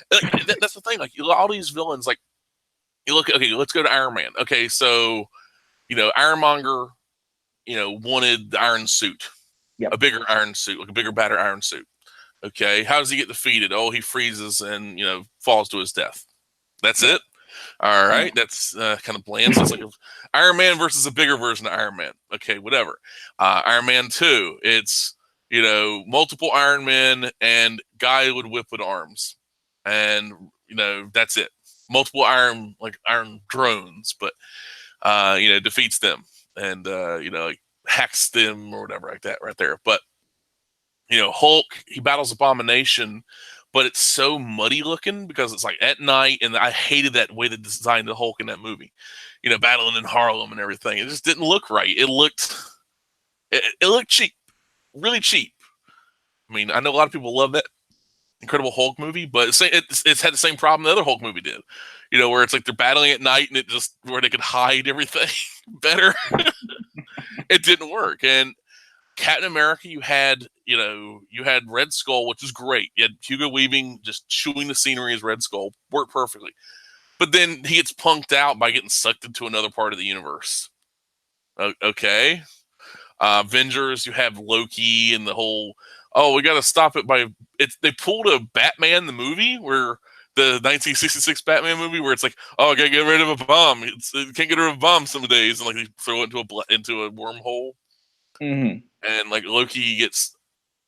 that's the thing. Like all these villains, like you look. Okay, let's go to Iron Man. Okay, so Ironmonger, wanted the iron suit, a bigger iron suit, like a bigger, badder iron suit. Okay, how does he get defeated? Oh, he freezes and falls to his death. That's it. All right, that's kind of bland. So it's like Iron Man versus a bigger version of Iron Man. Okay, whatever. Iron Man 2, it's multiple Iron Men and guy with whip with arms, and that's it. Multiple iron drones, but defeats them and hacks them or whatever like that right there. But Hulk, he battles Abomination, but it's so muddy looking because it's like at night, and I hated that way they designed the Hulk in that movie. Battling in Harlem and everything. It just didn't look right. It looked cheap, really cheap. I mean, I know a lot of people love that Incredible Hulk movie, but it's had the same problem the other Hulk movie did. Where it's like they're battling at night and where they could hide everything better. It didn't work. And Captain America, you had Red Skull, which is great. You had Hugo Weaving just chewing the scenery as Red Skull, worked perfectly. But then he gets punked out by getting sucked into another part of the universe. Okay. Avengers, you have Loki and the whole, we got to stop it they pulled a Batman, the movie, where the 1966 Batman movie, where it's like, I got to get rid of a bomb. It can't get rid of a bomb some days. And like they throw it into a wormhole. Mm-hmm. And like Loki gets,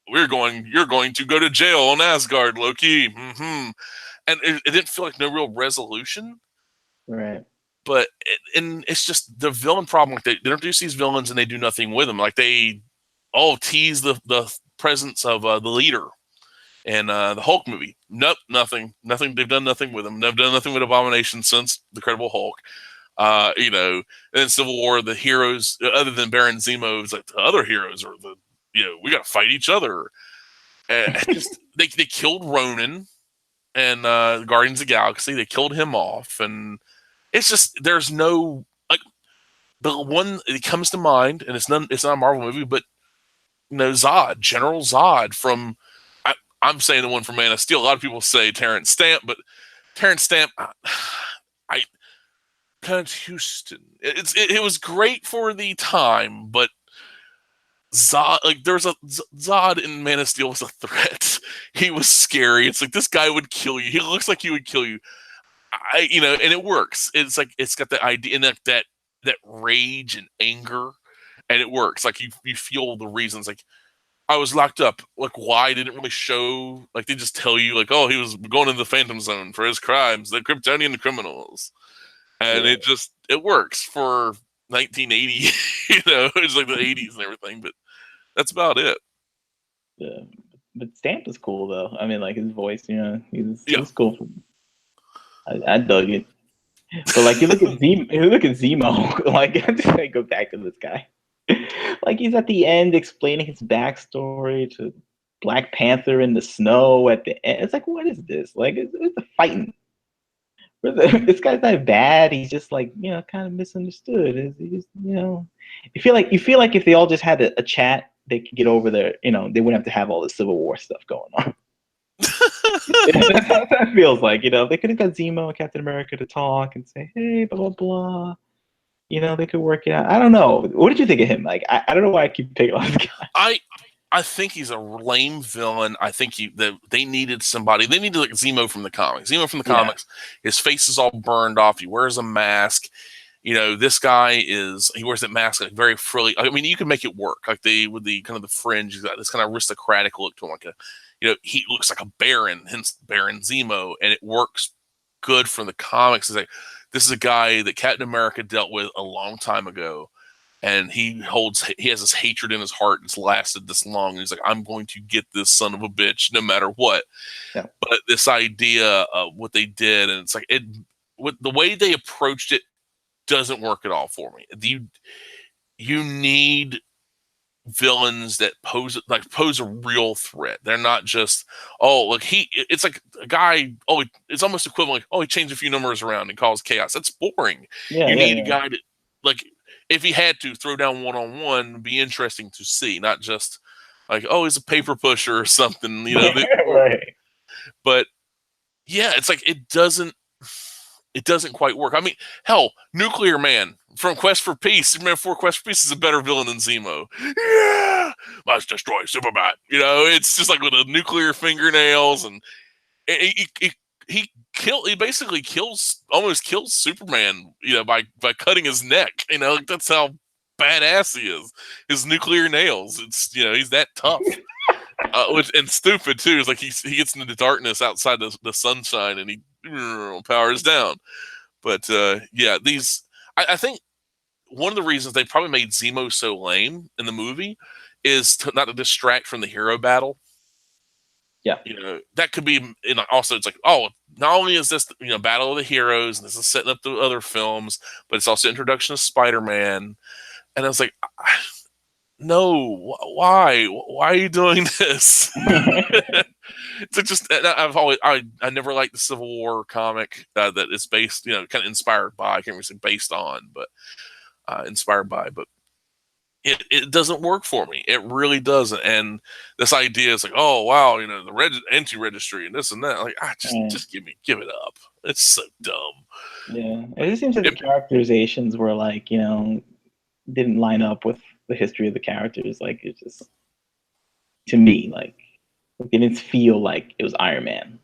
you're going to go to jail on Asgard, Loki. Mm-hmm. And it didn't feel like no real resolution. Right. But it's just the villain problem. Like they introduce these villains and they do nothing with them. Like they tease the presence of the leader in the Hulk movie. Nope, nothing. They've done nothing with them. They've done nothing with Abomination since the Incredible Hulk. And then Civil War, the heroes, other than Baron Zemo, it's like the other heroes are we got to fight each other. They killed Ronan and Guardians of the Galaxy. They killed him off, and it's just there's no like the one that comes to mind, and it's not a Marvel movie, but Zod, General Zod from. I'm saying the one from Man of Steel. A lot of people say Terrence Stamp, but Terrence Stamp, Houston. It was great for the time, but Zod, like there was a Zod in Man of Steel was a threat. He was scary. It's like this guy would kill you. He looks like he would kill you. And it works. It's like it's got the idea and that rage and anger, and it works. Like you feel the reasons. Like I was locked up. Like why didn't really show? Like they just tell you like, oh, he was going into the Phantom Zone for his crimes. The Kryptonian criminals, and Yeah, it works for 1980. It's like the 80s and everything, but that's about it. yeah. But Stamp is cool though. I mean, like his voice, he Yeah. was cool. I dug it. But like you look at Zemo, like I just gotta go back to this guy. Like he's at the end explaining his backstory to Black Panther in the snow at the end. It's like, what is this? Like it's the fighting. This guy's not bad. He's just like, kind of misunderstood. He just, you feel like if they all just had a chat, they could get over their, they wouldn't have to have all the Civil War stuff going on. That's how that feels like, they could have got Zemo and Captain America to talk and say, hey, blah, blah, blah. They could work it out. I don't know. What did you think of him? Like, I don't know why I keep picking on this guy. I think he's a lame villain. I think they needed somebody. They needed like Zemo from the comics. Zemo from the comics, his face is all burned off. He wears a mask. This guy he wears that mask like very frilly. I mean, you can make it work. Like with the kind of the fringe, he's got this kind of aristocratic look to him. Like he looks like a baron, hence Baron Zemo, and it works good from the comics. It's like this is a guy that Captain America dealt with a long time ago. And he has this hatred in his heart. It's lasted this long. And he's like, I'm going to get this son of a bitch no matter what. Yeah. But this idea of what they did, and it's like the way they approached it doesn't work at all for me. You need villains that pose a real threat. They're not just it's like a guy. Oh, it's almost equivalent. Like, oh, he changed a few numbers around and caused chaos. That's boring. Yeah, you need a guy that like. If he had to throw down one-on-one, be interesting to see, not just like, oh, he's a paper pusher or something, right. But yeah, it's like it doesn't quite work. I mean, hell, Nuclear Man from Quest for Peace, Superman 4 Quest for Peace is a better villain than Zemo. Yeah, must destroy Superman. It's just like with the nuclear fingernails, and he basically almost kills Superman, by cutting his neck. Like that's how badass he is. His nuclear nails. It's he's that tough. And stupid too. It's like he gets into the darkness outside the sunshine and he powers down. But I think one of the reasons they probably made Zemo so lame in the movie is not to distract from the hero battle. Yeah. That could be, also it's like, oh, not only is this, Battle of the Heroes, and this is setting up the other films, but it's also introduction of Spider-Man. And I was like, no, why are you doing this? It's like just, I never liked the Civil War comic that is based, kind of inspired by, I can't really say based on, but inspired by, but it doesn't work for me. It really doesn't. And this idea is like, oh wow, the anti-registry and this and that. Like, just give it up. It's so dumb. Yeah, it just seems like the characterizations were like, didn't line up with the history of the characters. Like it just, to me, like it didn't feel like it was Iron Man.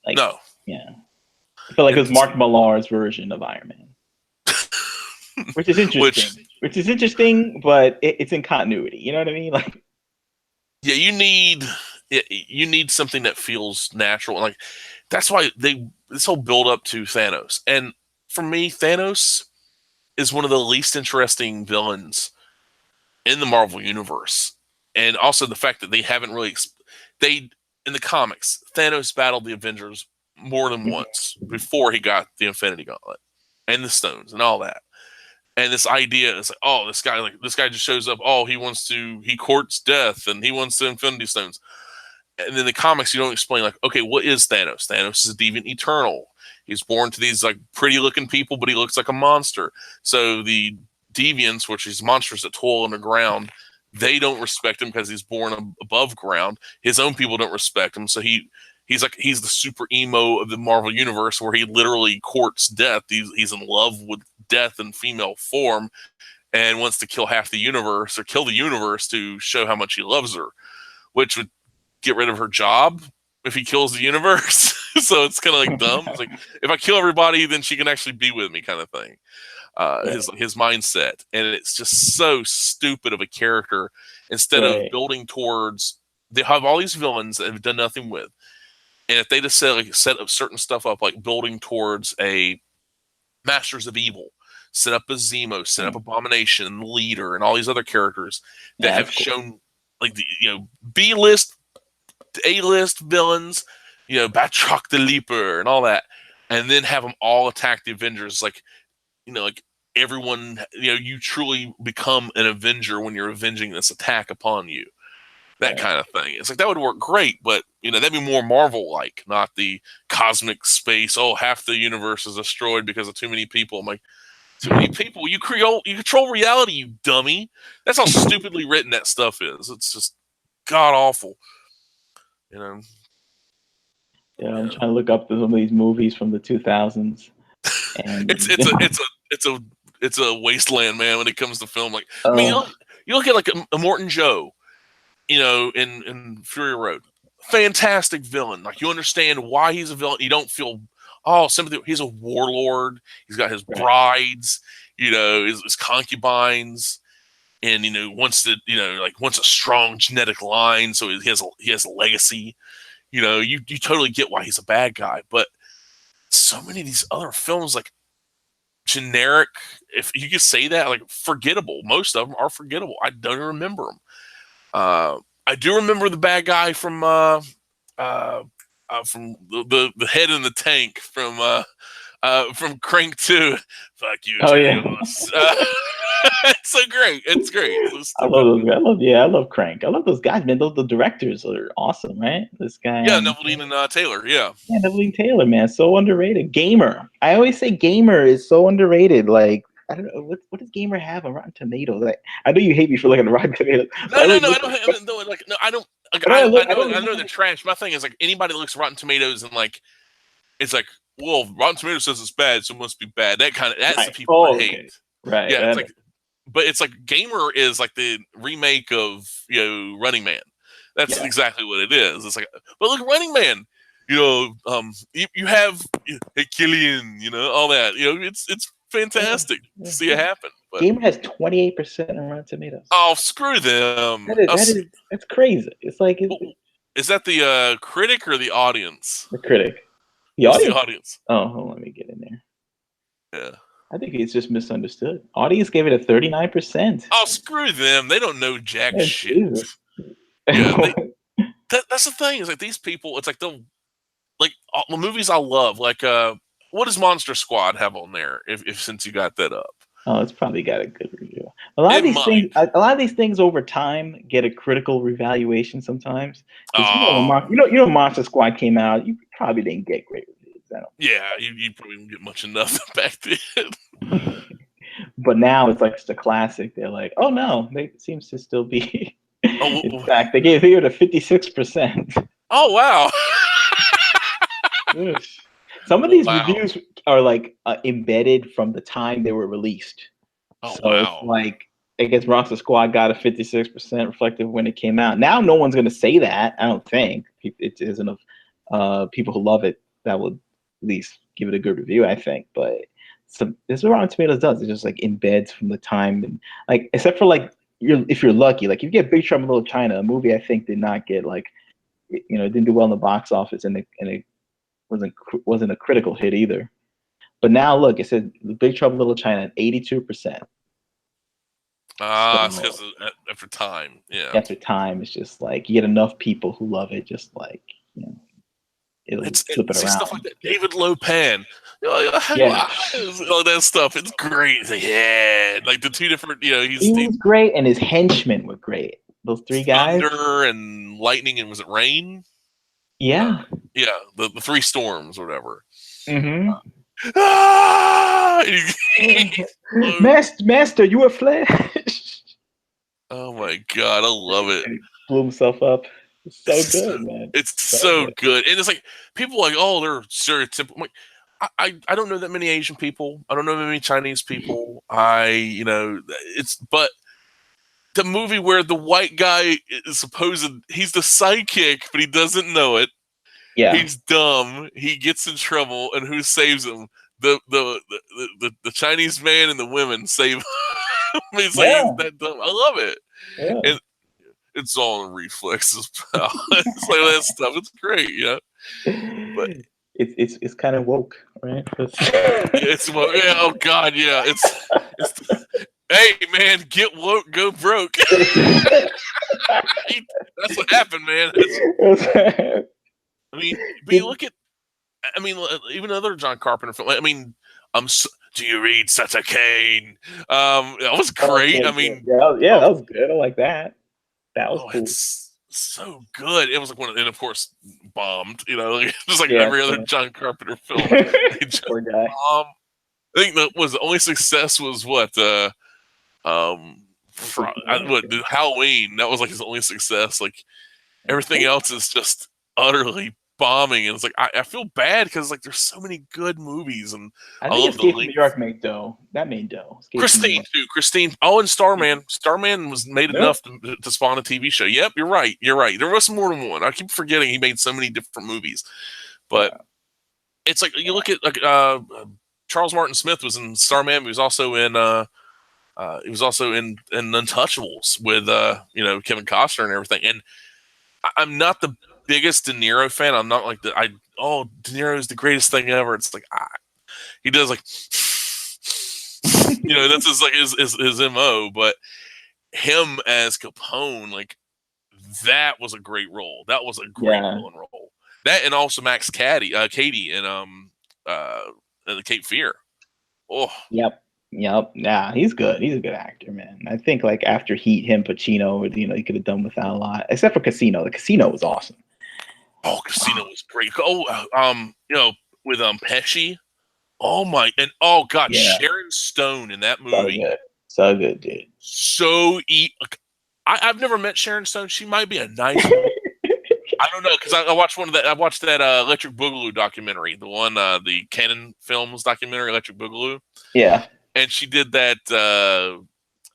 Like, no. Yeah, I feel like it was Mark Millar's version of Iron Man. Which is interesting. But it's in continuity. You know what I mean? Like, yeah, you need something that feels natural. Like that's why this whole build up to Thanos. And for me, Thanos is one of the least interesting villains in the Marvel universe. And also the fact that they haven't really in the comics, Thanos battled the Avengers more than once before he got the Infinity Gauntlet and the stones and all that. And this idea is like, oh, this guy just shows up. Oh, he courts death and he wants the Infinity Stones. And in the comics, you don't explain like, okay, what is Thanos? Thanos is a deviant eternal. He's born to these like pretty looking people, but he looks like a monster. So the deviants, which is monsters that toil underground, they don't respect him because he's born above ground. His own people don't respect him. So he's the super emo of the Marvel universe where he literally courts death. He's in love with death in female form, and wants to kill half the universe or kill the universe to show how much he loves her, which would get rid of her job if he kills the universe. So it's kind of like dumb. It's like, if I kill everybody, then she can actually be with me, kind of thing. His mindset, and it's just so stupid of a character. Instead of building towards, they have all these villains that have done nothing with, and if they just set up certain stuff up, like building towards a Masters of Evil, set up a Zemo, set up Abomination, Leader, and all these other characters that have shown like the B-list, A-list villains, Batroc the Leaper and all that, and then have them all attack the Avengers. Like everyone, you truly become an Avenger when you're avenging this attack upon you. That kind of thing. It's like, that would work great, but that'd be more Marvel-like, not the cosmic space. Oh, half the universe is destroyed because of too many people. I'm like, too many people. You control reality, you dummy. That's how stupidly written that stuff is. It's just god awful. I'm trying to look up some of these movies from the 2000s. And it's a wasteland, man, when it comes to film. Like, I mean, you look at like a Morton Joe, in Fury Road. Fantastic villain. Like, you understand why he's a villain. You don't feel sympathy. He's a warlord. He's got his brides, his concubines, and wants a strong genetic line, so he has a legacy. You totally get why he's a bad guy. But so many of these other films, like, generic, if you could say that, like, forgettable. Most of them are forgettable. I don't remember them. I do remember the bad guy from the head in the tank from Crank 2. Fuck you. Oh, yeah. It's so great. It's great. I love those guys. I love Crank. I love those guys, man. The directors are awesome, right? This guy. Yeah, Neville and Taylor. Yeah. Yeah, Neville Taylor, man. So underrated. Gamer. I always say Gamer is so underrated. Like, I don't know, what does Gamer have on Rotten Tomatoes? Like, I know you hate me for looking at Rotten Tomatoes. No, I don't. I know they're trash. My thing is, like, anybody that looks at Rotten Tomatoes and, like, it's like, well, Rotten Tomatoes says it's bad, so it must be bad. That's the people I hate. Right. Yeah, it's like, but it's like Gamer is like the remake of Running Man. That's exactly what it is. It's like, but look, Running Man. You have Killian. All that. It's fantastic to see it happen. But Gamer has 28% on Rotten Tomatoes. Oh, screw them. That's crazy. It's like, is that the critic or the audience? The critic. The audience. Oh, hold on, let me get in there. Yeah. I think it's just misunderstood. Audience gave it a 39%. Oh, screw them. They don't know jack shit. Yeah, that's the thing. Is like, these people, it's like they'll, like, the movies I love, like, what does Monster Squad have on there? If since you got that up. Oh, it's probably got a good review. A lot of these things over time get a critical revaluation sometimes. Monster Squad came out, you probably didn't get great reviews. You probably didn't get much enough back then. But now it's a classic. They're like, oh no, it seems to still be. In fact, they gave it a 56%. Oh wow. Some of these reviews are like embedded from the time they were released. Oh, so it's like, I guess Monster Squad got a 56% reflective when it came out. Now no one's going to say that, I don't think. It isn't enough people who love it that would at least give it a good review, I think. But this is what Rotten Tomatoes does. It just like embeds from the time, and like, except for like, if you're lucky, like if you get Big Trouble in Little China, a movie I think did not get like, it didn't do well in the box office, and it wasn't a critical hit either. But now look, it said Big Trouble in Little China at 82%. It's because after time, After time, it's just like you get enough people who love it, just like it'll flip it around. Stuff like that. David Lopan, all that stuff. It's great. Like the two different, he was great, and his henchmen were great. Those three guys, Thunder and Lightning, and was it Rain? Yeah. The three storms or whatever. Mm-hmm. Master, you are flesh. Oh my god, I love it. He blew himself up. It's so good, man. It's so good. And it's like, people are like, oh, they're stereotypical. I'm like, I don't know that many Asian people. I don't know that many Chinese people. But the movie where the white guy is he's the sidekick, but he doesn't know it. Yeah. He's dumb. He gets in trouble, and who saves him? The Chinese man and the women save him. He's like, he's that dumb. I love it. Yeah. And it's all in reflexes, pal. It's like that stuff. It's great, But it's kind of woke, right? it's woke. Yeah, oh God, yeah. It's hey man, get woke, go broke. That's what happened, man. I mean, but you look at, even other John Carpenter film. Do you read Sutter Kane? That was great. That was good. I like that. That was cool. It's so good. It was like and of course bombed. Just like every other John Carpenter film. Poor guy. I think the only success was Halloween. That was like his only success. Like everything else is just utterly bombing, and it's like I feel bad because like there's so many good movies, and I think Escape from New York made dough. That made dough. Christine too. Christine. Oh, and Starman. Starman was made enough to spawn a TV show. Yep, you're right. You're right. There was more than one. I keep forgetting he made so many different movies, but it's like you look at like Charles Martin Smith was in Starman. He was also in Untouchables with Kevin Costner and everything. And I'm not the biggest De Niro fan. I'm not like De Niro is the greatest thing ever. It's like he does like that's his MO. But him as Capone, like that was a great role. That was a great villain role. That, and also Max Cady in the Cape Fear. Oh, yep. Yeah, he's good. He's a good actor, man. I think like after Heat, him, Pacino, he could have done without a lot, except for Casino. The Casino was awesome. Oh, Casino was great. Oh, with Pesci. Oh my, and oh God, Sharon Stone in that movie. So good, dude. I've never met Sharon Stone. She might be a nice woman. I don't know, because I watched I watched that Electric Boogaloo documentary, the one the Canon Films documentary, Electric Boogaloo. Yeah. And she did that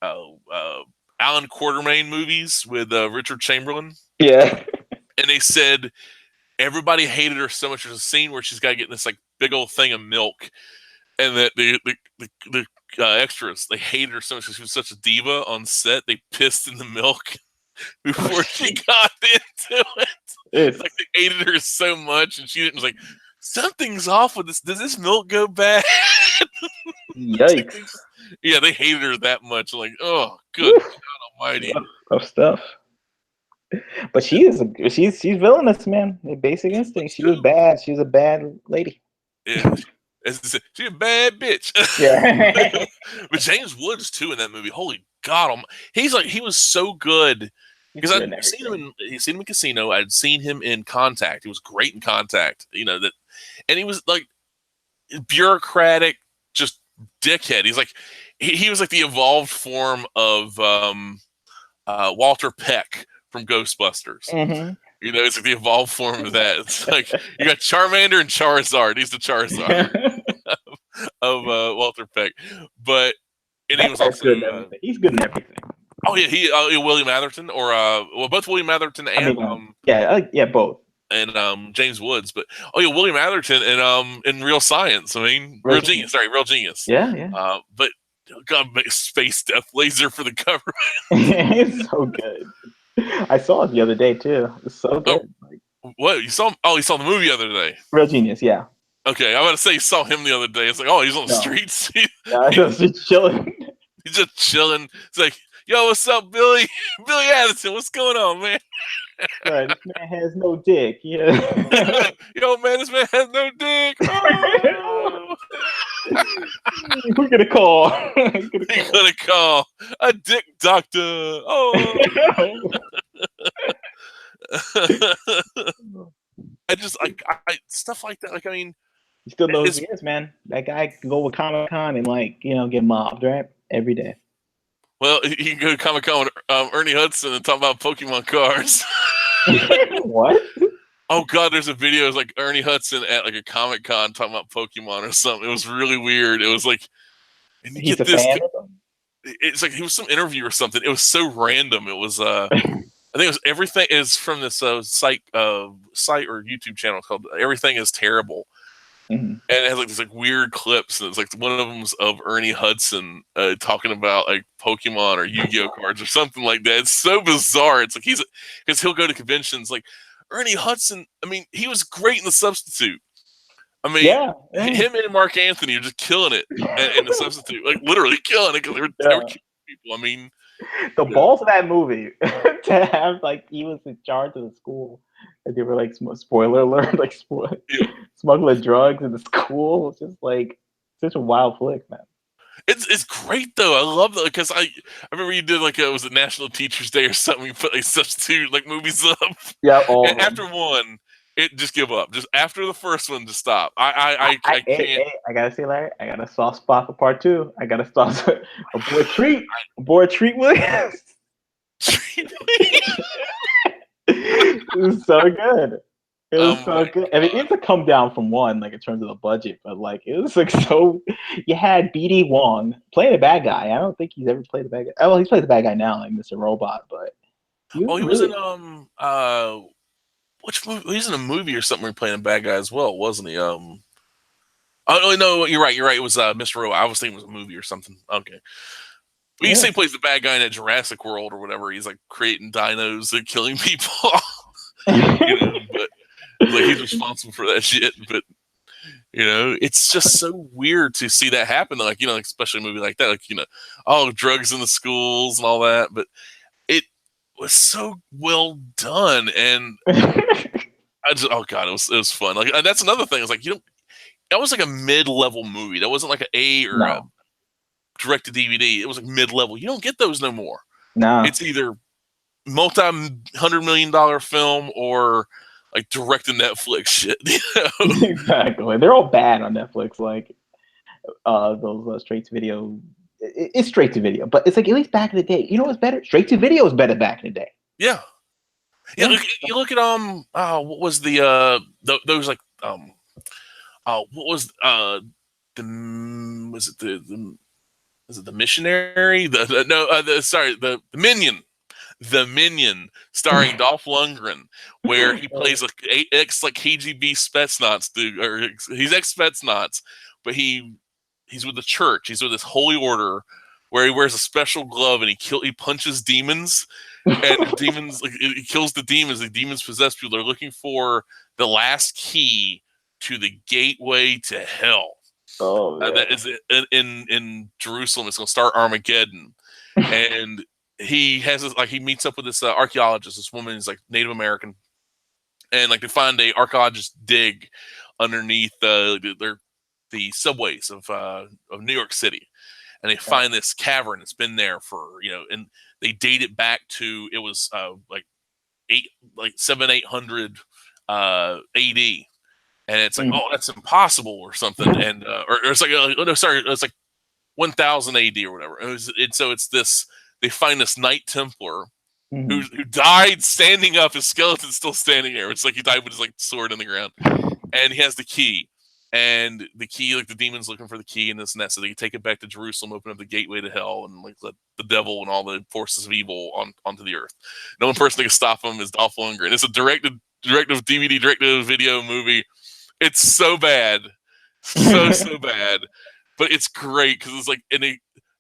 Alan Quartermain movies with Richard Chamberlain. Yeah. And they said everybody hated her so much. There's a scene where she's got to get this like big old thing of milk, and that the extras, they hated her so much because she was such a diva on set. They pissed in the milk before she got into it. It's like they hated her so much, and she was like, something's off with this. Does this milk go bad? Yikes. Yeah, they hated her that much. Like, oh, good God Almighty. Tough stuff. But she's villainous, man. Basic Instinct. She was bad. She was a bad lady. Yeah. She's a bad bitch. Yeah. But James Woods too in that movie. Holy God, he was so good. Because I'd seen him in Casino. I'd seen him in Contact. He was great in Contact. And he was like bureaucratic, just dickhead. He's like he was like the evolved form of Walter Peck from Ghostbusters. Mm-hmm. It's like the evolved form of that. It's like you got Charmander and Charizard. He's the Charizard of Walter Peck. But he was also good in everything. He's good in everything. Oh yeah, William Atherton, or both William Atherton and both, and James Woods. But William Atherton in Real Science. I mean, Real Genius. Sorry, Real Genius. Yeah. But God, Space Death Laser for the government. It's so good. I saw it the other day too. It's so good. What you saw? You saw the movie the other day. Real Genius, yeah. Okay, I'm about to say you saw him the other day. It's like, he's on the streets. He's just chilling. He's just chilling. It's like, yo, what's up, Billy? Billy Addison, what's going on, man? Right, this man has no dick. Yeah. Yo, man, this man has no dick. Oh. We're gonna call. We're gonna call a dick doctor. Oh. I stuff like that. Like, I mean, you still know who he is, man. That guy can go with Comic-Con and get mobbed, right? Every day. Well, you can go to Comic-Con with Ernie Hudson and talk about Pokemon cards. What? Oh god, there's a video. It's like Ernie Hudson at like a Comic Con talking about Pokemon or something. It was really weird. It was like, and you He's get a this. fan of them. It's like he was some interview or something. It was so random. It was I think it was everything is from this site or YouTube channel called Everything Is Terrible, Mhm. and it has like these like weird clips, and it's like one of them's of Ernie Hudson talking about like Pokemon or Yu-Gi-Oh cards or something like that. It's so bizarre. It's like because he'll go to conventions like Ernie Hudson. I mean, he was great in The Substitute. I mean, Yeah, yeah, him and Mark Anthony are just killing it in The Substitute, like literally killing it because they were yeah. killing people. I mean, The you know, balls of that movie to have like he was in charge of the school, and they were like spoiler alert, like yeah. smuggling drugs in the school. It's just like such a wild flick, man. It's great though. I love that because I remember you did like was it National Teachers Day or something. You put like substitute like movies up, Yeah, all and of after them. one, it just give up. Just after the first one, just stop. I can't. I gotta say, Larry, I got a soft spot for part two. I got a soft a boy treat, a boy treat Williams. It was so good. It was Oh so my good. I mean, god! it's a come down from one, like in terms of the budget, but like it was like so. You had BD Wong playing a bad guy. I don't think he's ever played a bad guy. Oh, well, he's played the bad guy now, like Mr. Robot, but he was Oh, he was in really. which movie? He was in a movie or something. Where he playing a bad guy as well, wasn't he? Oh no, you're right. You're right. It was Mr. Robot. I was thinking it was a movie or something. Okay. Well, you say Yeah. he plays the bad guy in that Jurassic World or whatever. He's like creating dinos and killing people, but like he's responsible for that shit. But it's just so weird to see that happen. Like like, especially a movie like that. Like oh, drugs in the schools and all that. But it was so well done, and I just oh god, it was fun. Like and that's another thing. It's like that was like a mid-level movie. That wasn't like an A or a No, direct to DVD. It was like mid-level. You don't get those no more. no. It's either multi-$100 million film or like direct to Netflix shit. Exactly. They're all bad on Netflix. Like those straight to video. It's straight to video, but it's like at least back in the day. You know what's better? Straight to video was better back in the day. Yeah, yeah. Yeah. You look at what was those like what was was it the was it the missionary no sorry the Minion. The Minion, starring Dolph Lundgren, where he plays like ex like KGB Spetsnaz dude, or he's ex Spetsnaz, but he's with the church. He's with this holy order where he wears a special glove and he punches demons, and demons like he kills the demons. The demons possess people. They're looking for the last key to the gateway to hell. Oh That man. is in Jerusalem. It's going to start Armageddon, and he has this, like he meets up with this archaeologist. This woman is like Native American, and like they find a archaeologist dig underneath the subways of New York City, and they find this cavern. It's been there for and they date it back to it was like 700-800 AD, and it's like oh that's impossible or something, and or it's like oh no sorry it's like 1000 AD or whatever. So it's this. They find this Knight Templar who died standing up. His skeleton's still standing there. It's like he died with his like sword in the ground, and he has the key. And the key, like the demon's looking for the key and this and that, so they can take it back to Jerusalem, open up the gateway to hell, and like let the devil and all the forces of evil onto the earth. No one person that can stop them is Dolph Lundgren. It's a directive DVD, directive video movie. It's so bad, so bad, but it's great because it's like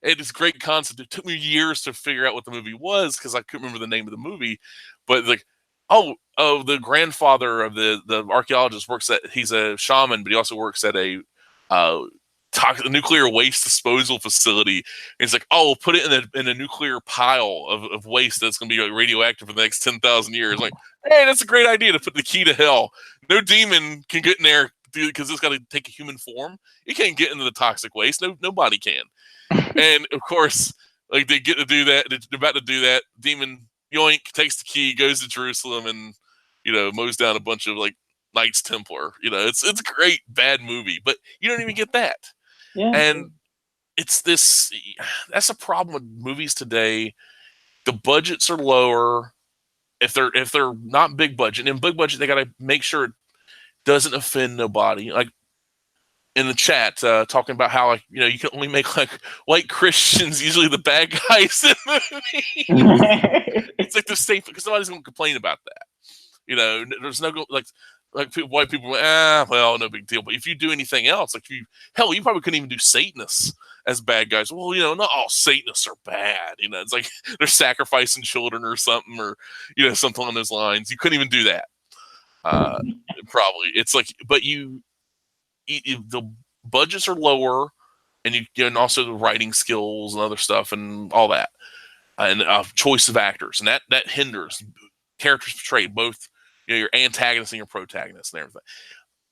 it's great concept. It took me years to figure out what the movie was because I couldn't remember the name of the movie. But like, the grandfather of the archaeologist he's a shaman, but he also works at a nuclear waste disposal facility. And he's like, oh, we'll put it in a nuclear pile of waste that's going to be like, radioactive for the next 10,000 years. Like, hey, that's a great idea to put the key to hell. No demon can get in there because it's got to take a human form. You can't get into the toxic waste. Nobody can. And of course, like they get to do that. They're about to do that. Demon yoink takes the key, goes to Jerusalem, and mows down a bunch of like Knights Templar. It's a great bad movie, but you don't even get that. Yeah. And it's this. That's a problem with movies today. The budgets are lower. if they're not big budget, and in big budget they got to make sure it doesn't offend nobody. Like in the chat, talking about how like you can only make like white Christians usually the bad guys in the movie. It's like the same because somebody's gonna complain about that. There's no like white people, well, no big deal. But if you do anything else, like you probably couldn't even do Satanists as bad guys. Well, not all Satanists are bad. It's like they're sacrificing children or something, or something along those lines. You couldn't even do that. Probably it's like, but the budgets are lower, and and also the writing skills and other stuff and all that, and choice of actors, and that hinders characters portrayed, both your antagonist and your protagonist and everything.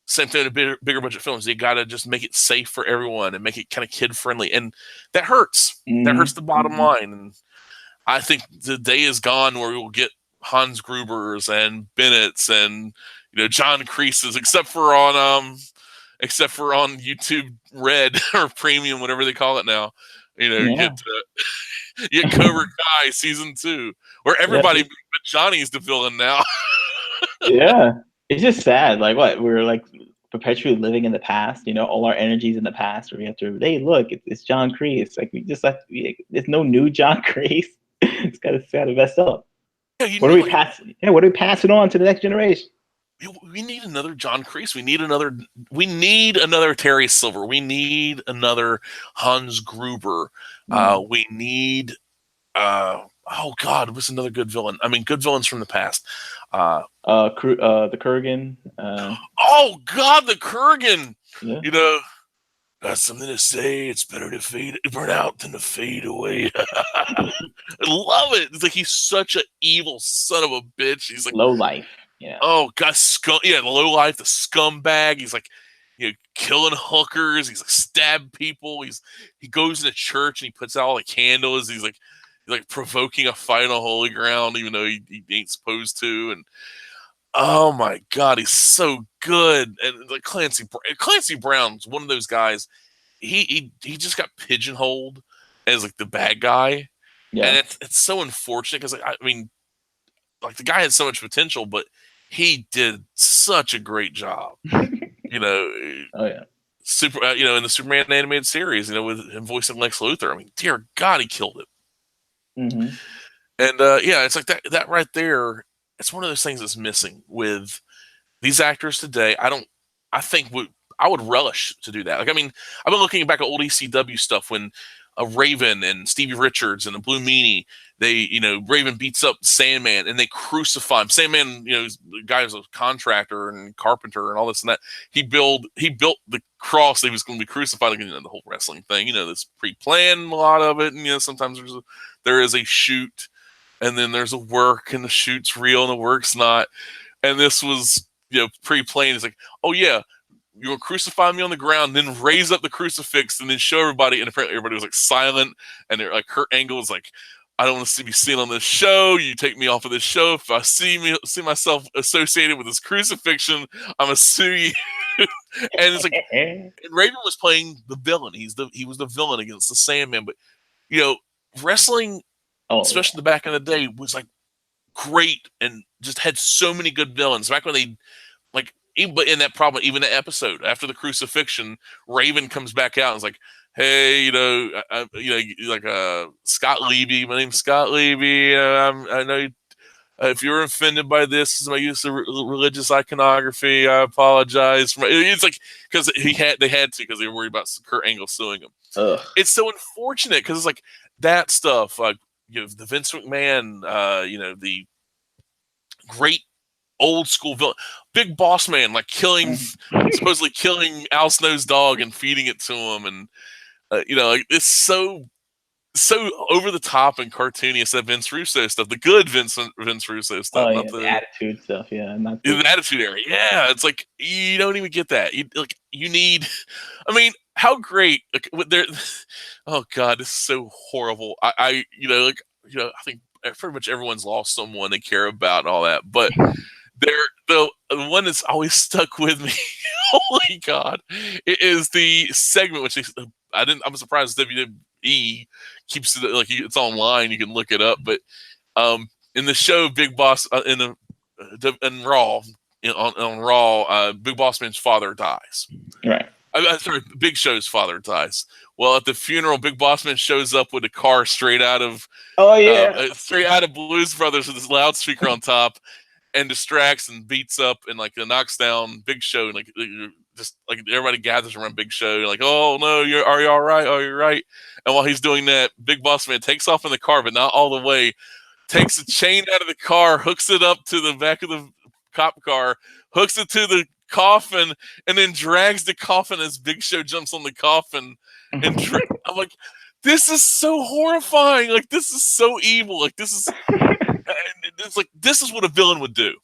Same thing in bigger budget films. You got to just make it safe for everyone and make it kind of kid friendly, and that hurts. Mm-hmm. That hurts the bottom line. And I think the day is gone where we will get Hans Grubers and Bennett's and John Kreese's, except for on YouTube Red or Premium, whatever they call it now. You get Cobra Kai season 2, where everybody but Johnny's the villain now. Yeah, it's just sad. Like what we're like perpetually living in the past. All our energies in the past. Where we have to, hey, look, it's John Kreese. Like we just have to. There's no new John Kreese. It's got to mess up. Yeah, what do we pass? Yeah, what do we pass it on to the next generation? We need another John Kreese. We need another Terry Silver. We need another Hans Gruber. We need oh God, what's another good villain? I mean, good villains from the past. The Kurgan. Oh God, the Kurgan. Yeah. Got something to say. It's better to burn out than to fade away. I love it. It's like he's such an evil son of a bitch. He's like low life. Yeah. Oh God, the low life, the scumbag. He's like, killing hookers. He's like stab people. He goes into church and he puts out all the candles. He's like provoking a fight on holy ground, even though he ain't supposed to. And oh my God, he's so good. And like Clancy Brown's one of those guys. He just got pigeonholed as like the bad guy. Yeah. And it's so unfortunate because I mean, like the guy had so much potential, but he did such a great job. Oh yeah. In the Superman animated series, with him voicing Lex Luthor. I mean, dear God, he killed it. Mm-hmm. And it's like that right there. It's one of those things that's missing with these actors today. I think I would relish to do that. Like, I mean, I've been looking back at old ECW stuff when Raven and Stevie Richards and the Blue Meanie, Raven beats up Sandman and they crucify him. Sandman, the guy was a contractor and carpenter and all this and that. He built the cross that he was going to be crucified. The whole wrestling thing, that's pre-planned, a lot of it. And, sometimes there is a shoot and then there's a work and the shoot's real and the work's not. And this was, pre-planned. It's like, oh yeah, you will crucify me on the ground, then raise up the crucifix, and then show everybody. And apparently, everybody was like silent. And they're like, Kurt Angle was like, "I don't want to be seen on this show. You take me off of this show. If I see myself associated with this crucifixion, I'm gonna sue you." And it's like, and Raven was playing the villain. He was the villain against the Sandman. But wrestling, especially back in the day, was like great and just had so many good villains. Back when they like. But in that episode after the crucifixion, Raven comes back out and is like, "Hey, Scott Levy. My name's Scott Levy. I know if you're offended by this, my use of religious iconography, I apologize." It's like because they had to because they were worried about Kurt Angle suing him. Ugh. It's so unfortunate because it's like that stuff, like the Vince McMahon, the great old school villain, Big Boss Man, like supposedly killing Al Snow's dog and feeding it to him, and it's so over the top and cartoony. It's that Vince Russo stuff, the good Vince Russo stuff, not the attitude stuff, not the attitude area. Yeah, it's like you don't even get that. You need. I mean, how great? Like, oh God, it's so horrible. I think pretty much everyone's lost someone they care about and all that, but. The one that's always stuck with me, holy God, it is the segment which I'm surprised WWE keeps it like it's online. You can look it up, but in in the show Big Boss in Raw on Raw, Big Boss Man's father dies. Right. Sorry, Big Show's father dies. Well, at the funeral, Big Boss Man shows up with a car straight out of Blues Brothers with his loudspeaker on top, and distracts and beats up and like knocks down Big Show, and like just like everybody gathers around Big Show, like, oh no, are you all right? Oh, you're right. And while he's doing that, Big Boss Man takes off in the car, but not all the way. Takes a chain out of the car, hooks it up to the back of the cop car, hooks it to the coffin, and then drags the coffin as Big Show jumps on the coffin. And I'm like, this is so horrifying. Like, this is so evil. Like, this is it's like this is what a villain would do.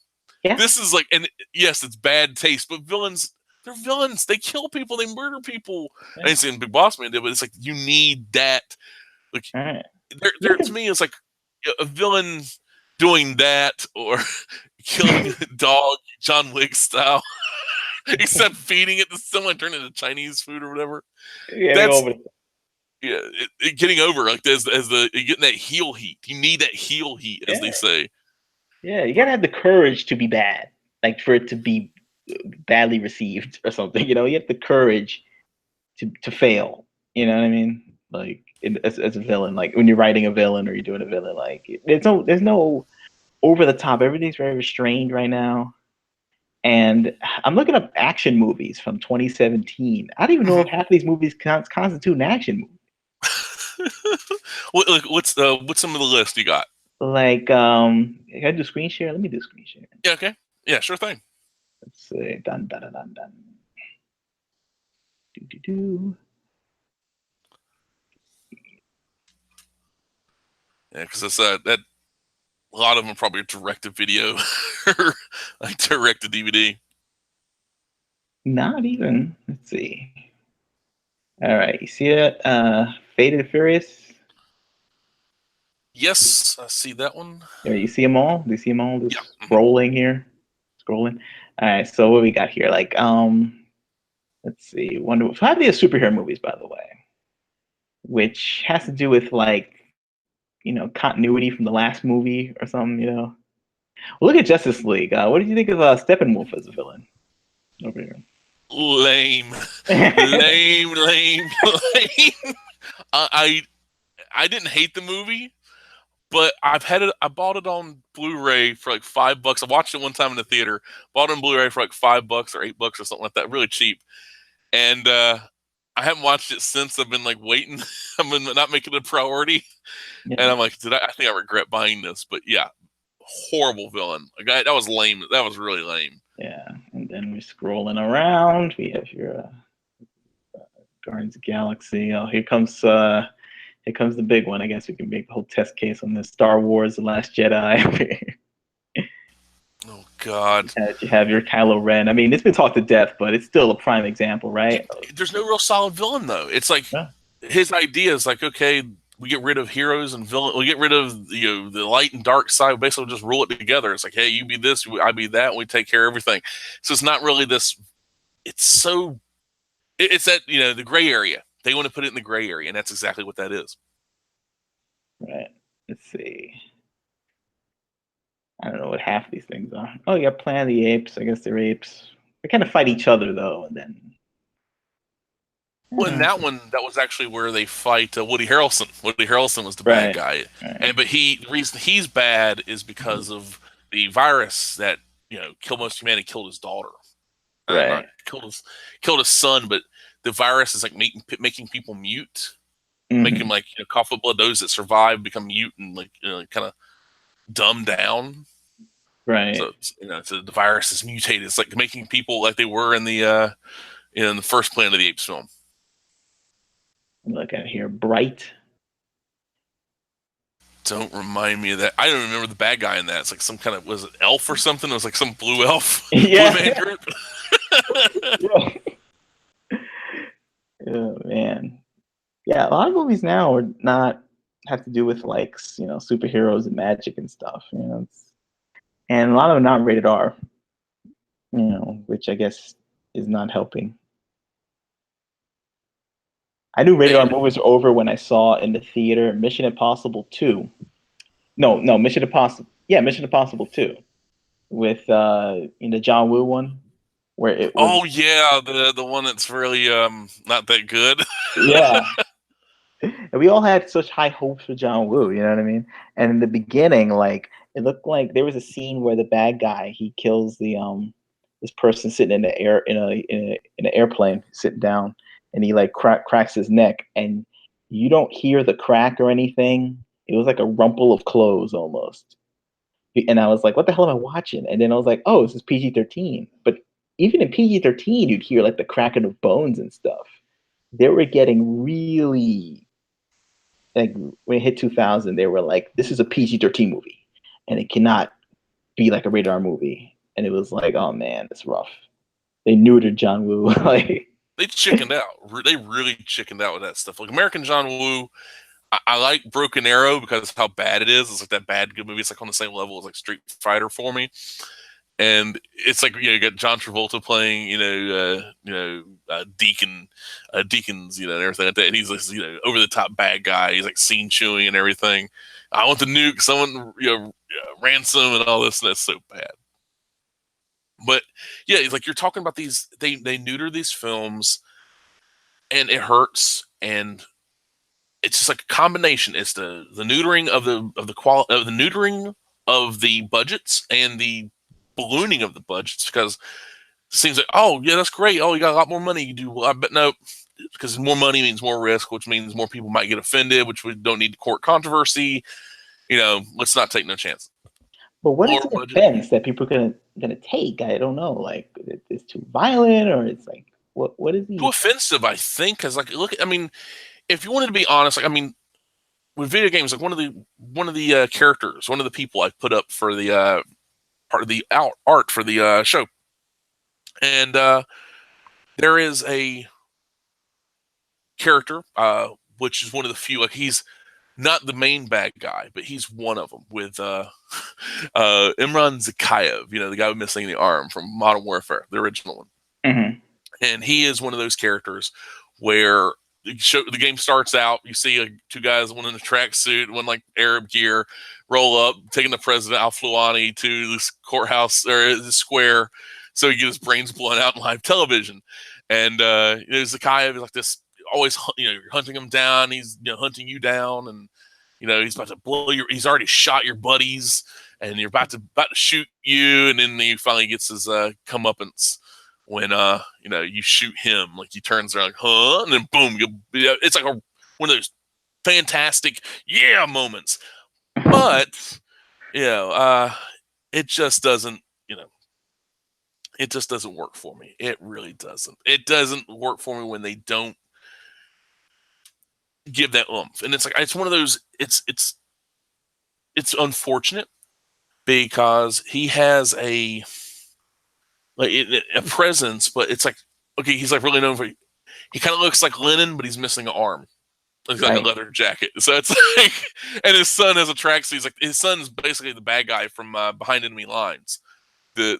Yeah. This is like, and yes, it's bad taste, but villains, they're villains. They kill people, they murder people. Yeah. I ain't saying Big Boss Man did, but it's like you need that. Like, there to me, it's like a villain doing that or killing a dog, John Wick style, except feeding it to someone, turning it into Chinese food or whatever. Yeah, that's getting over like as getting that heel heat. You need that heel heat, as they say. Yeah, you gotta have the courage to be bad, like for it to be badly received or something. You know, you have the courage to fail. You know what I mean? Like as a villain, like when you're writing a villain or you're doing a villain, like there's no over the top. Everything's very restrained right now. And I'm looking up action movies from 2017. I don't even know if half of these movies constitute an action movie. What's some of the list you got? Like, can I do screen share? Let me do screen share. Yeah, okay. Yeah, sure thing. Let's see. Dun, dun, dun, dun, dun. Do. Yeah, because it's that a lot of them are probably direct to video or like direct to DVD. Not even. Let's see. All right, you see it? Fate and Furious. Yes, I see that one. Yeah, you see them all? Do you see them all? Just scrolling here. Scrolling. All right, so what we got here? Like, let's see. Probably superhero movies, by the way, which has to do with like, you know, continuity from the last movie or something. You know. Well, look at Justice League. What did you think of Steppenwolf as a villain over here? Lame. lame. I didn't hate the movie. But I bought it on Blu-ray for like $5. I watched it one time in the theater. Bought it on Blu-ray for like $5 or $8 or something like that, really cheap. And I haven't watched it since. I've been like waiting. I've been not making it a priority. Yeah. And I'm like, I think I regret buying this. But yeah, horrible villain. That was lame. That was really lame. Yeah. And then we're scrolling around. We have your Guardians of the Galaxy. Oh, here comes the big one. I guess we can make the whole test case on this. Star Wars: The Last Jedi. Oh God! You have your Kylo Ren. I mean, it's been talked to death, but it's still a prime example, right? There's no real solid villain though. It's like his idea is like, okay, we get rid of heroes and villain. We get rid of the light and dark side. We basically just rule it together. It's like, hey, you be this, I be that. And we take care of everything. So it's not really this. It's that the gray area. They want to put it in the gray area, and that's exactly what that is. Right. Let's see. I don't know what half these things are. Oh, you got Planet of the Apes. I guess they're apes. They kind of fight each other, though, and then... Well, in that one, that was actually where they fight Woody Harrelson. Woody Harrelson was the bad guy. Right. But the reason he's bad is because of the virus that, killed most humanity, killed his daughter. Right. Killed his son, but the virus is like making people mute, making them like cough up blood. Those that survive become mute and like kind of dumbed down. Right. So so the virus is mutated. It's like making people like they were in the first Planet of the Apes film. Look at here, Bright. Don't remind me of that. I don't remember the bad guy in that. It's like some kind of was it elf or something? It was like some blue elf. Yeah. Blue man group. Oh man, yeah. A lot of movies now are not have to do with like superheroes and magic and stuff. And a lot of them not rated R. Which I guess is not helping. I knew rated R movies were over when I saw in the theater Mission Impossible 2. No, Mission Impossible. Yeah, Mission Impossible 2 with John Woo one where it was Oh yeah, the one that's really not that good. yeah. And we all had such high hopes for John Woo, you know what I mean? And in the beginning, like it looked like there was a scene where the bad guy he kills the this person sitting in the air in an airplane sitting down, and he like cracks his neck, and you don't hear the crack or anything. It was like a rumple of clothes almost. And I was like, what the hell am I watching? And then I was like, oh, this is PG-13. But even in PG-13, you'd hear like the cracking of bones and stuff. They were getting really like when it hit 2000, they were like, this is a PG-13 movie, and it cannot be like a rated R movie. And it was like, oh man, it's rough. They neutered John Woo. Like, They chickened out. They really chickened out with that stuff. Like American John Woo, I like Broken Arrow because of how bad it is. It's like that bad good movie. It's like on the same level as like Street Fighter for me. And it's like you got John Travolta playing, Deacons, and everything like that. And he's this, over the top bad guy. He's like scene chewing and everything. I want the nuke, someone, ransom and all this, and that's so bad. But yeah, it's like you're talking about these. They neuter these films, and it hurts. And it's just like a combination. It's the neutering of the neutering of the budgets and the ballooning of the budgets, because it seems like, oh yeah, that's great. Oh, you got a lot more money. You do. I bet no, because more money means more risk, which means more people might get offended, which we don't need court controversy. Let's not take no chance. but what is the offense that people are gonna take? I don't know. Like, it's too violent, or it's like what is he? Too offensive, I think. Because like, look, I mean, if you wanted to be honest, like, I mean, with video games, like one of the characters, one of the people I put up for the part of the art for the show, and there is a character, which is one of the few. Like, he's not the main bad guy, but he's one of them with Imran Zakayev, the guy with missing the arm from Modern Warfare, the original one. Mm-hmm. And he is one of those characters where the game starts out, you see two guys, one in a tracksuit, one like Arab gear, roll up, taking the president Al-Fluani to this courthouse or the square, so he gets his brains blown out on live television. And Zakayev is like this, always you're hunting him down. He's hunting you down, and he's about to blow your. He's already shot your buddies, and you're about to shoot you, and then he finally gets his comeuppance when you shoot him. Like, he turns around, like, huh, and then boom, it's like one of those fantastic moments. But it just doesn't it just doesn't work for me. It really doesn't. It doesn't work for me when they don't give that oomph. And it's like, it's one of those, it's unfortunate because he has a presence, but it's like, okay, he's like really known for, he kind of looks like Lennon, but he's missing an arm. He's got a leather jacket. So it's like, and his son has a tracksuit. He's like, his son's basically the bad guy from Behind Enemy Lines. The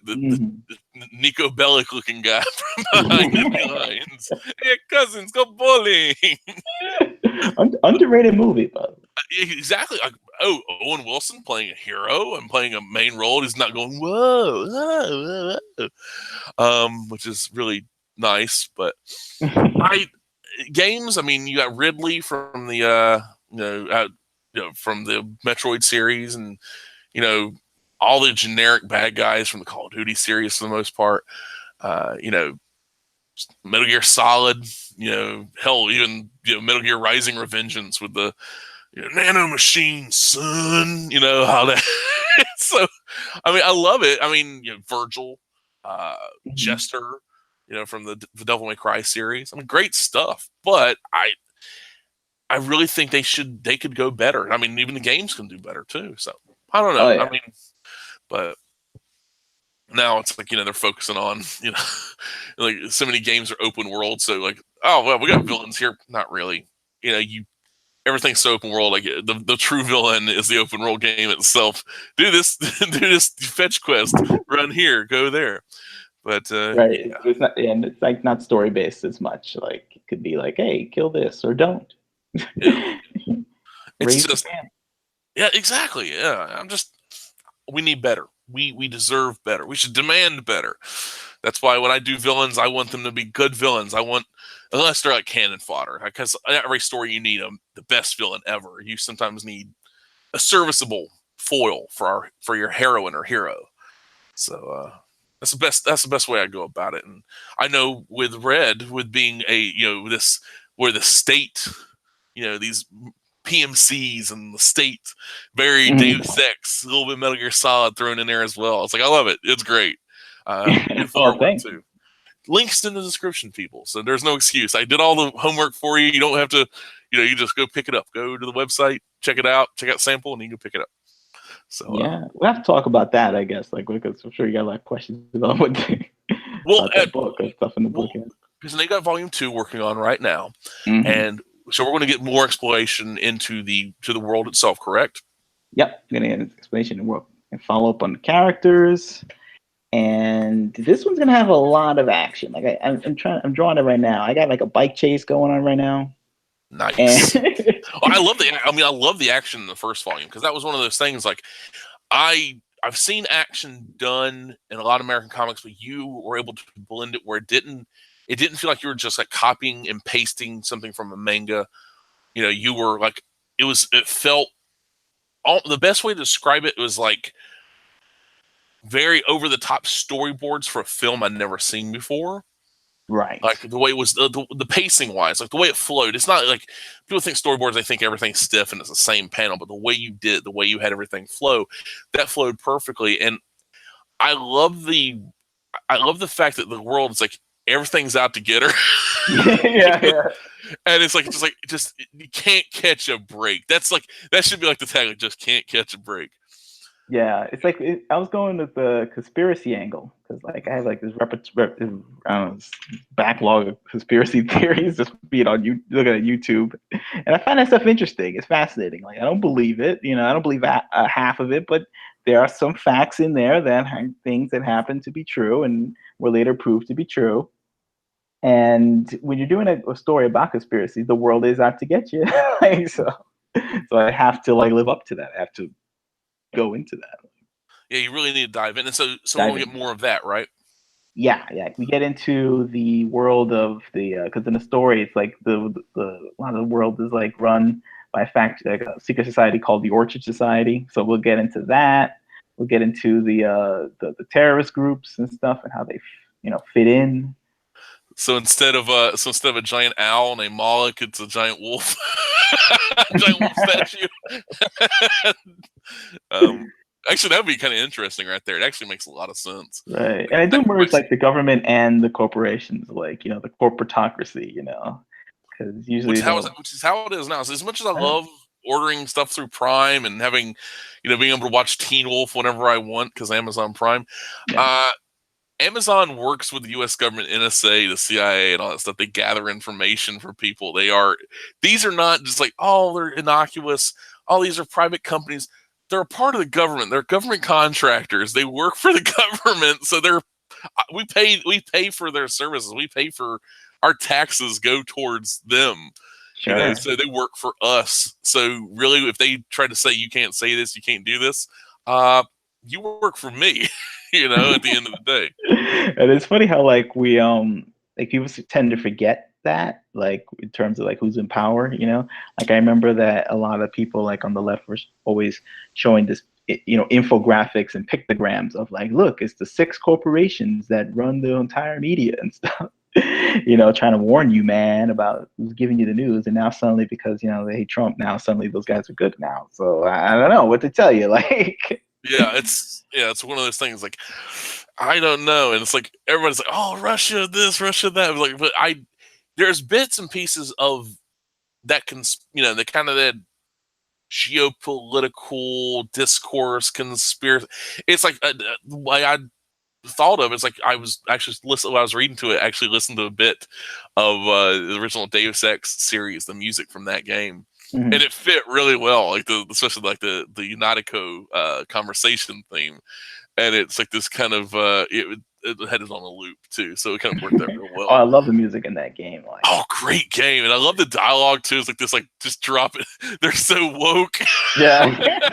Nico Bellic looking guy from Behind Enemy Lines. Hey, cousins, go bowling. Underrated movie, but exactly. Like, Owen Wilson playing a hero and playing a main role. He's not going whoa, whoa, whoa. Which is really nice. But games. I mean, you got Ridley from the from the Metroid series, and all the generic bad guys from the Call of Duty series for the most part. Metal Gear Solid, hell, even Metal Gear Rising Revengeance with the nano machine, son. How that. So, I mean, I love it. I mean, Virgil, Jester, from the Devil May Cry series. I mean, great stuff. But I really think they could go better. I mean, even the games can do better too. So I don't know. I mean, but now it's like, they're focusing on, like so many games are open world. So like, oh, well, we got villains here. Not really. Everything's so open world. Like the true villain is the open world game itself. Do this, do this fetch quest, run here, go there. But right, it's not, and it's like not story based as much. Like, it could be like, hey, kill this or don't. Yeah. It's just, yeah, exactly. Yeah, we need better. We deserve better. We should demand better. That's why when I do villains, I want them to be good villains. I want, unless they're like cannon fodder, because every story you need the best villain ever. You sometimes need a serviceable foil for your heroine or hero. So that's the best way I go about it. And I know with Red, with being this where the state, these PMCs and the state, very Deus Ex, a little bit Metal Gear Solid thrown in there as well. It's like, I love it. It's great. Oh, thanks. Too. Links in the description, people. So there's no excuse. I did all the homework for you. You don't have to, you just go pick it up. Go to the website, check it out, check out sample, and you can pick it up. So yeah, we'll have to talk about that, I guess, because I'm sure you got a lot of questions about what about that book and stuff in the book. Because they got volume 2 working on right now, and so we're going to get more exploration into the world itself. Correct? Yep, we're going to get explanation and work and follow up on the characters. And this one's going to have a lot of action. Like I'm drawing it right now. I got like a bike chase going on right now. Nice. I love the action in the first volume, because that was one of those things. Like I've seen action done in a lot of American comics, but you were able to blend it where it didn't feel like you were just like copying and pasting something from a manga. You were like, it felt the best way to describe it was like very over the top storyboards for a film I'd never seen before. Right. Like the way it was, the pacing wise, like the way it flowed. It's not like people think storyboards, they think everything's stiff and it's the same panel, but the way you had everything flow, that flowed perfectly. And I love the fact that the world is like, everything's out to get her. yeah. And it's like, just you can't catch a break. That should be like the tag, like, just can't catch a break. Yeah, it's like I was going with the conspiracy angle, because like I have like this backlog of conspiracy theories just being on looking at YouTube, and I find that stuff interesting. It's fascinating. Like I don't believe it, I don't believe half of it, but there are some facts in there that are things that happen to be true and were later proved to be true. And when you're doing a story about conspiracy, the world is out to get you. so I have to like live up to that. I have to go into that. Yeah, you really need to dive in, and so we'll get more of that, right? Yeah. We get into the world of the because in the story it's like a lot of the world is like run by a secret society called the Orchid Society. So we'll get into that. We'll get into the terrorist groups and stuff and how they fit in. So instead of a giant owl named Moloch, it's a giant wolf, giant wolf statue. Actually, that would be kind of interesting right there. It actually makes a lot of sense. Right, and I do merge like the government and the corporations, like the corporatocracy, because usually which is how it is now. So as much as I love ordering stuff through Prime and having, being able to watch Teen Wolf whenever I want because Amazon Prime. Yeah. Amazon works with the U.S. government, NSA, the CIA, and all that stuff. They gather information for people. These are not just like, oh, they're innocuous. Oh, these are private companies. They're a part of the government. They're government contractors. They work for the government. So we pay for their services. We pay for our taxes go towards them. Sure. So they work for us. So really, if they try to say you can't say this, you can't do this, you work for me. At the end of the day. And it's funny how like we like people tend to forget that, like in terms of like who's in power, like I remember that a lot of people like on the left were always showing this infographics and pictograms of like, look, it's the 6 corporations that run the entire media and stuff, trying to warn you, man, about who's giving you the news. And now suddenly, because they hate Trump, now suddenly those guys are good now. So I don't know what to tell you. Like it's one of those things like, I don't know. And it's like, everybody's like, oh, Russia, this, Russia, that. Like, but there's bits and pieces of that the kind of that geopolitical discourse, conspiracy. It's like, like I thought of, it's like I was actually while I was reading to it, actually listened to a bit of the original Deus Ex series, the music from that game. Mm-hmm. And it fit really well, like especially like the Unico conversation theme, and it's like this kind of it had it on a loop too, so it kind of worked out real well. Oh, I love the music in that game. Like, oh, great game, and I love the dialogue too. It's like this, like just drop it. They're so woke. Yeah.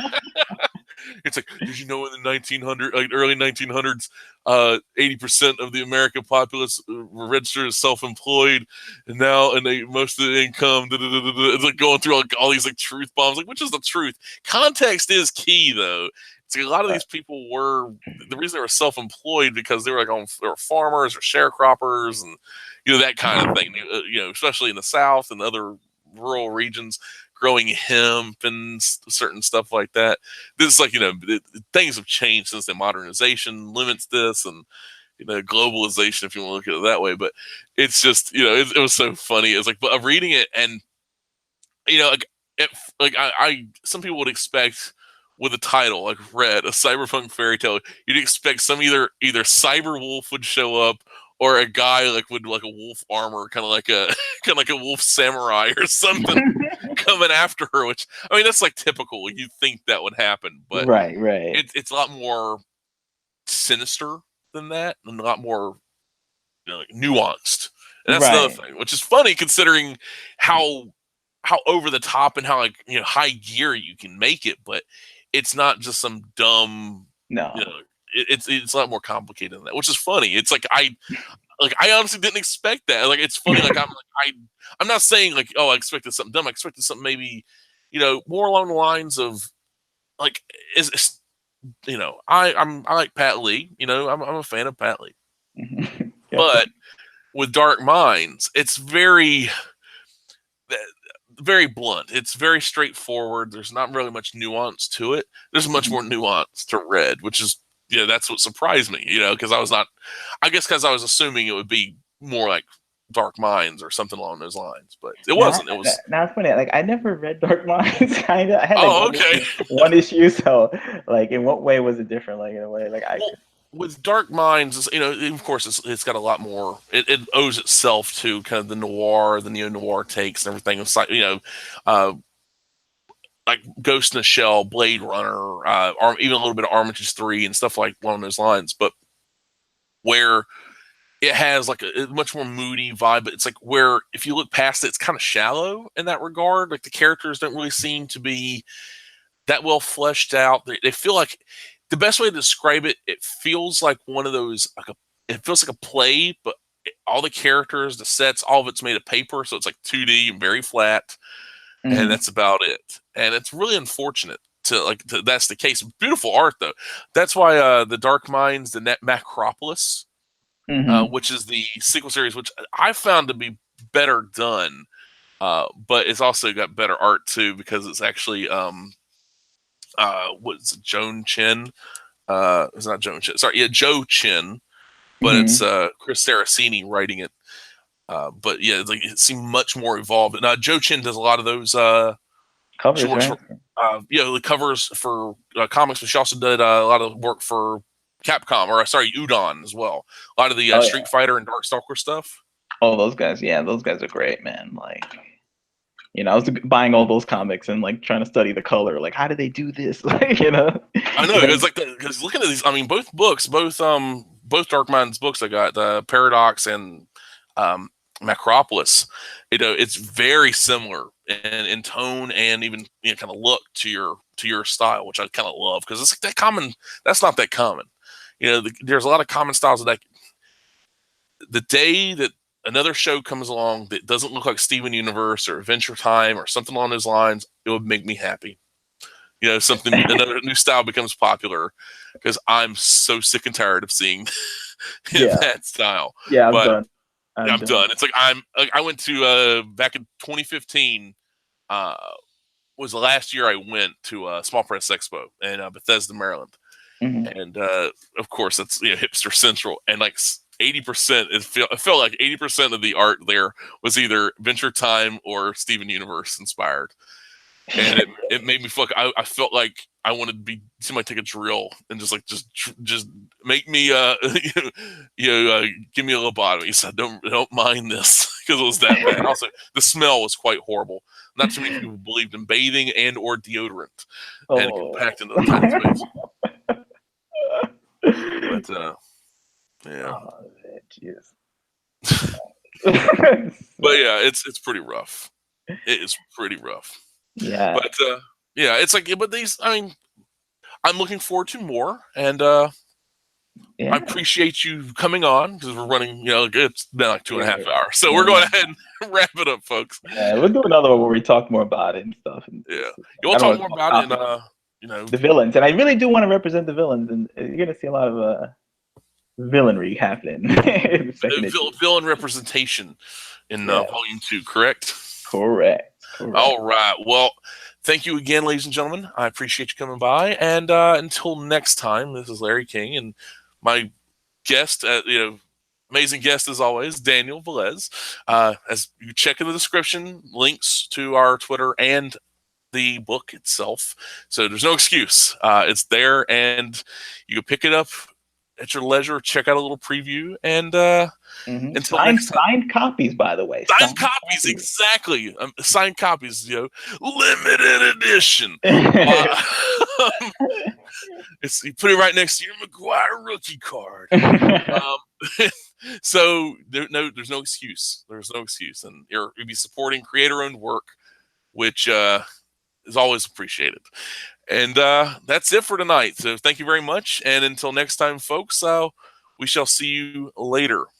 It's like, did you know in the 1900, like early 1900s, 80% of the American populace were registered as self-employed, and now most of the income. It's like going through like all these like truth bombs. Like, which is the truth? Context is key, though. It's like a lot of these people were the reason they were self-employed because they were they were farmers or sharecroppers and that kind of thing. Especially in the South and other rural regions, growing hemp and certain stuff like that. This is like things have changed since the modernization limits this and globalization, if you want to look at it that way. But it's just it was so funny. It's like, but I'm reading it and I some people would expect with a title like Red, a cyberpunk fairy tale, you'd expect some either cyber wolf would show up or a guy with like a wolf armor, kind of like a wolf samurai or something coming after her. Which I mean, that's like typical. You think that would happen, but right. It's a lot more sinister than that, and a lot more like nuanced. And that's another thing, which is funny considering how over the top and how like high gear you can make it, but it's not just some dumb. No. It's a lot more complicated than that, which is funny. It's like I honestly didn't expect that. Like it's funny. Like I'm not saying like, oh, I expected something dumb. I expected something maybe more along the lines of like I like Pat Lee. I'm a fan of Pat Lee. But with Dark Minds, it's very blunt. It's very straightforward. There's not really much nuance to it. There's much more nuance to Red, which is that's what surprised me. Because I was assuming it would be more like Dark Minds or something along those lines, but it wasn't. It was. That's funny. Like I never read Dark Minds. Kind of. I had one issue. So like, in what way was it different? Like in a way, like with Dark Minds, of course, it's got a lot more. It owes itself to kind of the neo-noir takes and everything. It's like like Ghost in the Shell, Blade Runner, even a little bit of Armitage 3 and stuff like along those lines. But where it has like a much more moody vibe, but it's like where if you look past it, it's kind of shallow in that regard. Like the characters don't really seem to be that well fleshed out. They feel like the best way to describe it, it feels like one of those it feels like a play, but all the characters, the sets, all of it's made of paper, so it's like 2D and very flat. And that's about it. And it's really unfortunate that's the case. Beautiful art though. That's why the Dark Minds, the Macropolis, which is the sequel series, which I found to be better done, but it's also got better art too because it's actually what's it, Joan Chen? It's not Joan Chen. Sorry, Joe Chen, but it's Chris Saraceni writing it. But yeah, it seemed much more evolved. Now Joe Chen does a lot of those covers, right? The covers for comics, but she also did a lot of work for Capcom, or Udon as well. A lot of the Street Fighter and Darkstalker stuff. Oh, those guys, those guys are great, man. Like, I was buying all those comics and like trying to study the color. Like, how did they do this? Like, I know it's like because looking at these, I mean, both Dark Minds books I got, Paradox and Macropolis, it's very similar in tone and even kind of look to your style, which I kind of love because it's like that common. That's not that common. There's a lot of common styles that the day that another show comes along that doesn't look like Steven Universe or Adventure Time or something along those lines, it would make me happy. Something another new style becomes popular because I'm so sick and tired of seeing that style. Yeah, I'm done. I'm done. It's like I went to back in 2015 was the last year I went to Small Press Expo in Bethesda, Maryland. And of course that's hipster central, and like 80%, it felt like 80% of the art there was either Adventure Time or Steven Universe inspired. And it made me I felt like I wanted to somebody take a drill and just make me give me a lobotomy. So don't mind this because it was that bad. Also, the smell was quite horrible. Not too many people believed in bathing and or deodorant, and it got packed into the tiny space. But yeah. Oh, jeez. But yeah, it's pretty rough. It is pretty rough. Yeah. But yeah, it's like, but these, I mean, I'm looking forward to more, and Yeah. I appreciate you coming on because we're running, it's been like 2.5 hours. So we're Yeah, going ahead and wrap it up, folks. yeah, we'll do another one where we talk more about it and stuff. And Yeah. just, You'll I don't talk want to more talk about it, topics. and, The villains, and I really do want to represent the villains, and you're gonna see a lot of villainry happening in the second issue. villain representation in Yes, Volume 2, correct? correct. All right. Well, thank you again, ladies and gentlemen. I appreciate you coming by. And until next time, this is Larry King and my guest, amazing guest as always, Daniel Velez. As you check in the description, links to our Twitter and the book itself. So there's no excuse. It's there, and you can pick it up at your leisure. Check out a little preview, and until next time. Signed copies, by the way. Signed copies, exactly. Signed copies, limited edition. You put it right next to your McGuire rookie card. So there's no excuse. There's no excuse, and you'll be supporting creator-owned work, which is always appreciated. And that's it for tonight. So thank you very much, and until next time, folks. We shall see you later.